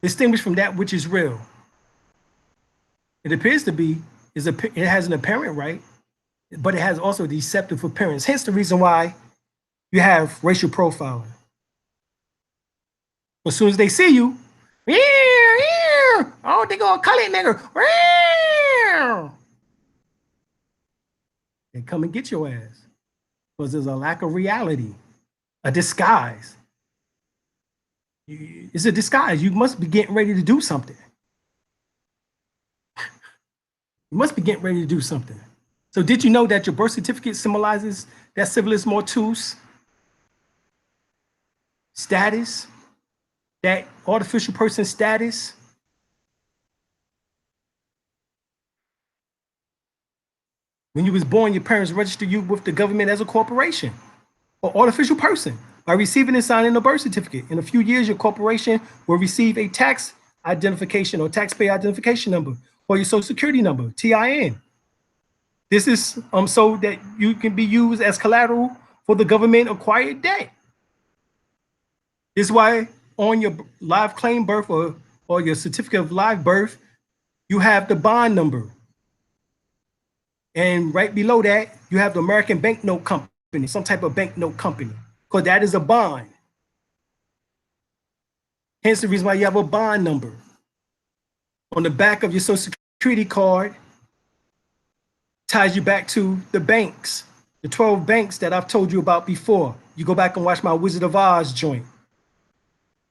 distinguished from that which is real. It appears to be, it has an apparent right, but it has also a deceptive appearance. Hence the reason why you have racial profiling. As soon as they see you, oh, they gonna call it nigger. They come and get your ass because there's a lack of reality, a disguise. It's a disguise. You must be getting ready to do something. You must be getting ready to do something. So did you know that your birth certificate symbolizes that civilis mortuus status, that artificial person status? When you was born, your parents registered you with the government as a corporation or artificial person by receiving and signing a birth certificate. In a few years, your corporation will receive a tax identification or taxpayer identification number or your social security number, TIN. This is so that you can be used as collateral for the government acquired debt. This is why on your live claim birth or your certificate of live birth, you have the bond number. And right below that, you have the American Banknote Company, some type of banknote company, because that is a bond. Hence the reason why you have a bond number. On the back of your social security card, ties you back to the banks, the 12 banks that I've told you about before. You go back and watch my Wizard of Oz joint.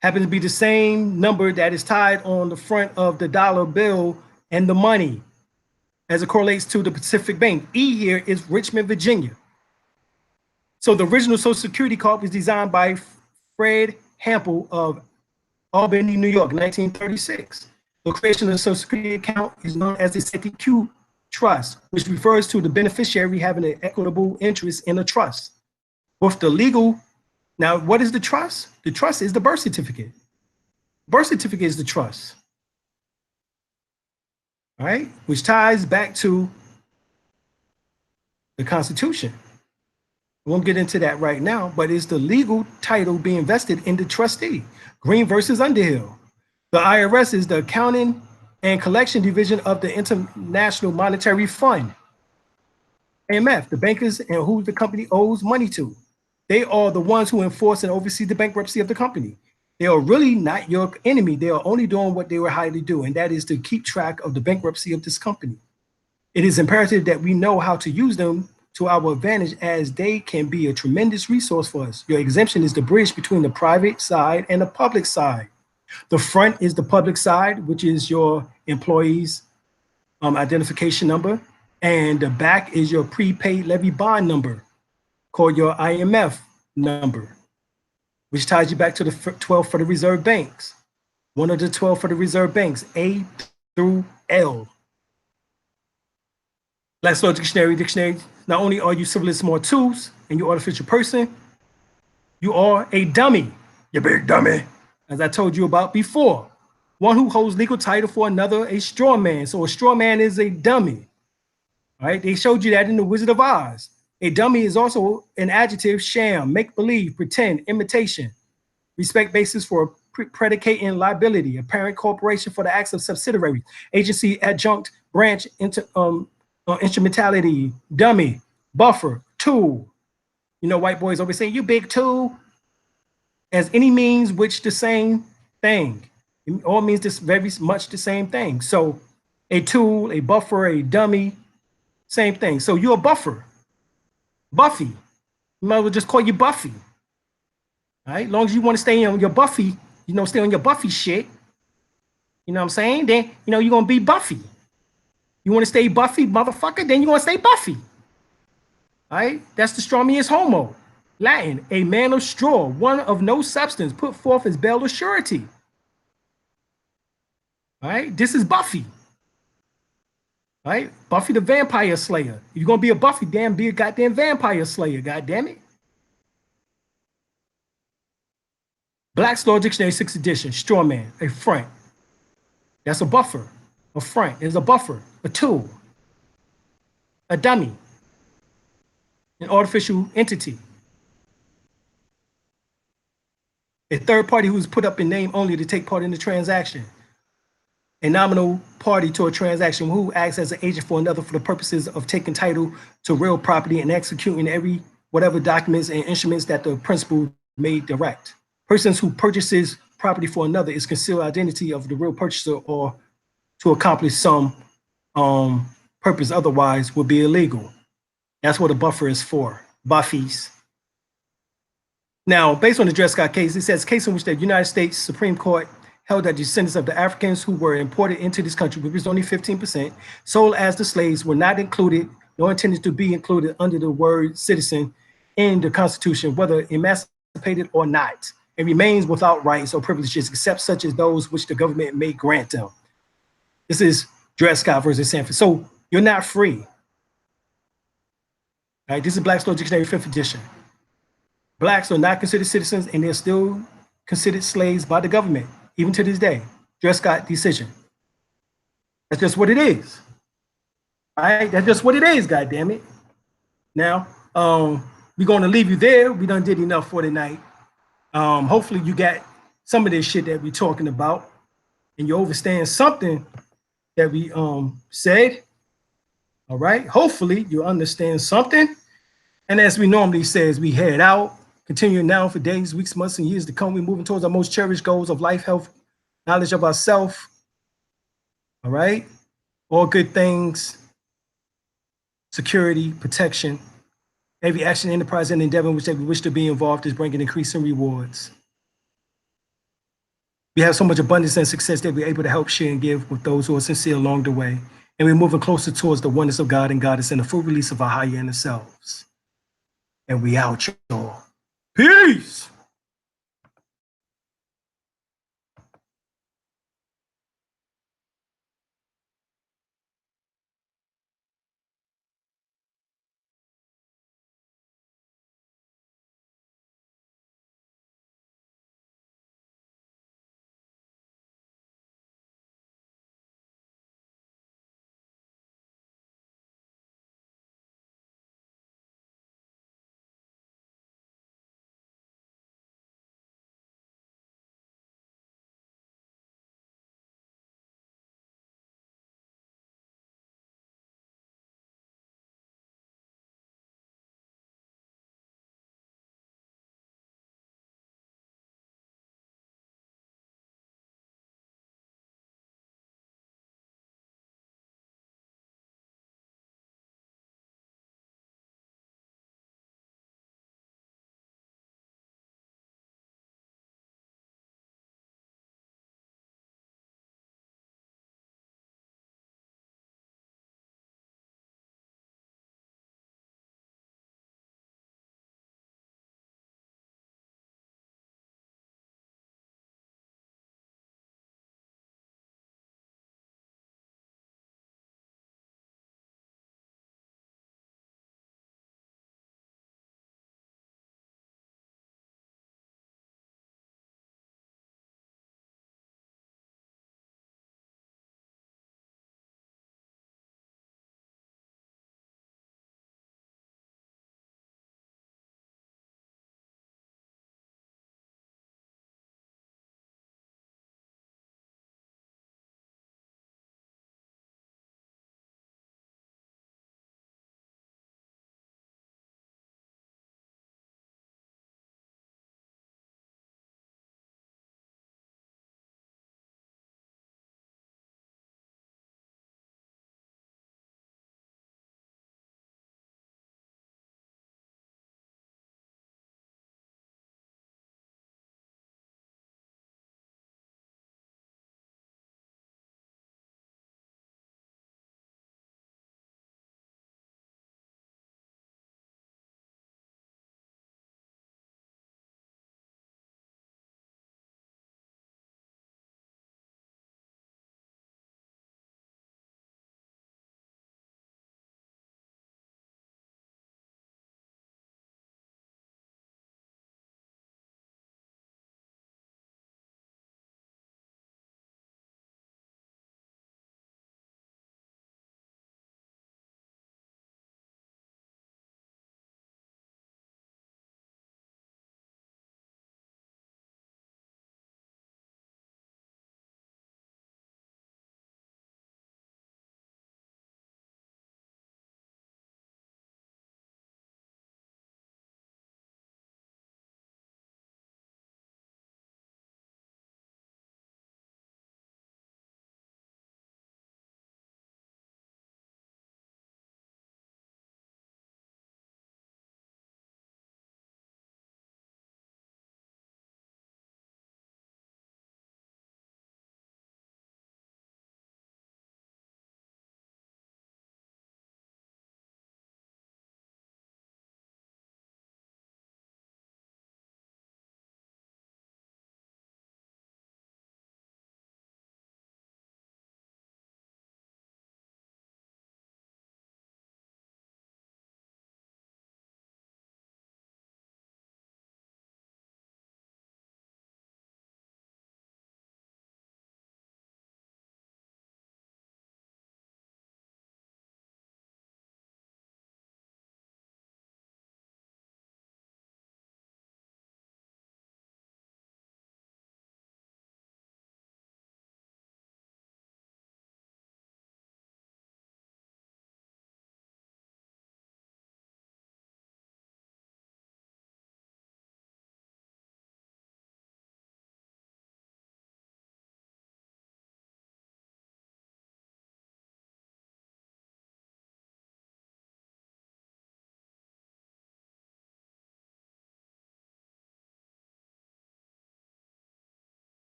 Happens to be the same number that is tied on the front of the dollar bill and the money as it correlates to the Pacific Bank. E here is Richmond, Virginia. So the original Social Security card was designed by Fred Hampel of Albany, New York, 1936. The creation of the Social Security account is known as the CTQ trust, which refers to the beneficiary having an equitable interest in a trust. With the legal, now what is the trust? The trust is the birth certificate. Birth certificate is the trust. All right, which ties back to the Constitution. We won't get into that right now, but it's the legal title being vested in the trustee. Green versus Underhill. The IRS is the accounting and Collection Division of the International Monetary Fund, IMF, the bankers and who the company owes money to. They are the ones who enforce and oversee the bankruptcy of the company. They are really not your enemy. They are only doing what they were hired to do, and that is to keep track of the bankruptcy of this company. It is imperative that we know how to use them to our advantage, as they can be a tremendous resource for us. Your exemption is the bridge between the private side and the public side. The front is the public side, which is your employee's identification number, and the back is your prepaid levy bond number, called your IMF number, which ties you back to the 12 for the reserve banks. One of the 12 for the reserve banks, A through L. Black's Law Dictionary. Not only are you civilist mortals and you artificial person, you are a dummy, you big dummy, as I told you about before. One who holds legal title for another, a straw man. So a straw man is a dummy. All right, they showed you that in The Wizard of Oz. A dummy is also an adjective: sham, make-believe, pretend, imitation. Respect basis for predicating liability, a parent corporation for the acts of subsidiary, agency, adjunct, branch, instrumentality, dummy, buffer, tool. You know, white boys always saying, you big tool, as any means which the same thing. It all means this very much the same thing. So a tool, a buffer, a dummy, same thing. So you're a buffer. Buffy. You might as well just call you Buffy. All right, as long as you want to stay on your Buffy, you know, stay on your Buffy shit. You know what I'm saying? Then, you know, you're going to be Buffy. You want to stay Buffy, motherfucker? Then you want to stay Buffy. All right, that's the strawmiest homo. Latin, a man of straw, one of no substance, put forth as bail or surety. All right, this is Buffy. All right, Buffy the Vampire Slayer. If you're going to be a Buffy, damn, be a goddamn Vampire Slayer, goddamn it. Black's Law Dictionary, 6th edition, straw man, a front. That's a buffer. A front is a buffer, a tool, a dummy, an artificial entity. A third party who's put up in name only to take part in the transaction. A nominal party to a transaction who acts as an agent for another for the purposes of taking title to real property and executing whatever documents and instruments that the principal may direct. Persons who purchases property for another is concealed identity of the real purchaser or to accomplish some purpose, otherwise would be illegal. That's what a buffer is for, buffies. Now, based on the Dred Scott case, it says case in which the United States Supreme Court held that descendants of the Africans who were imported into this country, which was only 15%, sold as the slaves, were not included nor intended to be included under the word citizen in the Constitution, whether emancipated or not, and remains without rights or privileges except such as those which the government may grant them. This is Dred Scott versus Sanford. So you're not free. All right, this is Black's Law Dictionary, 5th edition. Blacks are not considered citizens and they're still considered slaves by the government, even to this day. Dred Scott decision. That's just what it is. All right, that's just what it is, goddammit. Now, we're going to leave you there. We done did enough for tonight. Hopefully you got some of this shit that we're talking about and you understand something that we said. All right, hopefully you understand something. And as we normally say, as we head out, continuing now for days, weeks, months, and years to come, we're moving towards our most cherished goals of life, health, knowledge of ourselves. All right, all good things, security, protection. Every action, enterprise, and endeavor in which we wish to be involved is bringing increasing rewards. We have so much abundance and success that we're able to help share and give with those who are sincere along the way. And we're moving closer towards the oneness of God and Goddess and the full release of our higher inner selves. And we out, y'all. Peace.